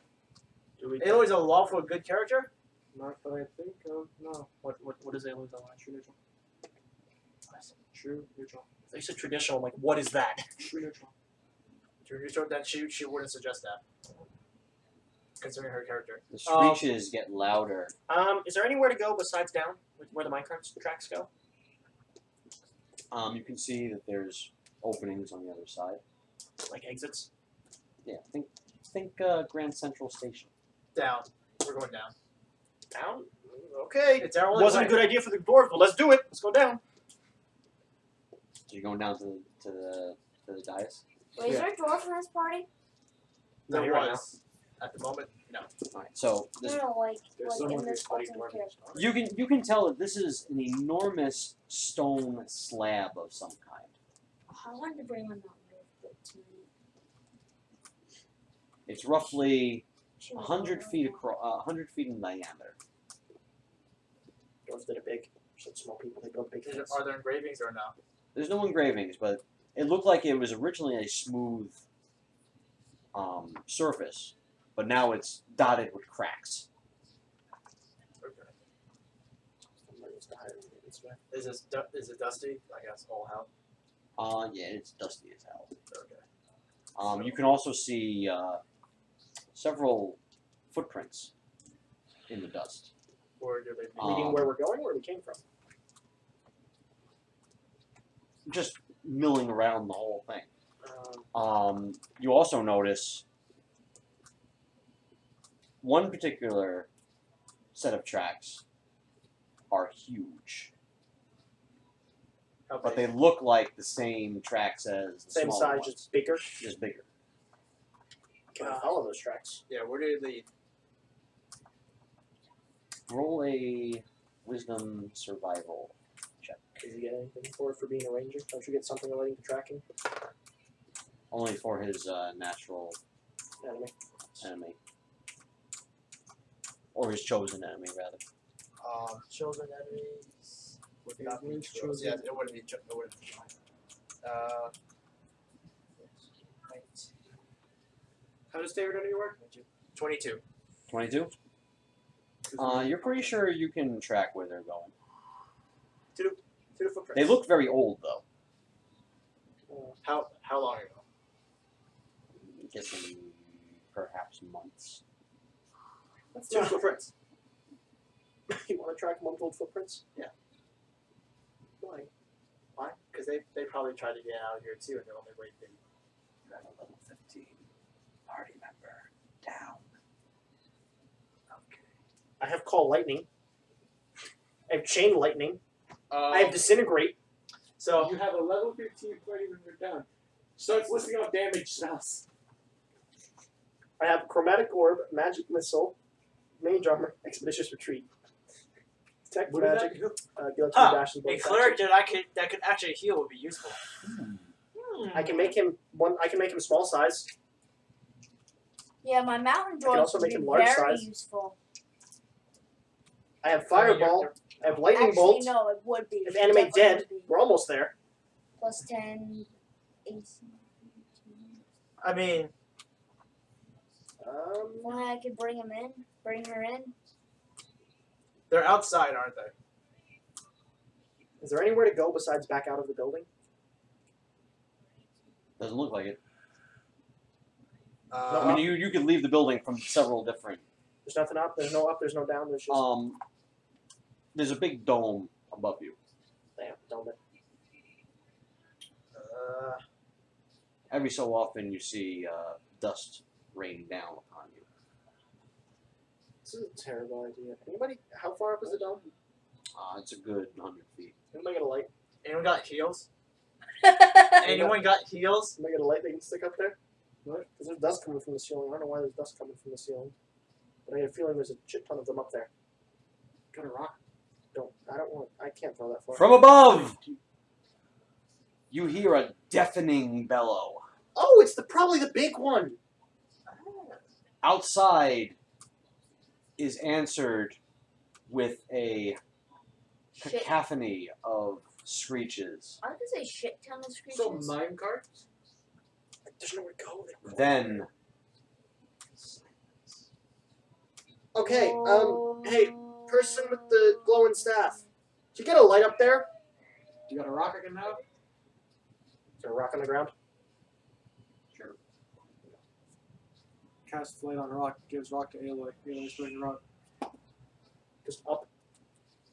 Do we? Aloy's a lawful good character. Not that I think of. No. What is Aloy's line? True neutral. True neutral. They said traditional. Like, what is that? True neutral. Then she wouldn't suggest that, considering her character. The screeches get louder. Is there anywhere to go besides down, where the minecart tracks go? You can see that there's openings on the other side. Like exits? Yeah, think Grand Central Station. Down. We're going down. Down? Okay. It's our only Wasn't way. a good idea for the dwarves, but let's do it. Let's go down. So you're going down to the dais. Wait, is there a dwarf in this party? No, There you're right was. At the moment, no. All right. So No, this, no, like There's in someone this who's studying alternate dwarven. character. you can tell that this is an enormous stone slab of some kind. I wanted to bring one that to It's roughly choose 100 one. feet across, 100 feet in diameter. Dwarves did it big. Some small people, they build big things. Are there engravings or no? There's no engravings, but it looked like it was originally a smooth surface, but now it's dotted with cracks. Okay. This way. Is it dusty? I guess all hell. Yeah, it's dusty as hell. Okay. You can also see several footprints in the dust. Or do they? Reading where we're going, where we came from. Just milling around the whole thing. Um, You also notice one particular set of tracks are huge, How but big? they look like the same tracks as the same smaller size, ones, just bigger. just bigger. Can we follow those tracks? Yeah. Where do they lead? Roll a wisdom survival check. Does he get anything for being a ranger? Don't you get something relating to tracking? Only for his natural Enemy. enemy. Or his chosen enemy, rather. Chosen enemies would Yeah, not be his chosen. chosen- Yeah, it wouldn't be. It wouldn't be mine. Right. How does favorite enemy work? 22. 22? You're pretty sure you can track where they're going. To the footprints. They look very old, though. How long ago? I'm guessing perhaps months. To the footprints. You want to track month-old footprints? Yeah. Why? Why? Because they probably tried to get out of here too, and they're on their way in. You're at a level 15. Party member. Down. Okay. I have Call Lightning. I have Chain Lightning. I have Disintegrate. So You have a level 15 party member down. Starts listing off damage spells. I have Chromatic Orb, Magic Missile, Mage Armor, Expeditious Retreat. Detect What does Magic, that Guillotine Huh, Dash, and a Bolt cleric Action. that could actually heal would be useful. I can make him I can make him small size. Yeah, my mountain I can droids also would make be him large very size. useful. I have Fireball. I have Lightning Actually, Bolt. no, it would be. If It Animate definitely Dead, would be. we're almost there. Plus 10, 18. I mean, Well, I could bring him in, bring her in. they're outside, aren't they? Is there anywhere to go besides back out of the building? Doesn't look like it. Uh, I mean, you could leave the building from several different. There's nothing up. There's no up. There's no down. There's just There's a big dome above you. damn, don't it. Every so often, you see dust rain down upon you. This is a terrible idea. Anybody? How far up is the dome? It's a good 100 feet. Anybody got a light? anyone got heals? Anyone got heals? Anybody got a light they can stick up there? What? Because there's dust coming from the ceiling. I don't know why there's dust coming from the ceiling, but I get a feeling there's a shit ton of them up there. Got a rock. I don't want. I can't throw that far. From above, you hear a deafening bellow. Oh, it's probably the big one. Outside is answered with a Shit. cacophony of screeches. I was gonna say shit ton of screeches. So mine cards? There's nowhere to go. Then Okay. Hey, person with the glowing staff. Did you get a light up there? You got a rock I can have? Is there a rock on the ground? sure. Cast Flame on rock, gives rock to Aloy. Aloy's throwing rock. Just up.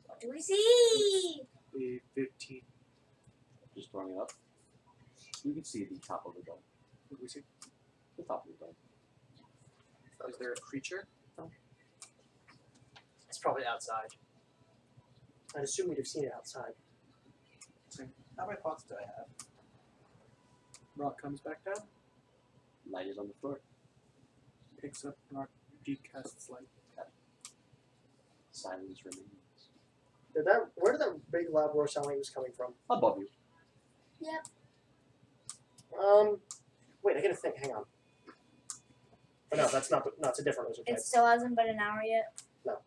What do we see? The 15. Just throwing it up. You can see the top of the dome. What do we see? The top of the dome. Is there a creature? It's probably outside. I'd assume we'd have seen it outside. How many pots do I have? Rock comes back down, Light is on the floor. picks up rock, deep casts light. Silence remains. Where did that big loud roar sound like it was coming from? Above you. Wait, I gotta think. Hang on. Oh, no, that's not. No, it's a different lizard type. It still hasn't been an hour yet. No.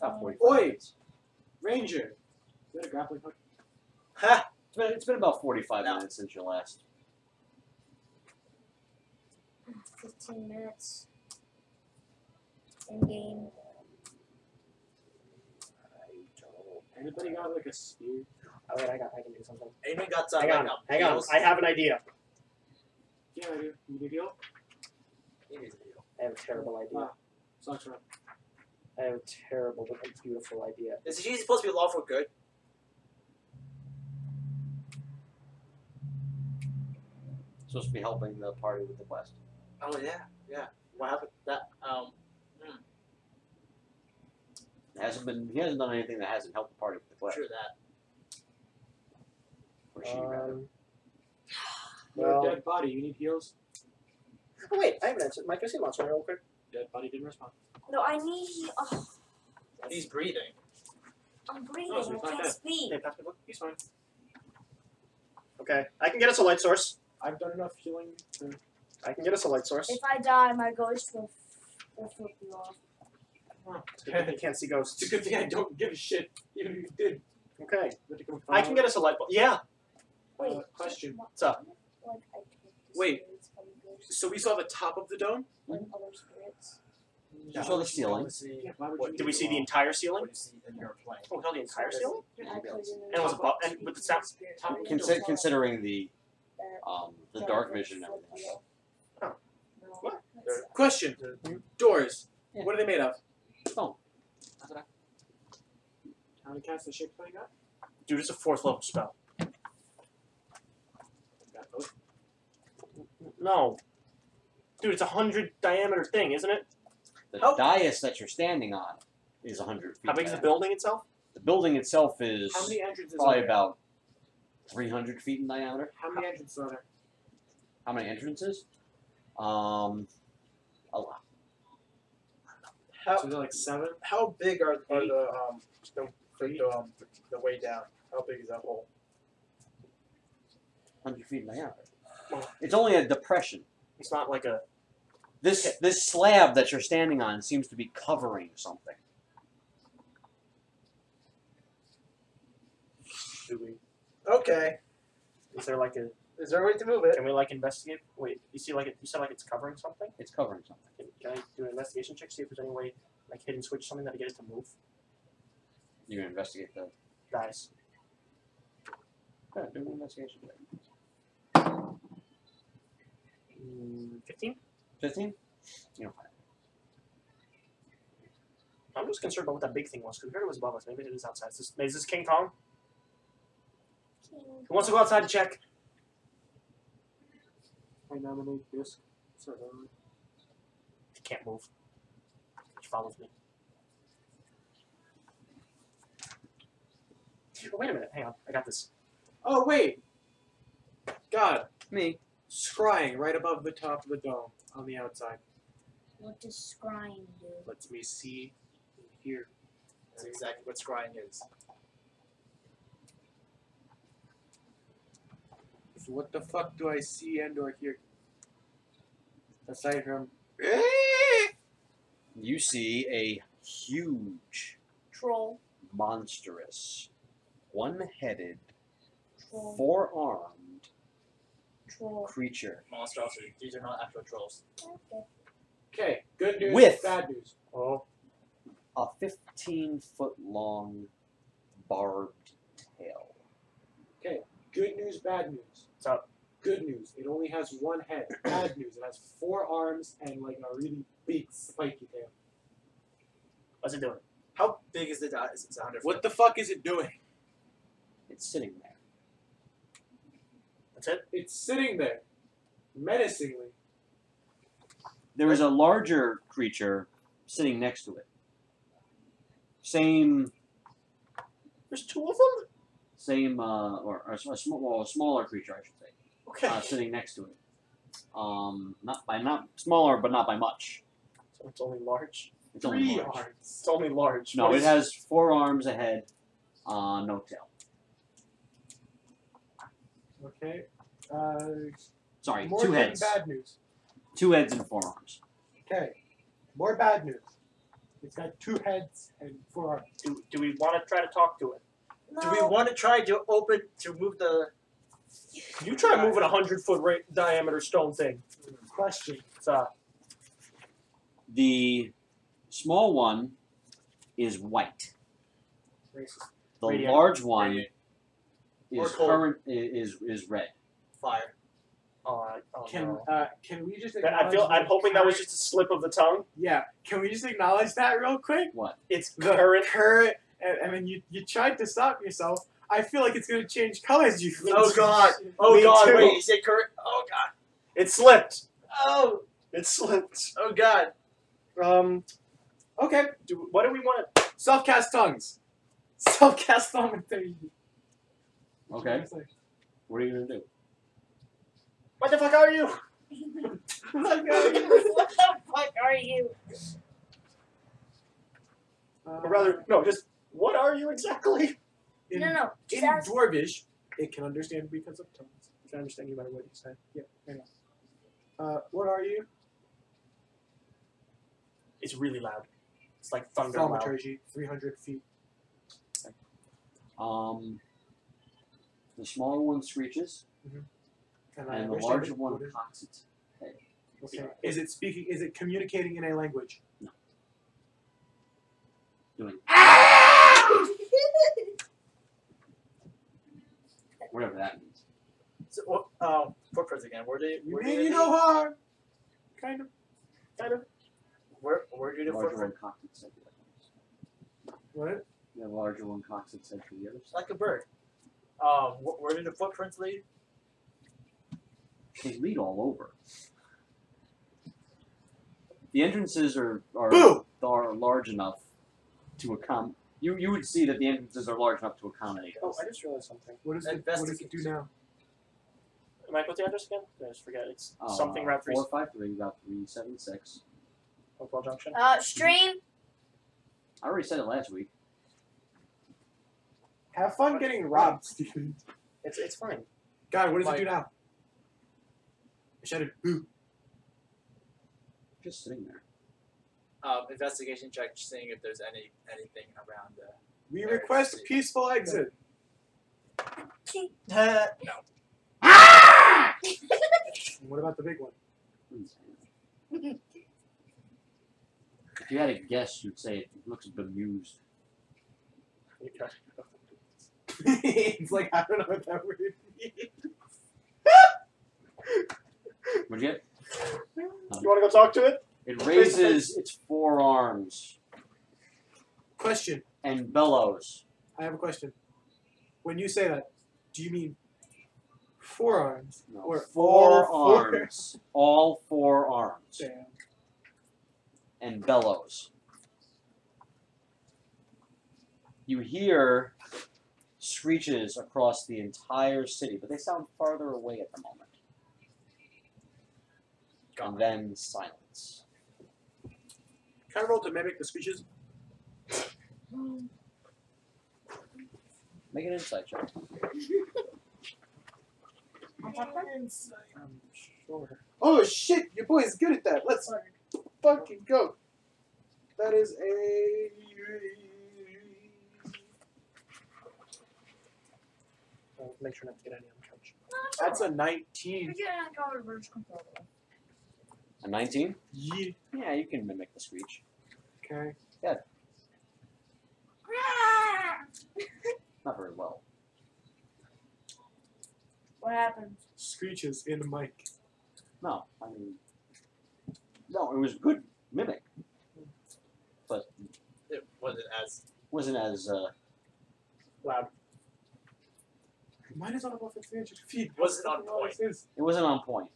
About 45 Oi! minutes. Ranger! Is that a grappling hook? Ha! It's been about 45 No. minutes since your last. 15 minutes. In game. Anybody got like a spear? Oh wait, I can do something. Anyone got some? Hang on, hang on. I have an idea. Yeah, I do. You need a deal? I have a terrible idea. Sucks right. I have a terrible but beautiful idea. Is he supposed to be lawful good? Supposed to be helping the party with the quest. Oh yeah. What happened? That He hasn't done anything that hasn't helped the party with the quest. true that. Or she rather. Well, Dead body, you need heals? oh wait, I haven't answered. Mike, can I see monster real quick? Dead body didn't respond. No, I need. Oh, He's breathing. I'm breathing. Oh, so it's I not can't dead. speak. Hey, pass me the book. He's fine. Okay, I can get us a light source. I've done enough healing to... I can get us a light source. If I die, my ghost will We'll flip you off. It's good that you can't see ghosts. It's a good thing I don't give a shit, even if you did. Okay. Let it go I can get us a light bulb. Yeah. Question. What's up? Like, I take the Wait. spirits from ghosts So we saw the top of the dome? and other spirits. You saw the ceiling. Yeah, why would What, you did we see the entire ceiling? What do you see in your plane? Oh, we saw the entire ceiling? I put in And it was above, and with the sound. Considering the dark vision and everything. What? Question. Doors. Yeah. What are they made of? Stone. How many casts the shape thing got? Dude, it's a 4th level spell. Got both. No. Dude, it's a 100 diameter thing, isn't it? The How- dais that you're standing on is 100 feet. How big is the diameter. building itself? The building itself is How many entrances are probably there? about 300 feet in diameter. How many entrances are there? How many entrances? A lot. How So they're like 7? how big are the way down? How big is that hole? 100 feet in diameter. It's only a depression. It's not like a. This slab that you're standing on seems to be covering something. Do we? Okay. Is there like a? Is there a way to move it? Can we like investigate? Wait, you see like you said like it's covering something. It's covering something. Can I do an investigation check? See if there's any way like hidden switch something that'll get it to move. You can investigate the. Guys. Yeah, do an investigation. 15. 15? You don't find it. I'm just concerned about what that big thing was because we heard it was above us. Maybe it is outside. Is this King Kong? Who wants to go outside to check? I nominate this. So, He can't move. He follows me. Oh, wait a minute. Hang on. I got this. oh, wait! God. Me. Scrying right above the top of the dome on the outside. What does scrying do? Lets me see and hear. That's exactly what scrying is. So what the fuck do I see and or hear? Aside from You see a huge, Troll. monstrous, one-headed, Troll. four-armed Troll. creature Monstrosity. These are not actual trolls. Okay. okay, good news, With- bad news. Oh. a 15-foot-long barbed tail. Okay, good news, bad news. What's up? Good news, it only has one head. Bad news, it has 4 arms and like a really big spiky tail. What's it doing? How big is the dot? It's 100 What the fuck is it doing? It's sitting there. That's it? It's sitting there, menacingly. There is a larger creature sitting next to it. Same, There's 2 of them? or a smaller creature, I should say, Okay. sitting next to it. Not smaller, but not by much. So it's only large. It's only 3 large. arms. It's only large. No, What it is- has 4 arms, a head, no tail. Okay. Sorry, More 2 than heads. bad news. 2 heads and 4 arms. Okay. More bad news. It's got 2 heads and 4 arms. Do we want to try to talk to it? No. Do we want to try to move the? You try moving a 100-foot diameter stone thing. Question. It's The small one is white. Racist. The Radiant. large one Radiant. Or is cold. is red. Fire. oh Can no. can we just I'm acknowledge hoping that was just a slip of the tongue. Yeah. Can we just acknowledge that real quick? What? It's The current. current and then you tried to stop yourself. I feel like it's gonna change colors. You. Oh god. Oh Me god. too. Wait. Is it current? Oh god. It slipped. Oh. It slipped. Oh god. Okay. What do we want to? Self-cast tongues. Self-cast tongue. Okay. What are you gonna do? What the fuck are you? What the fuck are you? Or rather, no, just what are you exactly? In, No. Just in ask. Dwarvish, it can understand because of tongues. I can understand you better what you say. Yeah, I know. What are you? It's really loud. It's like thunder loud. Thaumaturgy, 300 feet. The smaller one screeches, And and the wish I larger would- one would- cocks its head. Okay. Is it speaking? Is it communicating in a language? Doing whatever that means. So, footprints again. Where did You where mean did you they- know harm? Kind of. Where did The the larger one footprint? cocks its head to the others. What? The larger one cocks its head to the others. Like a bird. Where did the footprints lead? They lead all over. The entrances are Boo! large enough to account. You would see that the entrances are large enough to accommodate Oh, us. I just realized something. What does it do now? Am I supposed to address again? I just forget. It's something Route 3. 453, Route 376. Hopewell Junction. Stream. I already said it last week. Have fun getting robbed, Stephen. It's fine. God, what does it do now? I shouted, boo. Just sitting there. Investigation check, seeing if there's anything around the. We There, request see. peaceful exit. No. What about the big one? If you had a guess, you'd say it looks bemused. It's like, I don't know what that word means. What'd you get? You want to go talk to it? It raises its forearms Question. and bellows. I have a question. When you say that, do you mean forearms? No, Or forearms. All forearms. Damn. And bellows. You hear screeches across the entire city, but they sound farther away at the moment. And then silence. Can I roll to mimic the screeches? Make an insight check. Sure. Oh shit, your boy's good at that. Let's fucking go. That is a. I'll make sure not to get any on the couch. That's a 19. A 19? Yeah. Yeah, you can mimic the screech. Okay. Not very well. What happened? Screeches in the mic. No, I mean, no, it was good mimic, but It wasn't as. wasn't as Loud. Mine is on above 300 feet. Wasn't on What the fuck point. is this? it wasn't on point.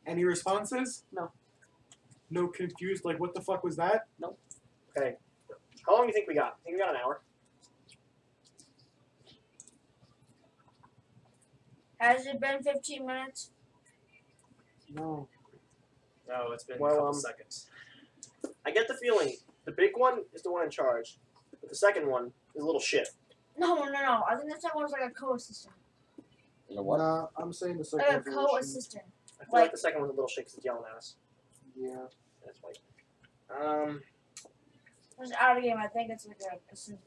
Any responses? No. No confused, like what the fuck was that? Okay. How long do you think we got? I think we got an hour. Has it been 15 minutes? No. No, it's been Well, a couple seconds. I get the feeling the big one is the one in charge, but the second one is a little shit. No. I think the second one was like a co-assistant. You know what? Nah, I'm saying the Like second a evolution. co-assistant. I feel like Like- the second one's a little shit because it's yelling at us. Yeah. That's why. It's out of the game. I think it's like a assistant.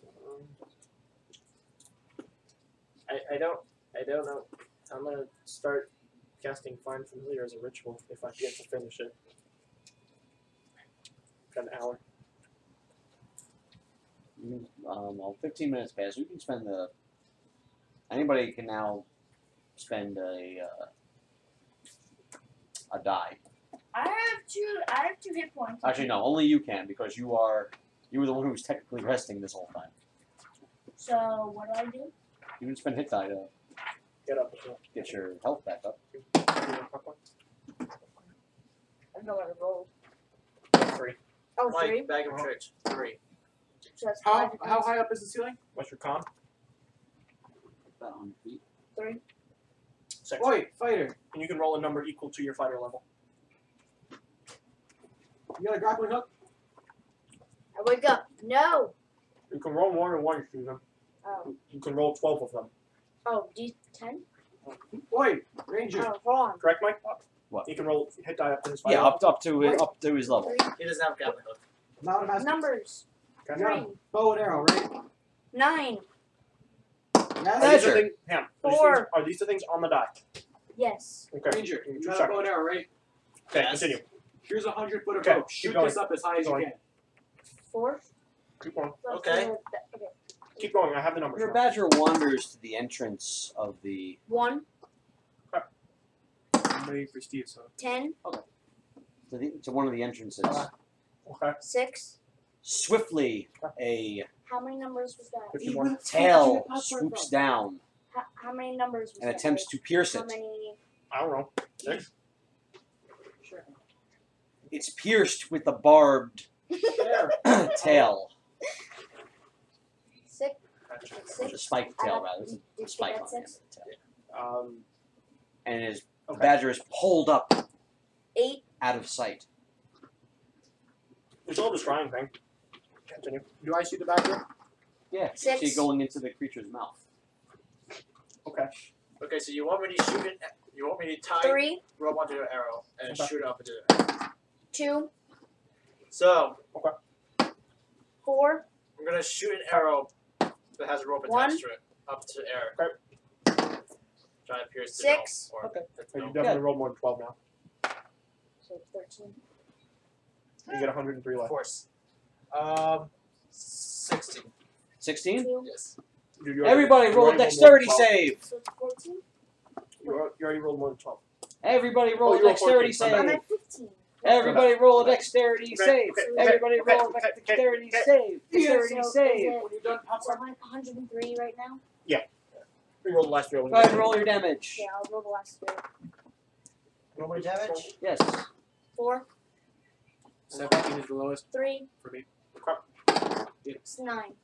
I don't know. I'm gonna start casting Find Familiar as a ritual if I get to finish it. Got an hour. You can, well, 15 minutes pass. We can spend the. Anybody can now spend a die. I have two hit points. Actually, no, only you can because you were the one who was technically resting this whole time. So what do I do? You can spend hit die to Get up. get your health back up. I don't know what I rolled. 3. Oh, Mike, 3. bag of tricks. 3. So that's How 5 hit how points. high up is the ceiling? What's your con? About 100 feet. 3. 6. Oi, fighter. And you can roll a number equal to your fighter level. You got a grappling hook? I wake up. No. You can roll more than one, Susan. Oh. You can roll 12 of them. Oh, D10. Oi, ranger. Oh, hold on. Correct, Mike? What? He can roll hit die up to his 5. Yeah, up to his level. He doesn't have a grappling hook. Now I'm asking. Numbers. Okay. 3, Bow and arrow, right? 9. Yes. Are these the Badger. things, Ham, are these the things on the die? Yes. Okay. Ranger, Give me you 2 got a seconds. bow and arrow, right? Okay, Yes. continue. Here's 100 foot of Okay, rope. keep Shoot going. this up as high as you Going. can. 4. Keep going. Okay. Okay. Keep going. I have the numbers. Your now. badger wanders to the entrance of the 1, I'm waiting for Steve, so. 10, to one of the entrances. Okay. 6. Swiftly, a How many numbers was that? 51. tail swoops down How many numbers was and that? attempts to pierce How it. many? I don't know. 6? Sure. It's pierced with the barbed There. tail, 6. the 6. spiked tail rather. Did It's you a spike get on the end 6? of the tail. And the Okay. badger is pulled up 8. out of sight. It's all the scrying thing. Continue. Do I see the badger? Yeah, 6. see it going into the creature's mouth. Okay. Okay, so you want me to shoot it? You want me to tie 3, rope onto an arrow and Okay. shoot it up into the 2, So 4, I'm gonna shoot an arrow that has a rope attached 1. to it up to the air. Okay. Try to pierce the 6. dome, or Okay. hit the So you dome. definitely rolled more than 12 now. So 13. You get 103 Of left. course. 16. 16? 2. Yes. You Everybody you roll a already rolled dexterity more than 12. save! So it's 14. You already rolled more than 12. Everybody roll you a rolled dexterity 14. I'm save! at 15. Everybody roll a dexterity Okay, save! okay, Everybody okay, roll a okay, dexterity okay. save! Dexterity So is save! it- When you're done, pop So I'm at 103 right now? You rolled the last 3. Go ahead and roll your damage. Yeah, I'll roll the last 3. Roll my damage. Yes. 4, 17 is the lowest 3, for me. it's 9.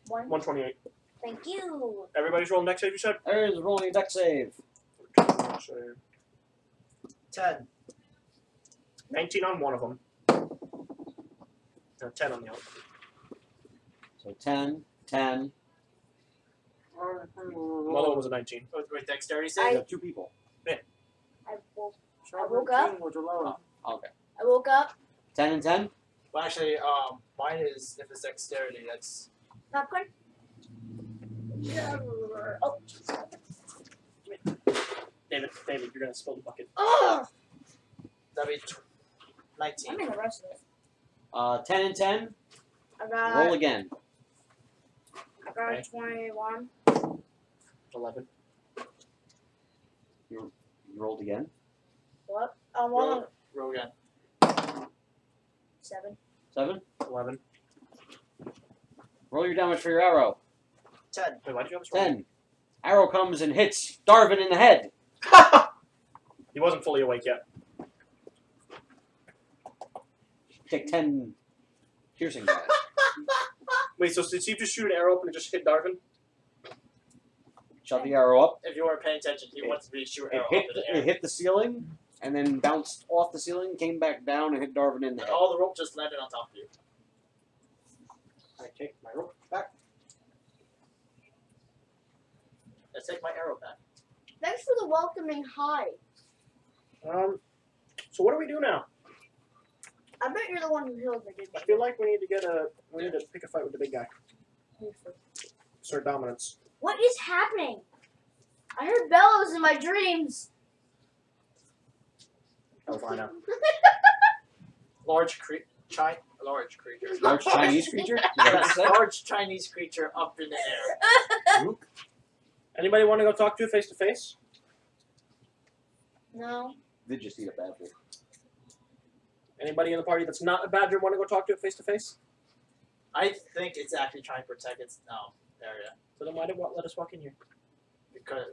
1. 128. Thank you. Everybody's rolling dex save, you said? There's rolling a dex save. 10. 19 on one of them. No, 10 on the other. So 10, 10. Another one was a 19. Oh, wait, dexterity I- save? You have 2 people. I woke up. Okay. I woke up. 10 and 10? Well, actually, mine is if it's dexterity. That's Popcorn. Oh. David, you're gonna spill the bucket. Ugh. that'd be 19. I'm in the rest of it. 10 and 10. I got. Roll again. I got Okay. 21. 11. You rolled again. What? Roll, roll again. 7. 7. 11. Roll your damage for your arrow. 10. Wait, why did you have a 10. Arrow comes and hits Darvin in the head. He wasn't fully awake yet. Take 10 piercing damage. Wait, so did Steve just shoot an arrow up and it just hit Darvin? Shot the arrow up. If you weren't paying attention, he wants me to shoot It arrow hit, up in the air. it hit the ceiling and then bounced off the ceiling, came back down and hit Darvin in the head. All the rope just landed on top of you. I take my rope back. Let's take my arrow back. Thanks for the welcoming hi. So what do we do now? I bet you're the one who healed me, didn't I you? feel like we need to pick a fight with the big guy. Assert dominance. What is happening? I heard bellows in my dreams. I'll find out. Large creature. Large Chinese creature? Is that what you Yes, said? large Chinese creature up in the air. Anybody want to go talk to face to face? No. Did just eat a badger. Anybody in the party that's not a badger want to go talk to it face to face? I think it's actually trying to protect its area. So then why did let us walk in here? Because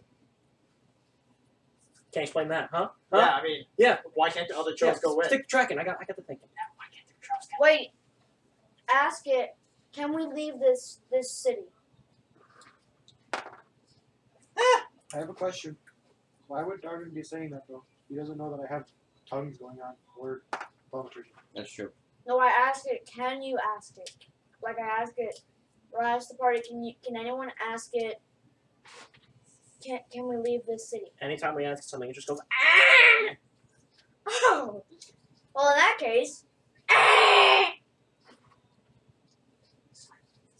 Can't explain that, huh? yeah, I mean, Yeah. why can't the other trolls go in? Stick to tracking. I got the thinking. Why can't the trolls go Wait. Ask it. Can we leave this city? I have a question. Why would Darvin be saying that though? He doesn't know that I have tongues going on or poetry. That's true. No, I asked it. Can you ask it? Like I asked it. Or I asked the party. Can anyone ask it? Can we leave this city? Anytime we ask something, it just goes. Ah! case.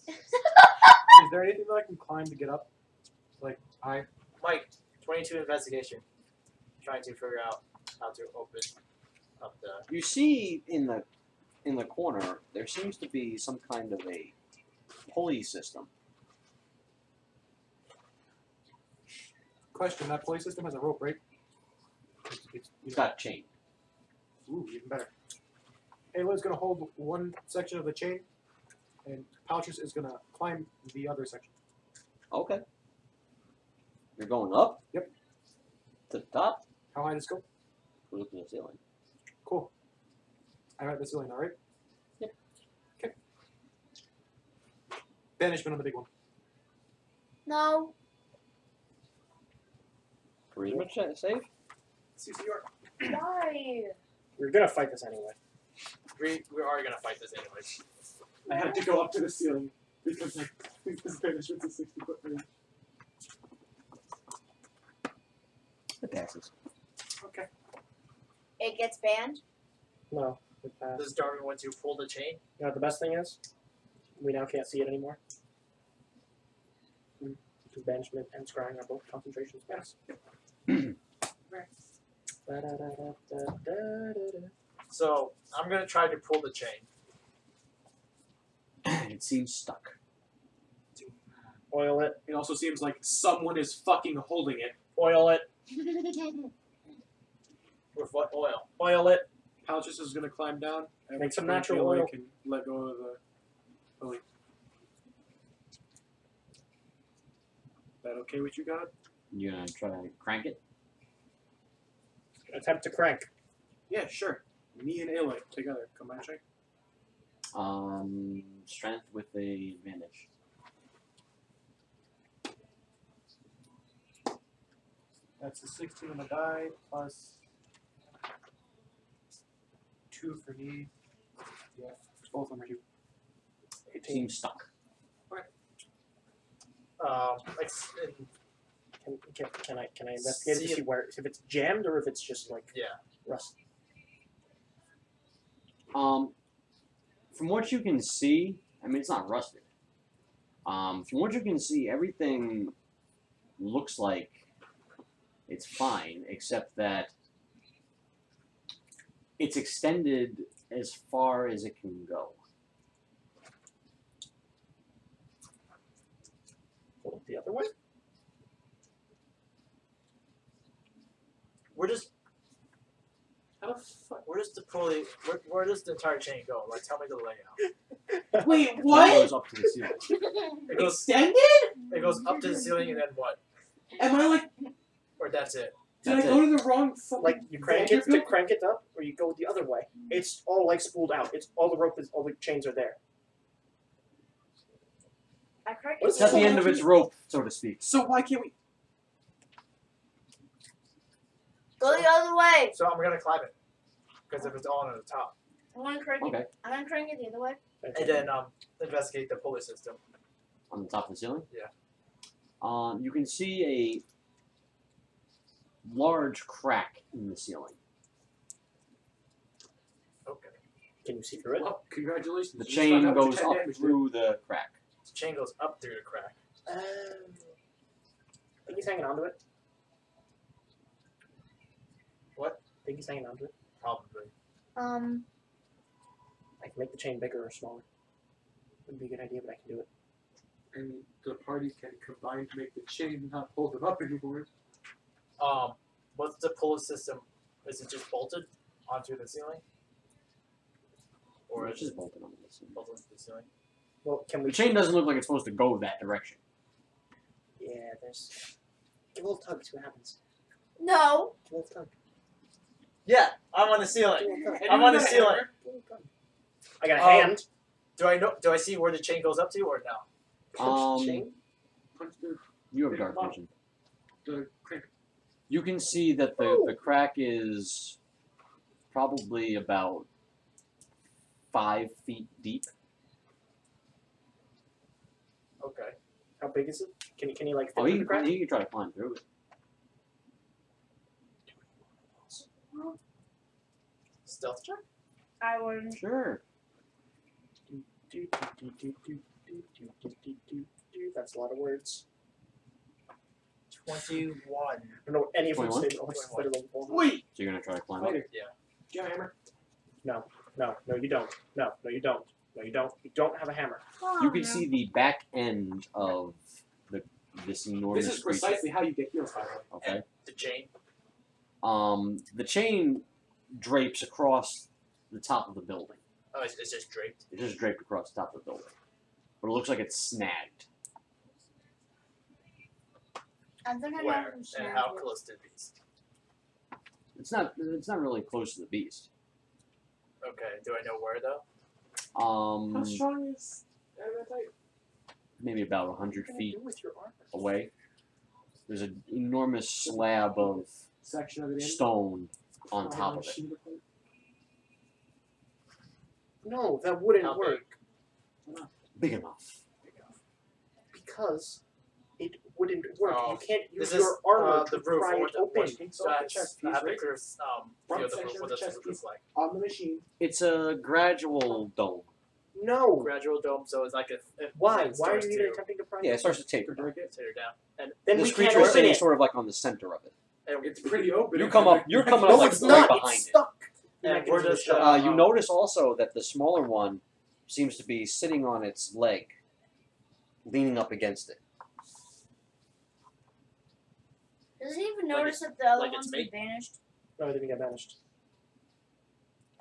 Is there anything that I can climb to get up? Like, Mike, 22 investigation. Trying to figure out how to open up the. You see in the corner there seems to be some kind of a pulley system. question, that pulley system has a rope, right? It's got a chain. Ooh, even better. Ayla's going to hold one section of the chain, and Paletris is going to climb the other section. Okay. You're going up? Yep. To the top? How high does it go? We're looking at the ceiling. Cool. I'm at the ceiling now, right? Yep. Okay. Banishment on the big one. No. Charisma save? CCR. Why? We're gonna fight this anyway. We are gonna fight this anyways. I had to go up to the ceiling because this banishment's a 60-foot range. It passes. Okay. It gets banned? No, it passed. Does Darvin want to pull the chain? You know what the best thing is? We now can't see it anymore. Because banishment and scrying are both concentration spells. So I'm gonna try to pull the chain. It seems stuck. Oil it. It also seems like someone is fucking holding it. Oil it. With what oil? Oil it. Paletris is going to climb down. And Make some try to natural feel oil. like and let go of the pulley. That okay with you, God? You gonna try to crank it? Attempt to crank. Yeah, sure. Me and Ayla together. Combine check. Strength with a advantage. That's a 16 on the die, plus 2 for me. Yeah, both of them are 2. It seems stuck. Like Can I investigate See to see where if it's jammed or if it's just like yeah. rust? From what you can see, I mean, it's not rusted. From what you can see, everything looks like it's fine, except that it's extended as far as it can go. Pull it the other way. We're just How the fuck? where does the pulley where does the entire chain go? Like tell me the layout. Wait, It goes up to the ceiling. It goes Extended? up to the ceiling and then what? Am I like, Or that's it. did That's I go to the wrong fucking Like you crank it to Vanderbilt? crank it up, or you go the other way. It's all like spooled out. It's all the chains are there. I cracked What it. is It's at the end of its rope, so to speak. So why can't we? Go the other way. So I'm gonna climb it. Because if it's all on the top. I'm gonna crank Okay. it. I'm gonna crank it the other way. And then investigate the pulley system. On the top of the ceiling? Yeah. You can see a large crack in the ceiling. Okay. Can you see through it? Well, congratulations. The You just found chain out what goes your 10 up damage did. through the crack. The chain goes up through the crack. I think he's hanging onto it. What? I think he's hanging onto it. Probably. I can make the chain bigger or smaller. Wouldn't be a good idea, but I can do it. And the party can combine to make the chain not hold them up anymore. What's the pulley system? Is it just bolted onto the ceiling? Or Or is it's it just bolted on the ceiling. bolted to the ceiling? Well, can The we? chain doesn't look like it's supposed to go that direction. Yeah, there's. Give a little tug. See what happens. No. Give a little tug. Yeah, I'm on the Give a ceiling. little tug. I'm on the ceiling. Give a little tug. I got a hand. Do I see where the chain goes up to or no? Chain. Punch the You have dark vision. crank. You can see that the crack is probably about 5 feet deep. Okay. How big is it? Can you like fit Oh, through you the crack? can try to climb through it. Stealth check? I wouldn't. Sure. That's a lot of words. 21. I don't know any of them 21? say better than 4. Wait! So you're gonna try to climb up? Fighter. Yeah. Do you have a hammer? No, you don't. No, you don't. No, you don't. You don't have a hammer. You can see the back end of this enormous This is creature. precisely how you get healed, by the way. Okay. The chain. The chain drapes across the top of the building. Oh, it's just draped. It just draped across the top of the building, but it looks like it's snagged. I think I know Where who's and snagged how it. close to the beast? It's not really close to the beast. Okay. Do I know where though? How strong is Adamantite? Maybe about 100 What are you gonna feet do with your armor? away. There's an enormous slab of Section of it in? stone on top of it. Sheet plate? No, that wouldn't How work Big enough. because it wouldn't work. Oh, You can't use This is your armor the to roof. pry What it the, open. what, It's so off I the chest I have piece, to clear Front feel the section roof. of What the does the chest roof piece. look like? On the machine. It's a gradual dome. No. Gradual dome. So it's like if Why? it Why are starts you even to attempting to pry Yeah, it it starts to taper. Break it. tear down, and Then This we can't creature is open sitting it. sort of like on the center of it. It's pretty open. You come up. You're coming up No, like it's right not. behind It's it. stuck. And Mechanism where is does shut. You notice also that the smaller one seems to be sitting on its leg, leaning up against it. Does he even Like notice that the other like it's ones me? have vanished? No, it didn't get banished.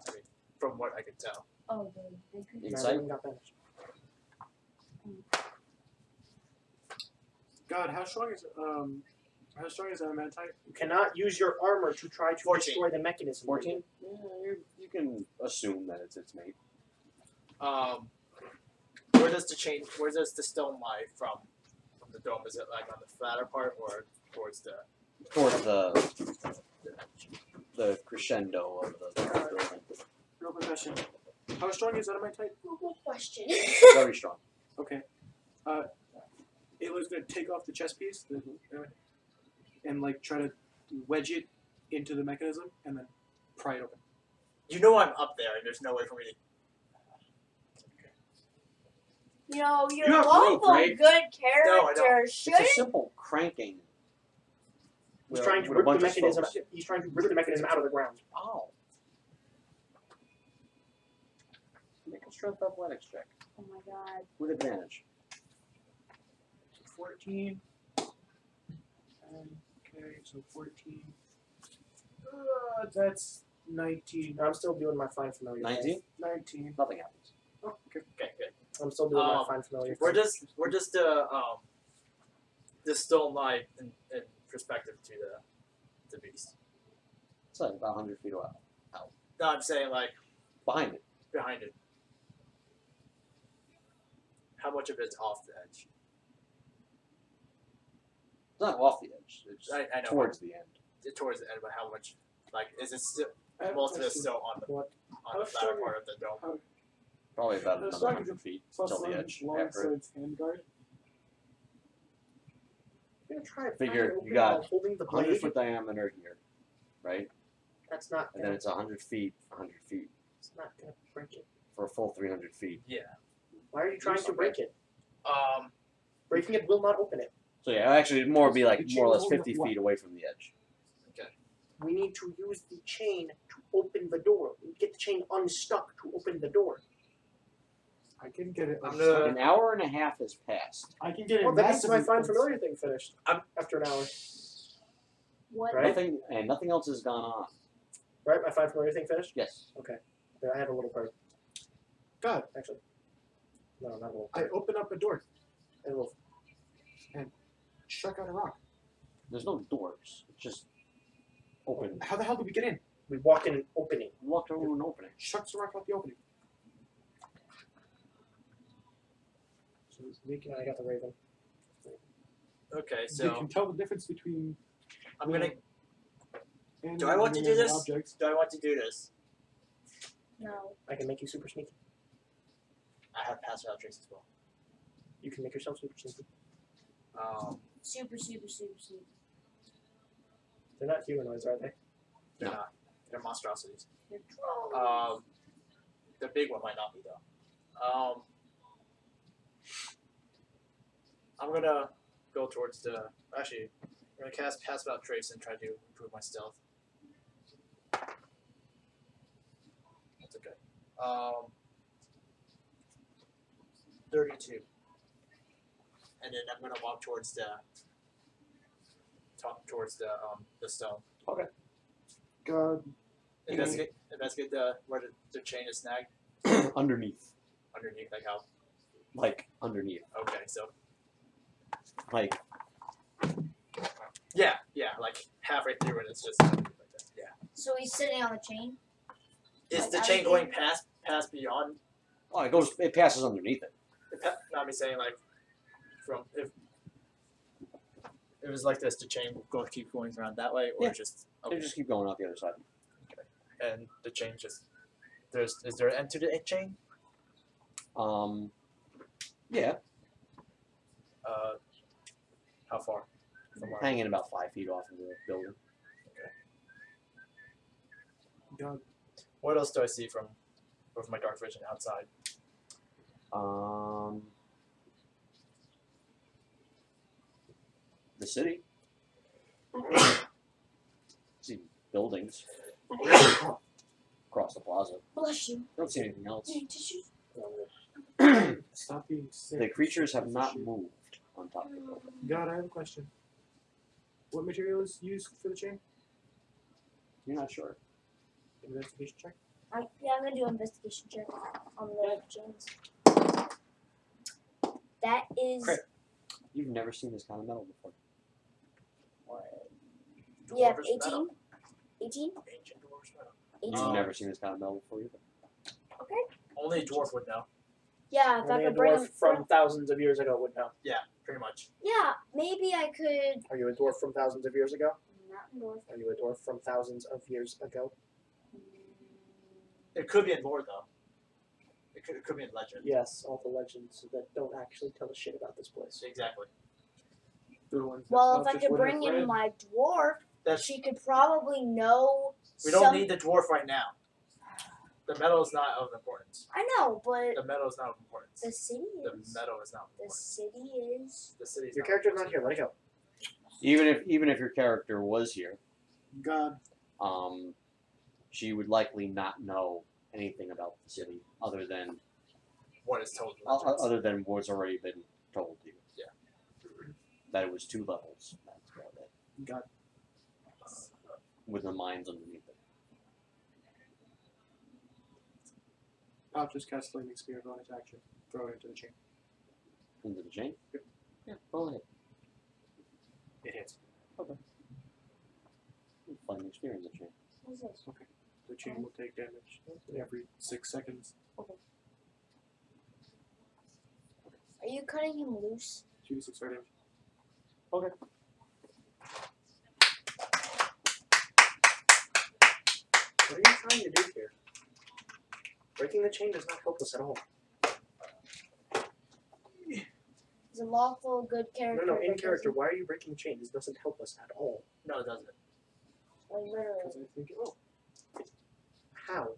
I mean, from what I can tell. Oh, they could. No, Insight? it didn't got banished. God, how strong is Adamantite? You cannot use your armor to try to 14. destroy the mechanism. 14? Yeah, you can assume that it's its mate. Where does the chain? Where does the stone lie from the dome? Is it like on the flatter part or towards the? Towards the crescendo of the building. Real quick question. How strong is Adamantite? Google question. Very strong. Okay. Ayla's gonna take off the chest piece and like try to wedge it into the mechanism and then pry it open. You know I'm up there, and there's no way for me to. You know, you're You a have rope, lawful right? good No, I character. It's a Shouldn't simple cranking. He's trying to with a rip the bunch of mechanism. spokes. He's trying to rip the mechanism out of the ground. Oh. Make a strength athletics check Oh my god. with advantage. 14. Okay, so 14. That's 19. I'm still doing my fine familiar. 19? Thing. 19. Nothing happens. Oh, okay. Okay, good. I'm still doing my fine familiar. Where thing. does the stone lie in perspective to the beast? It's like about 100 feet away. No, I'm saying like Behind it. behind it. How much of it's off the edge? It's not off the edge. It's I know. towards the end. Towards the end, but how much? Like, is it still I have a most of it question. still on the What? on the flatter part of the dome? Probably about How another strong 100 is feet Plus till the one edge. long After it. swords handguard. I'm gonna try to Figure pry it open you got while holding the 100 blade. foot diameter here, right? That's not. And then it's 100 feet, 100 feet It's not gonna break it. for a full 300 feet. Yeah. Why are you trying to break it? Um. Breaking it will not open it. So yeah, actually it'd more be like The more or chain less holding 50 up what? feet away from the edge. We need to use the chain to open the door. We get the chain unstuck to open the door. I can get it. I'm unstuck. gonna- An hour and a half has passed. I can get it. Well, that means my massively fine unstuck. familiar thing finished. After an hour. What? Right? Nothing else has gone on. Right? My fine familiar thing finished? Yes. There, I have a little bird. God, Actually. No, not a little I bird. open up a door, A little. chuck out a rock. There's no doors. It's just open. How the hell did we get in? We walk in an opening. You walked over an opening. Chucks a rock out the opening. So Meek and I got the raven. Okay, You so can tell the difference between. I'm gonna. animal Do I want to and do inanimate this? Objects. Do I want to do this? No. I can make you super sneaky. I have pass without trace as well. You can make yourself super sneaky. Super, super, super, super. They're not humanoids, are they? They're No. not. They're monstrosities. You're trolling. big one might not be though. I'm gonna go towards the. Actually, I'm gonna cast Pass Without Trace and try to improve my stealth. That's okay. 32. And then I'm gonna walk towards the stone. God. Investigate where the chain is snagged. Underneath. Underneath, like how? Like, underneath. Okay, so Like, yeah, like halfway through and it's just like that. Yeah. So he's sitting on the chain. Is Like the that chain again? going past beyond? oh, it passes underneath it. Not me saying like from if it was like this, the chain will keep going around that way, or Yeah. just They just keep going out the other side. and the chain just is there an end to the chain? Yeah, How far? From where? hanging about 5 feet off of the building. God. What else do I see from with my dark vision outside? The city. See buildings across the plaza. Bless you. Don't see anything else. Hey, tissue. Stop being sick. The creatures have not moved on top of the building. God, I have a question. What material is used for the chain? You're not sure. Investigation check. Yeah, I'm gonna do an investigation check on the chains. That is. Crit. You've never seen this kind of metal before. Yeah, Dwarvish 18. metal. 18? Ancient dwarvish metal. 18. You've never seen this kind of metal before either. Only a dwarf would know. Yeah, if I Only a could bring dwarf him from thousands of years ago would know. Pretty much. Yeah, maybe I could. Are you a dwarf from thousands of years ago? Not north. Are you a dwarf from thousands of years ago? It could be in lore though. It could be in legend. Yes, all the legends that don't actually tell us shit about this place. Exactly. The ones that Well, if I'll I just could wouldn't bring have in read. my dwarf, That's she could probably know. we don't need the dwarf right now. The metal is not of importance. I know, but The metal is not of importance. the city The is. metal is not of The importance. city is. The city's Your character's not here. Let it go. Even if your character was here, God. she would likely not know anything about the city other than What is told. in legends. other than what's already been told to you. Yeah. That it was 2 levels. That's about it. God. With the mines underneath it. I'll just cast Flaming Spear bonus action. Throw it into the chain. Into the chain? Yep. Yeah, roll it. It hits. Flaming spear in the chain. What's this? Okay. The chain will take damage every 6 seconds. Are you cutting him loose? 2d6 fire damage. What are you trying to do here? Breaking the chain does not help us at all. He's a lawful, good character. No, in but character, why are you breaking the chain? This doesn't help us at all. No, it doesn't. Like, literally. Because I think, oh, How?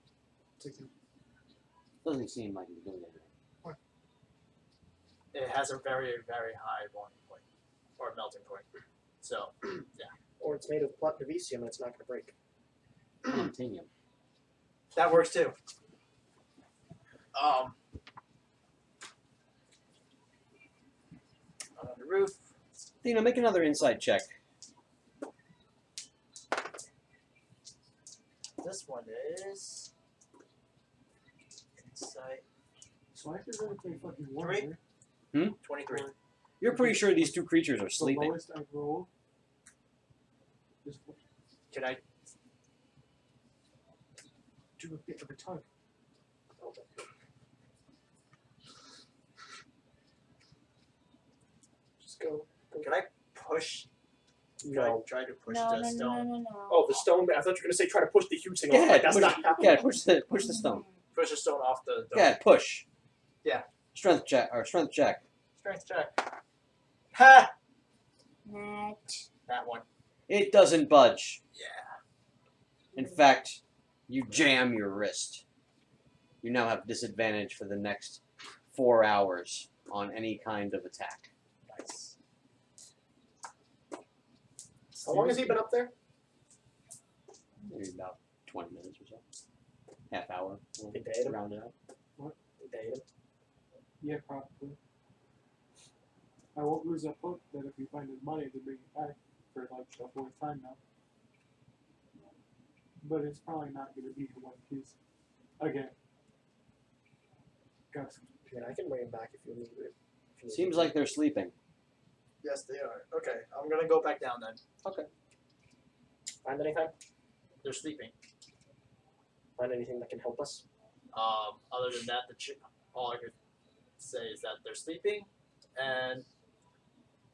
Doesn't seem like he's doing anything. It has a very, very high boiling point. Or melting point. So, Or it's made of platinum and it's not going to break. Continuum. that works too. On the roof. Athena, make another insight check. This one is insight so I could really play fucking war. 3? here. 23. You're pretty sure these 2 creatures are The sleeping. lowest I roll is Can I? do a bit of a tug. Just go. Can I push? No. Try to push No, the no, stone. no. Oh, the stone. I thought you were going to say try to push the huge thing Go off. ahead, That's push, not happening. yeah, push the stone. Push the stone off the. Go ahead, push. Yeah. Strength check strength check. Strength check. Ha! Matt. That one. It doesn't budge. Yeah. In fact, you jam your wrist. You now have disadvantage for the next 4 hours on any kind of attack. Nice. How long has he been up there? Maybe about 20 minutes or so. Half hour. We'll Did they hit him? round it up. Did they hit him? Yeah, probably. I won't lose that book that if we find his money to bring it back for like the fourth time now. But it's probably not going to be the one piece. Again. Got some. I mean, I can bring him back if you need it. If you need Seems it. like they're sleeping. Yes, they are. Okay, I'm gonna go back down then. Find anything? They're sleeping. Find anything that can help us? Other than that, all I could say is that they're sleeping, and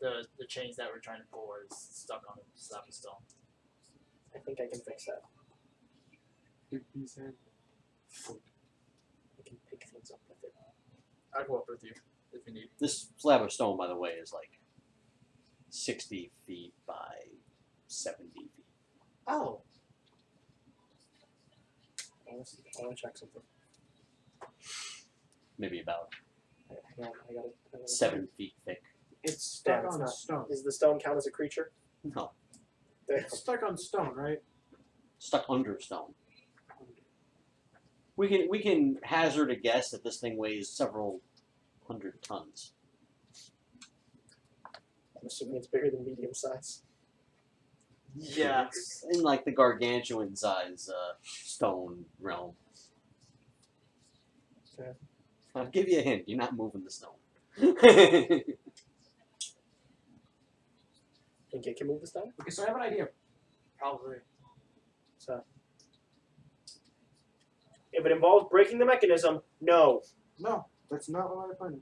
the chains that we're trying to pull is stuck on a slab of stone. I think I can fix that. Big piece hand. I can pick things up with it. I'll go up with you if you need. This slab of stone, by the way, is like 60 feet by 70 feet. Oh. I want to check something. Maybe about Hang on, I got it. 7 feet thick. It's stuck Yeah, it's on not. stone. Does the stone count as a creature? No, It's stuck on stone, right? stuck under stone. We can hazard a guess that this thing weighs several 100 tons. I'm assuming it's bigger than medium size. Yeah. It's in like the gargantuan size stone realm. Okay. I'll give you a hint. You're not moving the stone. Think it can move the stone? Okay, so I have an idea. Probably. So, if it involves breaking the mechanism, no. No, that's not what I planned.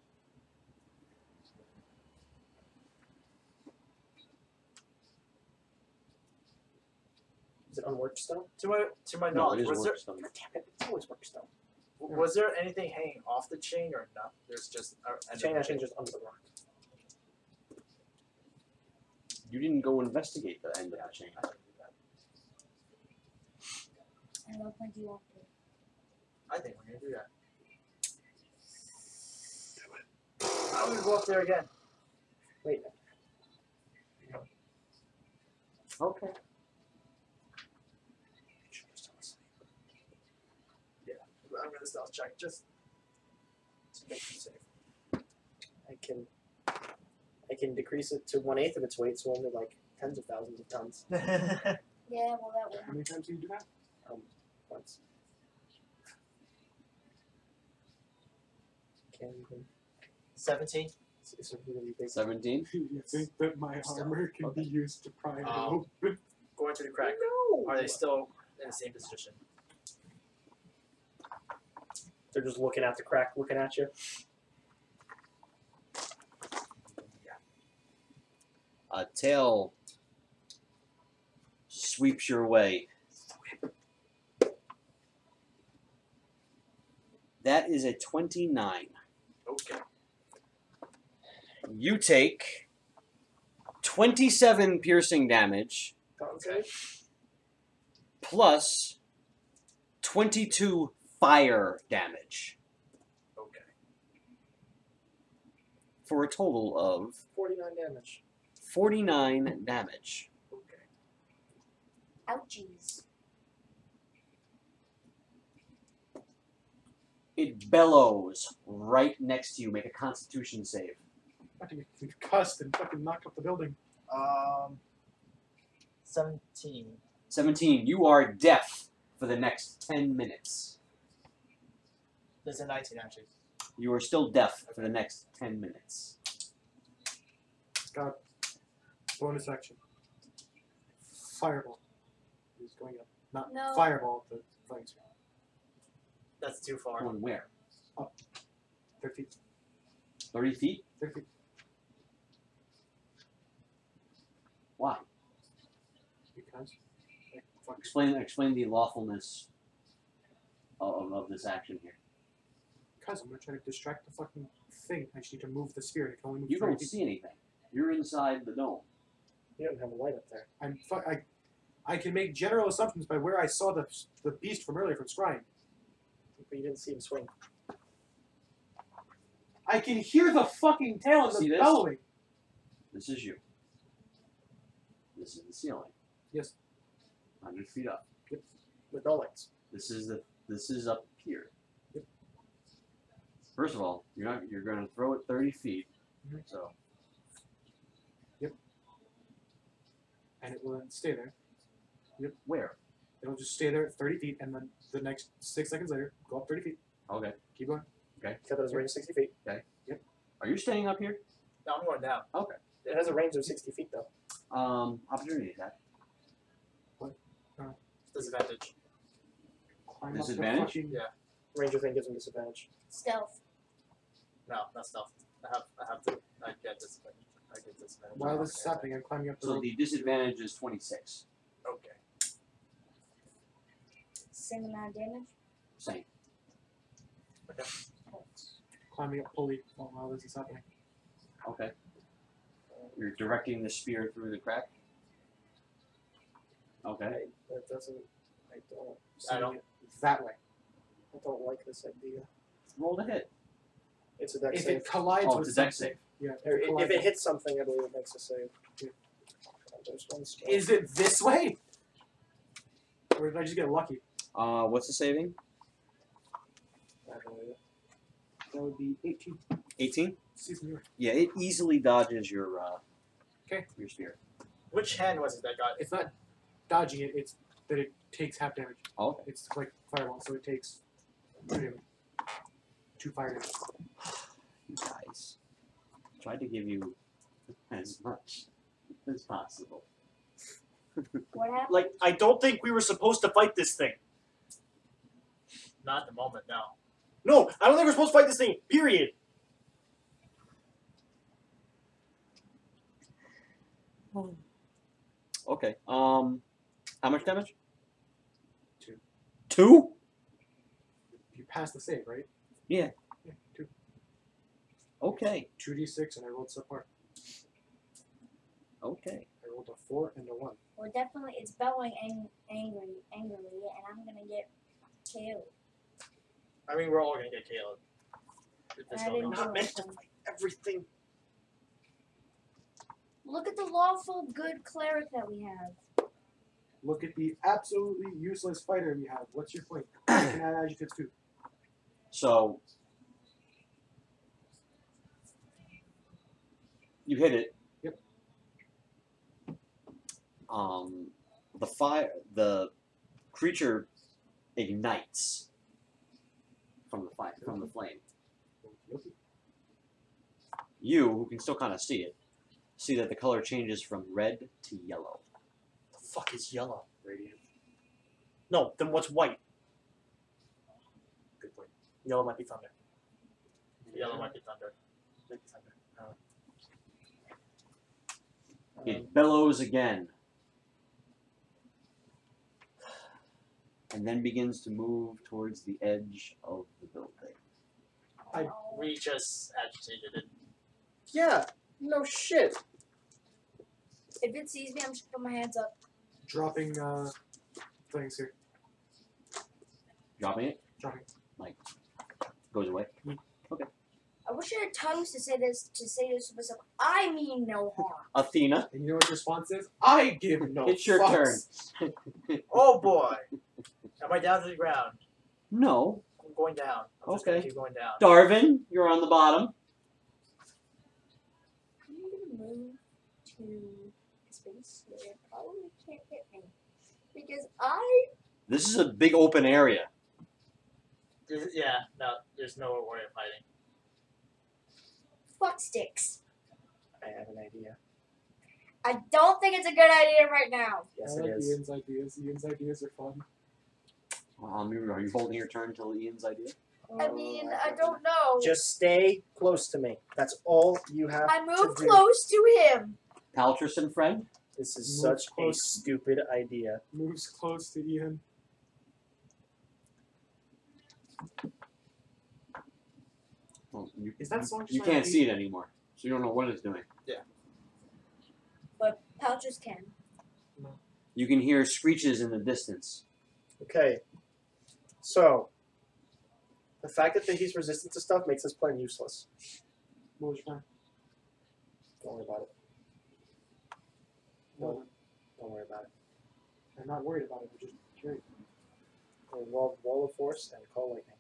Is it unworked stone? To my No, it knowledge, is was there work stone. God damn it! It's always worked stone. was there anything hanging off the chain or not? There's just The chain actually just under the rock. You didn't go investigate the end of the chain. I don't think you want to. I think we're gonna do that. I'm gonna go up there again. Wait. Okay. I'm gonna stealth check just to make you safe. I can decrease it to 1/8 of its weight, so only like tens of thousands of tons. Yeah, well, that would. How many times do you do that? Once. Can 17. it's a really big. 17. You think that my armor can be used to pry it open? Going through the crack. No. Are they still in the same position? They're just looking at the crack, looking at you. A tail sweeps your way. That is a 29. Okay. You take 27 piercing damage Okay. plus 22 fire damage Okay. for a total of 49 damage. 49 damage. Okay. Ouchies. It bellows right next to you. Make a Constitution save. I can get concussed and fucking knock up the building. 17. 17. You are deaf for the next 10 minutes. There's a 19 actually. You are still deaf for the next 10 minutes. Got bonus action. Fireball. He's going up. Not No. fireball, the flying spear. That's too far. Going where? 30 feet. 30 feet? 30 feet. Why? Because. Like, fuck. Explain the lawfulness of this action here. Because I'm gonna try to distract the fucking thing. I just need to move the spear. I can only move You 30 don't feet. see anything. You're inside the dome. You don't have a light up there. I can make general assumptions by where I saw the beast from earlier from scrying. But you didn't see him swing. I can hear the fucking tail of See the this? bellowing. This is you. This is the ceiling. Yes. 100 feet up. With no lights. This is up here. Yep. First of all, you're gonna throw it 30 feet. Mhm. So And it will then stay there. where? It'll just stay there at 30 feet, and then the next 6 seconds later, go up 30 feet. Okay. Keep going. Except that his range is 60 feet. Are you staying up here? No, I'm going down. It has a range of 60 feet though. Opportunity attack. Disadvantage. Climb Disadvantage? Up the fucking, Yeah. Ranger thing gives him disadvantage. Stealth. No, not stealth. I have to. I get disadvantage. I get disadvantage. While this is happening, I'm climbing up the So rope. the disadvantage is 26. Okay. Same amount of damage. Same. Climbing up pulley while this is happening. Okay. You're directing the spear through the crack. Okay. That doesn't. I don't. Sending it that way. I don't like this idea. Roll to hit. It's a dex If save. it collides Oh, with it's a dex something- save. Yeah. Or it if collides it with- hits something, I believe it makes a save. There's one spell. Is it this way? Or did I just get lucky? What's the saving? I believe it. That would be 18. 18? Season year. Yeah, it easily dodges your Okay. your spear. Which hand was it that got? It's not dodging it, it's that it takes half damage. Oh, okay. It's like fireball, so it takes 2 damage. 2 fire damage. You guys tried to give you as much as possible. What happened? Like, I don't think we were supposed to fight this thing. Not at the moment. No. No, I don't think we're supposed to fight this thing. Period. Okay. How much damage? 2. 2? You pass the save, right? Yeah. Yeah, 2. Okay. 2d6, and I rolled subpar. Okay. I rolled a 4 and a 1. Well, definitely, it's bellowing angrily, and I'm gonna get killed. I mean, we're all gonna get killed. If this I don't didn't go- do Not meant to anything. fight everything. Look at the lawful good cleric that we have. Look at the absolutely useless fighter we have. What's your point? You can add adjectives too. So you hit it. Yep. The creature ignites from the flame. You, who can still kind of see it, see that the color changes from red to yellow. The fuck is yellow? Radiant. No, then what's white? Good point. Yellow might be thunder. Yellow might be thunder. Might be thunder. It bellows again. And then begins to move towards the edge of the building. We just agitated it. Yeah, no shit. If it sees me, I'm just gonna put my hands up. Dropping things here. Dropping it, Dropping. goes away. I wish I had tongues to say this to myself. I mean no harm. Athena, And you know what your response is? I give no it's your fucks. turn. Oh boy! Am I down to the ground? No. I'm going down. I'm just gonna Okay. keep going down. Darvin, you're on the bottom. I'm gonna move to a space where it probably can't hit me. Because This is a big open area. Yeah, no, there's no way of hiding. fuck sticks. I have an idea. I don't think it's a good idea right now. Yes, I it like is. Ian's ideas. Ian's ideas are fun. Are you holding your turn till Ian's idea? I mean, I don't know. Just stay close to me. That's all you have I to moved do. close to him. Paletris and friend? This is Move such a close. stupid idea. Moves close to Ian. Well, Is that song just you on can't repeat? see it anymore, so you don't know what it's doing. But pouches can. You can hear screeches in the distance. Okay. So, The fact that he's resistant to stuff makes this plan useless. What was your plan? Don't worry about it. No, Don't worry about it. I'm not worried about it. I'm just curious. Wall of Force and Call Lightning.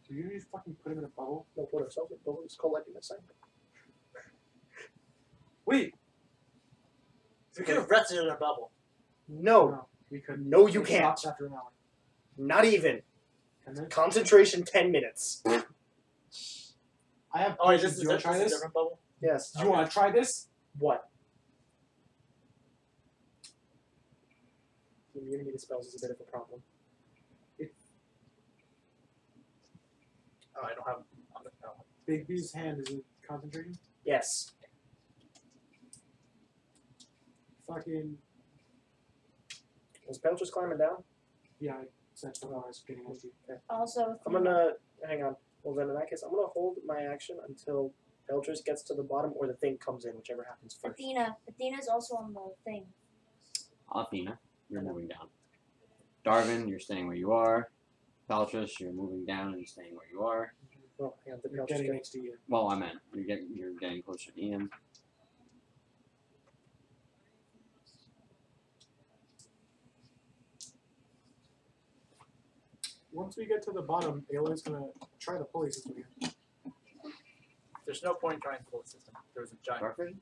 So you just fucking put him in a bubble? No, put ourselves in bubble. It's Call Lightning this time. Wait! We could have rested in a bubble. No. We could. No, you It can't. stops after an hour. Not even. And then Concentration 10 minutes. I have. Oh, wait, questions. this is Do you want to try a this? different bubble? Yes. Do you want to try this? What? The immunity to spells is a bit of a problem. Oh, I don't have. No. Big B's hand is it concentration? Yes. Fucking. Was Pell just climbing down? Yeah, I sent what I was getting at you. Okay. Also, I'm gonna. Hang on. Well, then in that case, I'm gonna hold my action until Eldris gets to the bottom or the thing comes in, whichever happens first. Athena. Athena's also on the thing. Athena, you're moving down. Darvin, you're staying where you are. Paletris, you're moving down and staying where you are. Oh, hang on. You're getting next to you. Well, I meant you're getting closer to Ian. Once we get to the bottom, Aloy's gonna try the pulley system again. There's no point in trying to pull the system. There's a giant. Dark vision?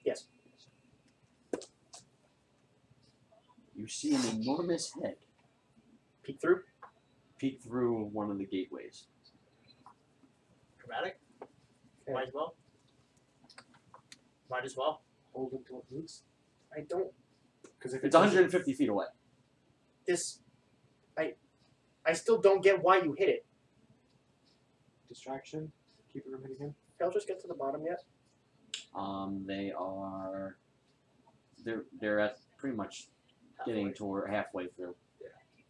Yes. You see an enormous head Peek through. peek through one of the gateways. Dramatic? Okay. Might as well. Might as well. Hold until it moves. I don't. Because if It's 150 feet away. This. I still don't get why you hit it. Distraction, keep it from hitting him. Eldris get to the bottom yet? They are. They're at pretty much getting toward halfway through.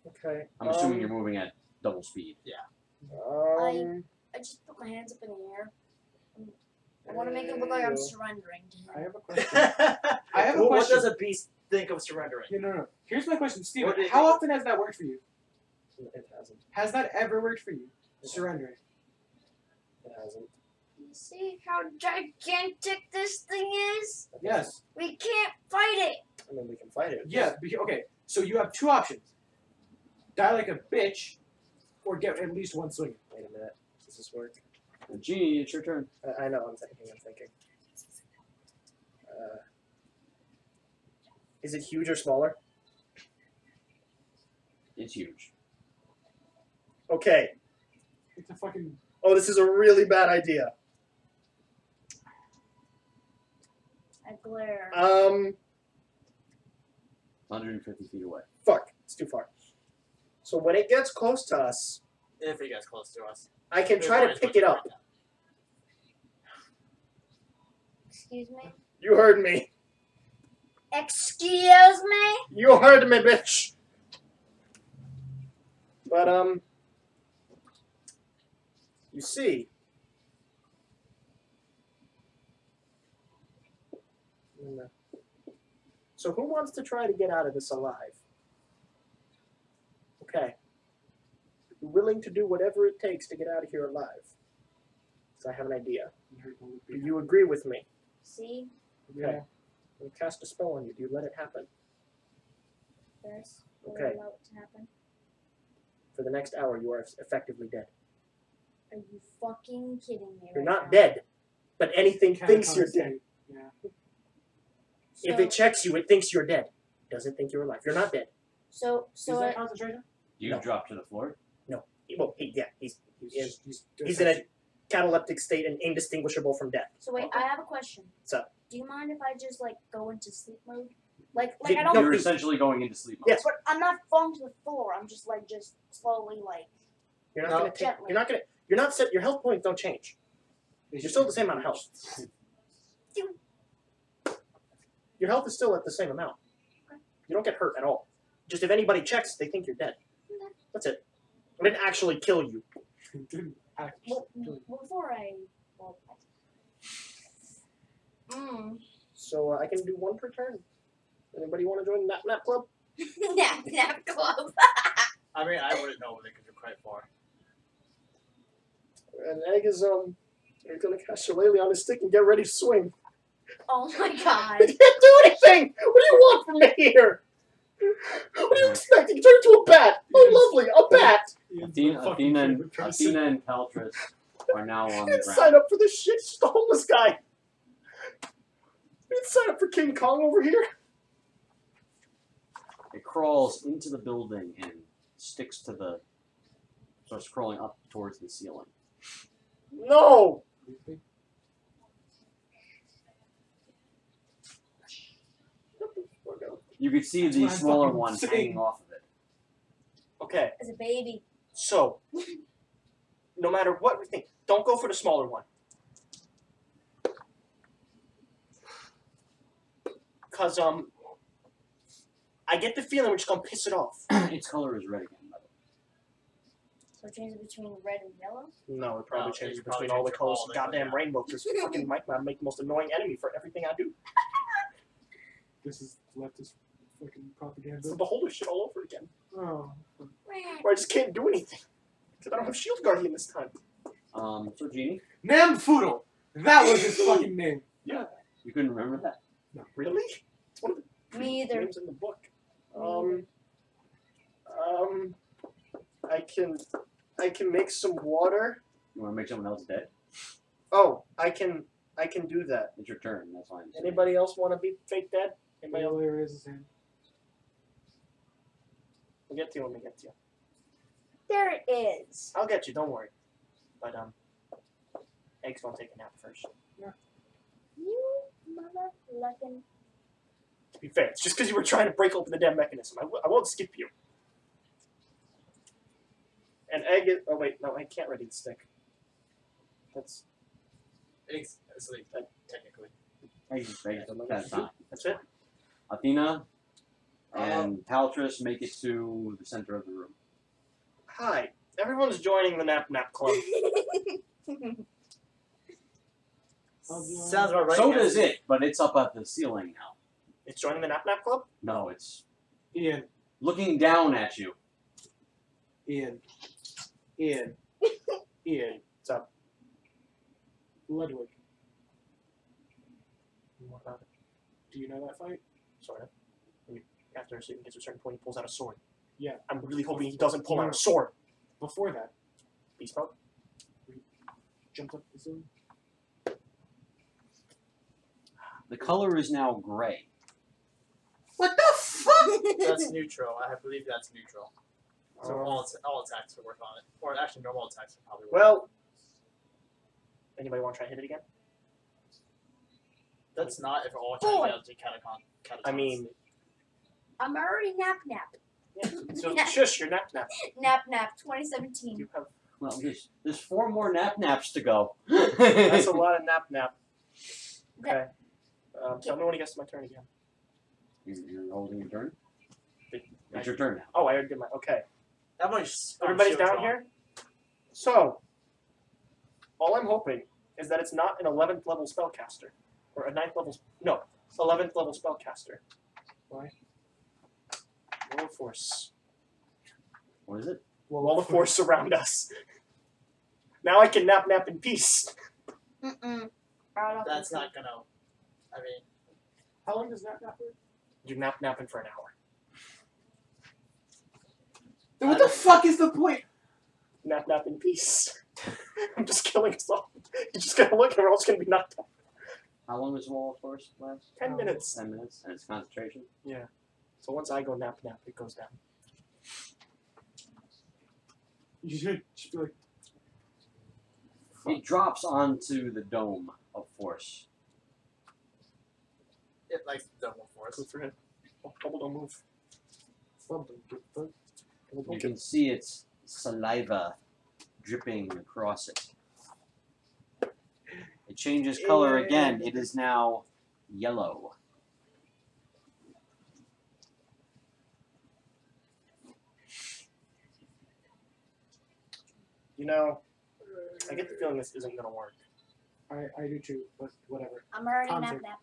Okay. I'm assuming you're moving at double speed. Um. I just put my hands up in the air. I want to make it look like I'm surrendering to I him. have a question. I have a What question. does a beast think of surrendering? No. Here's my question, Steven. What did How he- often has that worked for you? It hasn't. Has that ever worked for you? Surrendering. It hasn't. See how gigantic this thing is? Yes. We can't fight it. I mean, we can fight it. Yeah. Okay. So you have two options: die like a bitch, or get at least one swing. Wait a minute. Does this work? Genie, it's your turn. I know. I'm thinking. Is it huge or smaller? It's huge. Okay. It's a fucking. Oh, this is a really bad idea. I glare. 150 feet away. Fuck. It's too far. So when it gets close to us, If it gets close to us. I can try to pick it up. Excuse me? You heard me. Excuse me? You heard me, bitch. But, you see. So who wants to try to get out of this alive? Okay. You're willing to do whatever it takes to get out of here alive. So I have an idea. Do you agree with me? See? Okay. I'll cast a spell on you. Do you let it happen? First, will Okay. allow it to happen. For the next hour, you are effectively dead. Are you fucking kidding me? You're right not now? dead, but anything thinks you're dead. Yeah. If So- it checks you, it thinks you're dead. It doesn't think you're alive. You're not dead. So Is that it, concentration? You No. drop to the floor. Well, he's He's in a cataleptic state and indistinguishable from death. so wait, I have a question. What's up? Do you mind if I just like go into sleep mode? Like Yeah, I don't. no, You're please. essentially going into sleep mode. Yes. But I'm not falling to the floor. I'm just slowly like. You're not No. gonna take. Gently. You're not set. Your health points don't change. You're still the same amount of health. Your health is still at the same amount. You don't get hurt at all. Just if anybody checks, they think you're dead. Okay. That's it. I didn't actually kill you. Didn't act. Well, before I. Well, So I can do one per turn. Anybody want to join the Nap Club? Nap club. I mean, I wouldn't know because you're quite far. And Egg is you're gonna cast Shillelagh on his stick and get ready to swing. Oh my I god. can't do anything! What do you want from me here? What do you expect? You turn into a bat! Oh lovely, a bat! Athena and Paletris are now on You the didn't ground. sign up for this shit, just a homeless guy. You didn't sign up for King Kong over here. It crawls into the building and sticks to the. Starts crawling up towards the ceiling. No! You can see That's the what I'm smaller fucking one saying. hanging off of it. Okay, As a baby. so no matter what we think, don't go for the smaller one. Cause I get the feeling we're just gonna piss it off. Its color is red again, by the way. So it changes between red and yellow? No, it probably No, changes you probably between all the change colors all of the the goddamn colors, yeah. rainbow. Because fucking Mike Man make the most annoying enemy for everything I do. This is leftist fucking propaganda. So the holder shit all over again. Oh. Or I just can't do anything. Because I don't have Shield Guardian this time. So Genie, Namfoodle! That was his fucking name. Yeah. you couldn't remember that? Really? It's one of the Me either. names in the book. Me I can make some water. You want to make someone else dead? Oh, I can do that. It's your turn. That's why I'm saying. Anybody else want to be fake dead? Anybody else? There is his hand. We'll get to you when we get to you. There it is. I'll get you. Don't worry. But Egg's gonna take a nap first. You mother luckin'. To be fair, it's just because you were trying to break open the damn mechanism. I won't skip you. And Egg is. Oh wait, no, I can't ready the stick. That's Technically. That's fine. that's it. Athena and Paletris make it to the center of the room. Hi, everyone's joining the nap club. Sounds about right. So yes. does it, but it's up at the ceiling now. It's joining the nap club. No, it's Ian. looking down at you. Ian. What's up? Ludwig. What about it? Do you know that fight? Sort of. After a certain, gets to a certain point, he pulls out a sword. Yeah. I'm really hoping he doesn't pull out a sword. Before that, Beast mode. jumped up the ceiling. The color is now gray. What the fuck? That's neutral. I believe that's neutral. So all attacks will work on it. Or actually, normal attacks will probably work. Well, anybody want to try and hit it again? That's not if all Boy. attacks do catatons. I mean, I'm already nap. yeah, so shush, you're nap. Nap 2017. You have, Well, there's 4 more naps to go. that's a lot of nap. Okay. Tell me when it gets to my turn again. You're holding your turn? It's your turn now. Oh, I already did my. Okay. Everybody's Down here? So, all I'm hoping is that it's not an 11th level spellcaster. Or a 9th level. No, 11th level spellcaster. Why? Wall of Force. What is it? Wall of Force surround us. Now I can nap in peace. Mm-mm. That's not gonna. I mean, How long does that work? You're napping for an hour. Then what the fuck is the point? Nap in peace. I'm just killing us all. You're just gonna look and we're all just gonna be knocked out. How long does Wall of Force last? 10 minutes. 10 minutes, and it's concentration. Yeah. So once I go nap, it goes down. You should just be like, It drops onto the dome of force. it likes double force. Good for him. Oh, double don't move. something. Double You don't can see its saliva dripping across it. It changes color again. It is now yellow. You know, I get the feeling this isn't gonna work. I do too, but whatever. I'm already Concert. nap.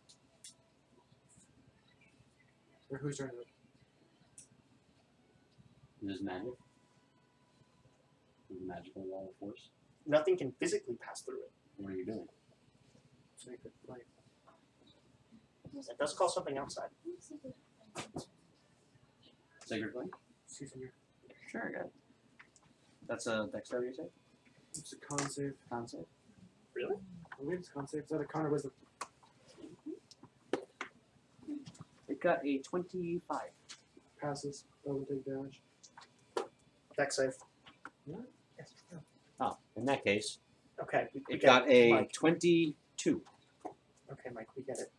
Or whose turn is it? This is magic. This is magical Wall of Force. Nothing can physically pass through it. What are you doing? Sacred flame. It does call something outside. Sacred Flame? Season your. Sure, I got it. That's a dexterity save? It's a con save. Con save? Really? I believe it's con save. Is that a con or wisdom? It got a 25. Passes. Doesn't take damage. Dex save. Yeah. Yes. Oh, in that case, Okay. We it get got a Mike. 22. Okay, Mike, we get it.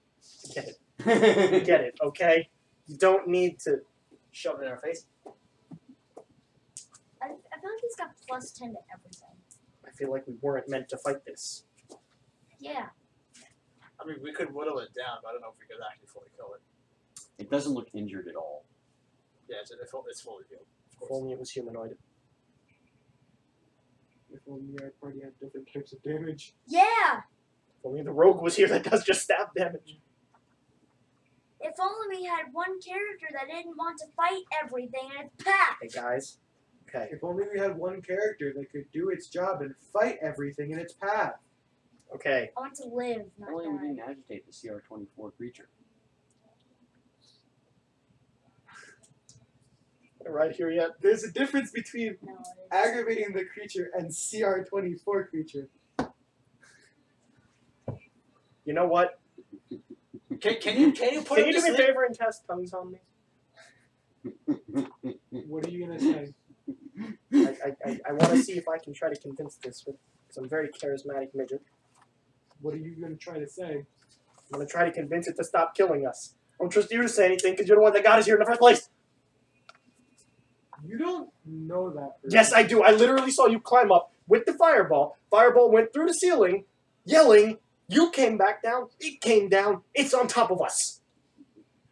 We get it. We get it, okay? You don't need to shove it in our face. I feel like he's got plus 10 to everything. I feel like we weren't meant to fight this. Yeah. I mean, we could whittle it down, but I don't know if we could actually fully kill it. It doesn't look injured at all. Yeah, it's fully healed. If only it was humanoid. If only our party had different types of damage. Yeah! If only the rogue was here that does just stab damage. If only we had one character that didn't want to fight everything in its path. Hey, guys. Okay. If only we had one character that could do its job and fight everything in its path. Okay. I want to live, not Only we die. didn't agitate the CR24 creature. Right here yet? There's a difference between No, it's- aggravating the creature and CR24 creature. You know what? Can you put Can him you to do me a sleep? favor and test tongues on me? What are you gonna say? I want to see if I can try to convince this with some very charismatic midget. What are you gonna try to say? I'm going to try to convince it to stop killing us. I don't trust you to say anything because you're the one that got us here in the first place. You don't know that. Person. Yes, I do. I literally saw you climb up with the fireball. Fireball went through the ceiling, yelling. You came back down. It came down. It's on top of us.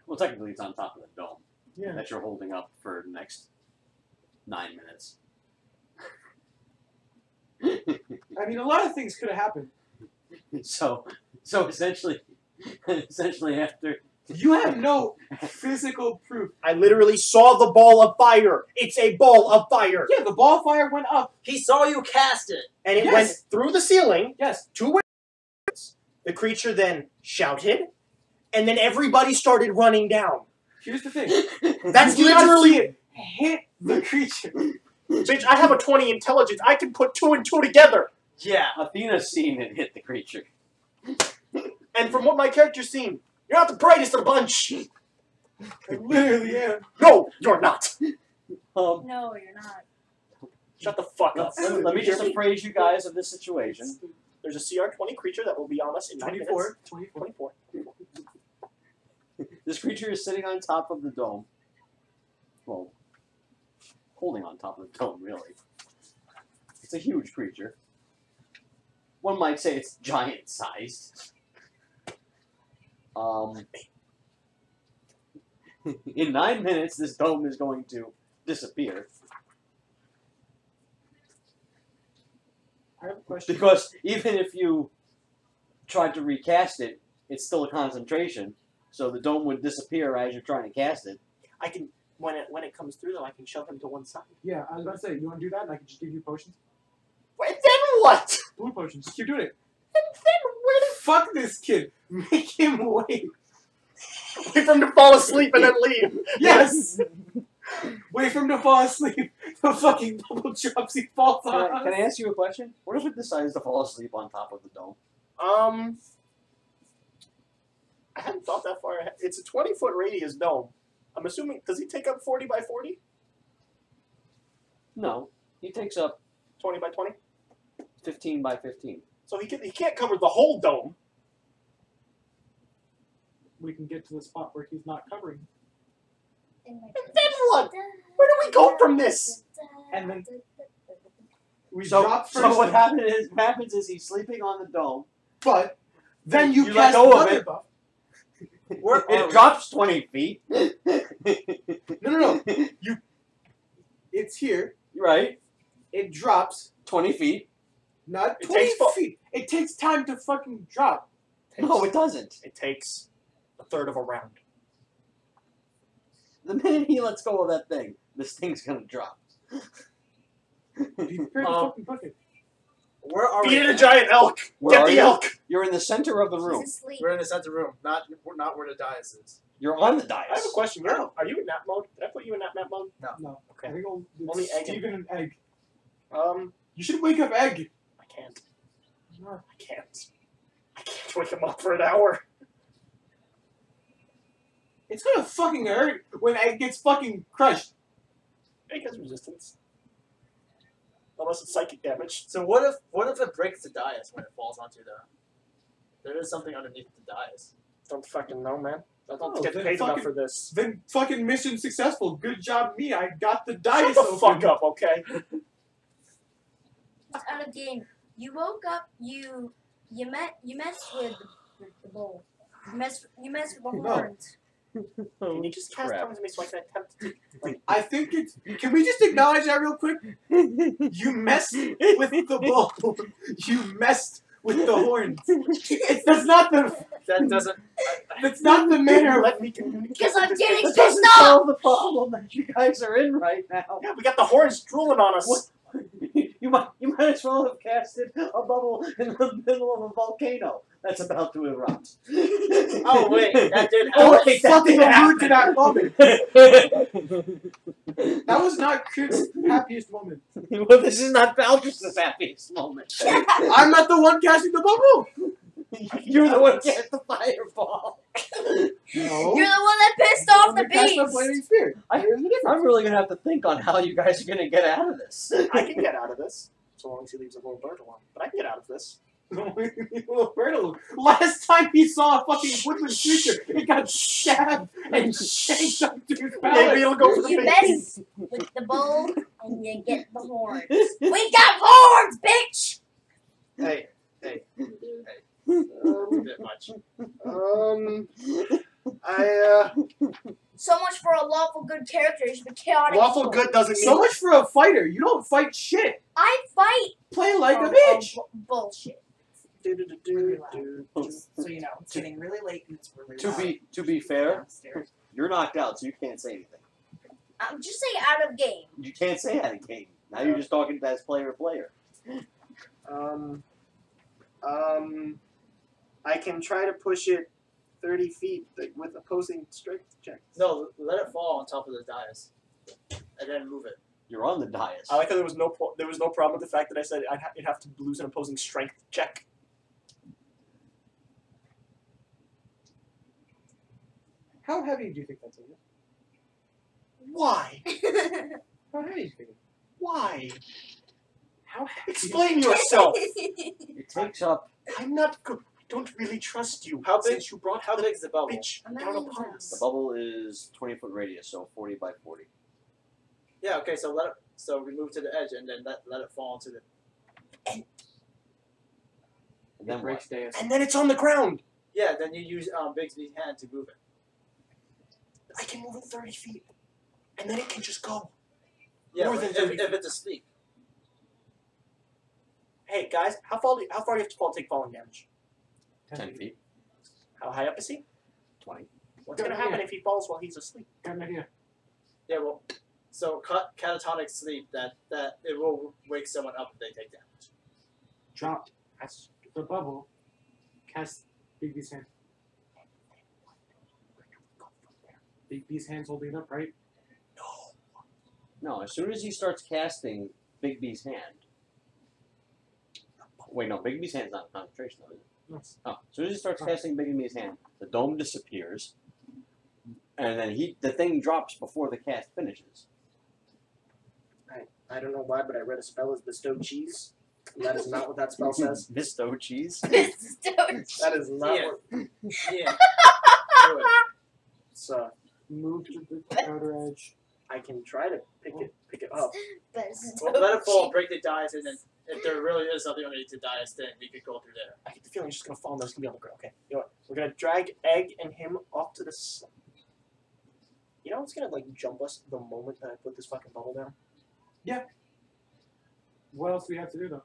Well, technically, it's on top of the dome Yeah. that you're holding up for the next 9 minutes. I mean, a lot of things could have happened. so essentially after You have no physical proof. I literally saw the ball of fire. It's a ball of fire. Yeah, the ball of fire went up. He saw you cast it. And it Yes. went through the ceiling. Yes. 2 windows. The creature then shouted, and then everybody started running down. Here's the thing. That's You gotta literally see it hit the creature. Bitch, I have a 20 intelligence. I can put 2 and 2 together. Yeah. Athena's seen it hit the creature. And from what my character's seen, you're not the brightest of the bunch. I literally am. No, you're not. No, you're not. Shut the fuck up. Let me just appraise you guys of this situation. There's a CR20 creature that will be on us in 9 minutes. 24. 24. This creature is sitting on top of the dome. Well, holding on top of the dome, really. It's a huge creature. One might say it's giant-sized. In 9 minutes, this dome is going to disappear. I have a question. Because even if you tried to recast it, it's still a concentration. So the dome would disappear as you're trying to cast it. I can, when it comes through, though, I can shove him to one side. Yeah, I was about to say, you want to do that, and I can just give you potions? And then what? Blue potions. Just keep doing it. And then where the Fuck this kid. Make him wait. wait for him to fall asleep and then leave. Yes. Wait for him to fall asleep. The fucking double drops. He falls Can on I us. ask you a question? What if it decides to fall asleep on top of the dome? I hadn't thought that far ahead. It's a 20-foot radius dome. I'm assuming, does he take up 40 by 40? No. He takes up 20 by 20? 15 by 15. So he can't cover the whole dome. We can get to the spot where he's not covering. And then what? Where do we go from this? And then we So drop first. what happens is he's sleeping on the dome. But then you, You cast let go of another it. buff. It drops 20 feet. No. It's here. Right? It drops. 20 feet. Not It 20 takes fo- feet. It takes time to fucking drop. No, it doesn't. It takes a third of a round. The minute he lets go of that thing, this thing's gonna drop. Be prepared to fucking book it. Where are we? Feed a giant elk. Where Get are the you? elk. You're in the center of the room. He's asleep. We're in the center room, not where the dais is. You're on the dais. I have a question. Are you in nap mode? Did I put you in nap mode? No. Okay. I think Only egg and- Steven and egg. You You should wake up egg. I can't. I can't wake him up for an hour. It's gonna fucking hurt when egg gets fucking crushed. Egg has resistance. Unless it's psychic damage. So what if it breaks the dais when it falls onto the? There is something underneath the dais. Don't fucking know, man. I don't Oh, get then paid enough fucking- for this. Then fucking mission successful. Good job, me. I got the dice. Shut the open. fuck up, okay? It's out of game. You woke up. You messed with the bowl. You messed with the No. horns. Can you just cast Crap. tongues at me so I can attempt to I think it's. Can we just acknowledge that real quick? You messed with the bowl. You messed with the horns. That's not the. That doesn't. That's not the manner. let me communicate? Because I'm with getting this- That doesn't pissed off. solve the problem that you guys are in right now. Yeah, we got the horns drooling on us. What? You might as well have casted a bubble in the middle of a volcano that's about to erupt. Oh wait, that did Oh, happen. wait, that fucking did allude to that moment. happen. That was not Chris' happiest moment. Well, this is not Valdris's happiest moment. I'm not the one casting the bubble. You're the one who cast the fireball. No. You're the one that pissed off the Cast the bees. flaming spear. Here's the difference. I'm really gonna have to think on how you guys are gonna get out of this. I can get out of this. So long as he leaves a little bird alone. But I can get out of this. Little bird. Last time he saw a fucking woodland creature, it got stabbed and shanked up to his Maybe palate. it'll go for the You face. mess with the bowl and you get the horns. We got horns, bitch. Hey, a bit much. So much for a lawful good character. You should be chaotic. Lawful evil. good doesn't So mean much for a fighter. You don't fight shit. I fight. Play like a for bitch. Bullshit. So you know, it's getting really late and it's really To loud be fair, downstairs. you're knocked out, so you can't say anything. I'm just saying out of game. You can't say out of game. Now you're just talking as player to player. I can try to push it 30 feet with opposing strength checks. No, let it fall on top of the dais, and then move it. You're on the dais. I like how there was no problem with the fact that I said it'd have to lose an opposing strength check. How heavy do you think that's? Ian? Why? How heavy do you think? Why? How heavy? Explain yourself. It takes up. I'm not good. I don't really trust you. How big- Since you brought How the big is the bubble? bitch I'm down not upon even us. The bubble is 20-foot radius, so 40 by 40. Yeah. Okay. So we move to the edge and then let it fall into the. And then what? breaks dais. And then it's on the ground. Yeah. Then you use Bigsby's hand to move it. I can move it 30 feet. And then it can just go. Yeah. More but than if 30 feet. it's asleep. Hey guys, how far do you have to fall to take falling damage? 10 feet. How high up is he? 20. What's gonna happen if he falls while he's asleep? Got an idea. Yeah. Well. So catatonic sleep that it will wake someone up if they take damage. Drop the bubble. Cast Big B's hand. Big B's hand's holding it up, right? No, as soon as he starts casting Big B's hand. Wait, no, Big B's hand's not in concentration, though, is it? No. Oh, as soon as he starts casting Big B's hand, the dome disappears, and then the thing drops before the cast finishes. I don't know why, but I read a spell as bestow cheese. And that is not what that spell says. Misto cheese. That is not Yeah. what Yeah. Do it. it's Move to the outer edge. I can try to pick it up. Well, let it fall, break the dice, and then if there really is something underneath the dice, then we could go through there. I get the feeling he's just gonna fall and there's gonna be on the ground. Okay. You know what? We're gonna drag Egg and him off to the side. You know what's gonna jump us the moment that I put this fucking bubble down? What else do we have to do though?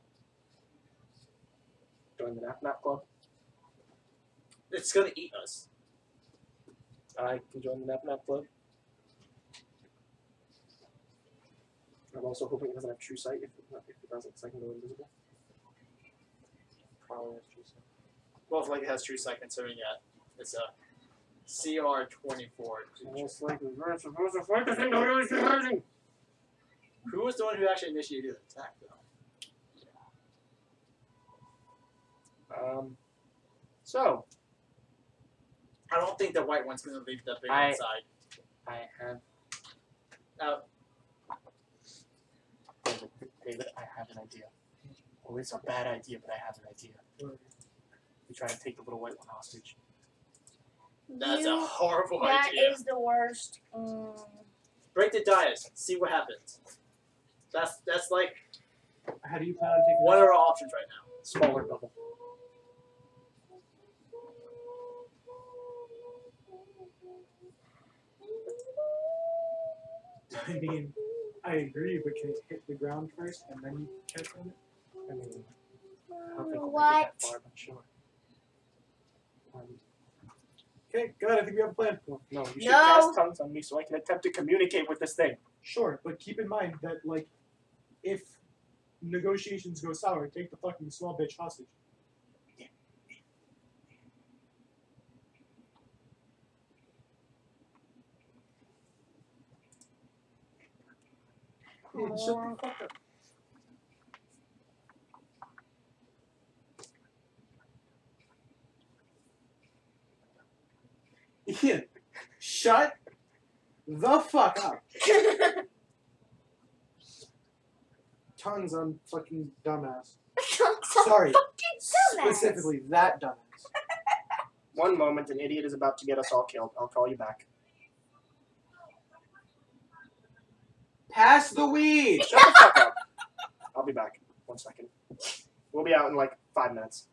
Join the nap club. It's gonna eat us. I can join the nap club. I'm also hoping it doesn't have true sight. If it doesn't, so I can go invisible. Most likely has true sight considering that it's a CR-24. Most likely, we're supposed to fight this thing. Don't really see anything. Who was the one who actually initiated the attack, though? So I don't think the white one's going to leave the big I- one side. I have. David, I have an idea. Oh, it's a bad idea, but I have an idea. We try to take the little white one hostage. That's a horrible That idea. is the worst. Break the dais. See what happens. That's like How do you plan on taking one of our options right now. Smaller bubble. I mean, I agree, but can it hit the ground first and then you catch on it? I mean, I don't think we'll make it What? that far, but sure. Okay, good. I think we have a plan. No, you should No. cast tongues on me so I can attempt to communicate with this thing. Sure, but keep in mind that, like, if negotiations go sour, take the fucking small bitch hostage. Yeah, shut the fuck up. Ian, shut the fuck up. Tongues on fucking dumbass. Sorry, specifically that dumbass. One moment, an idiot is about to get us all killed. I'll call you back. Pass the weed. Shut the fuck up. I'll be back. 1 second. We'll be out in like 5 minutes.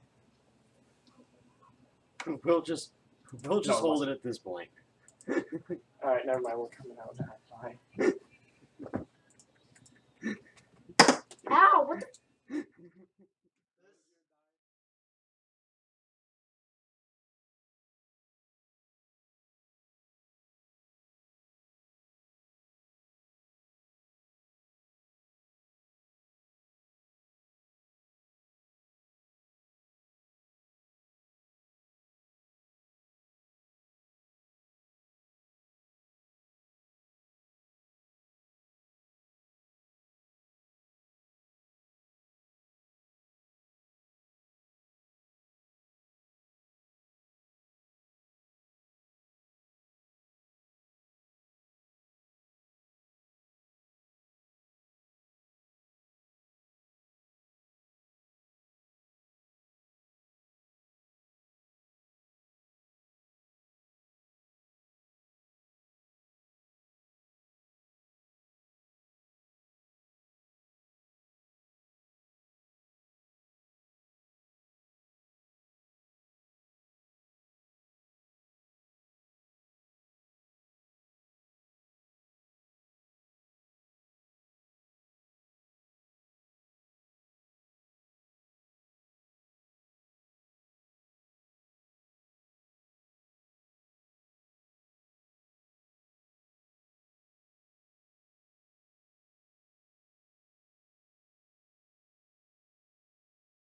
We'll just No, hold it at this point. Alright, never mind. We're coming out now. Bye. Ow! What the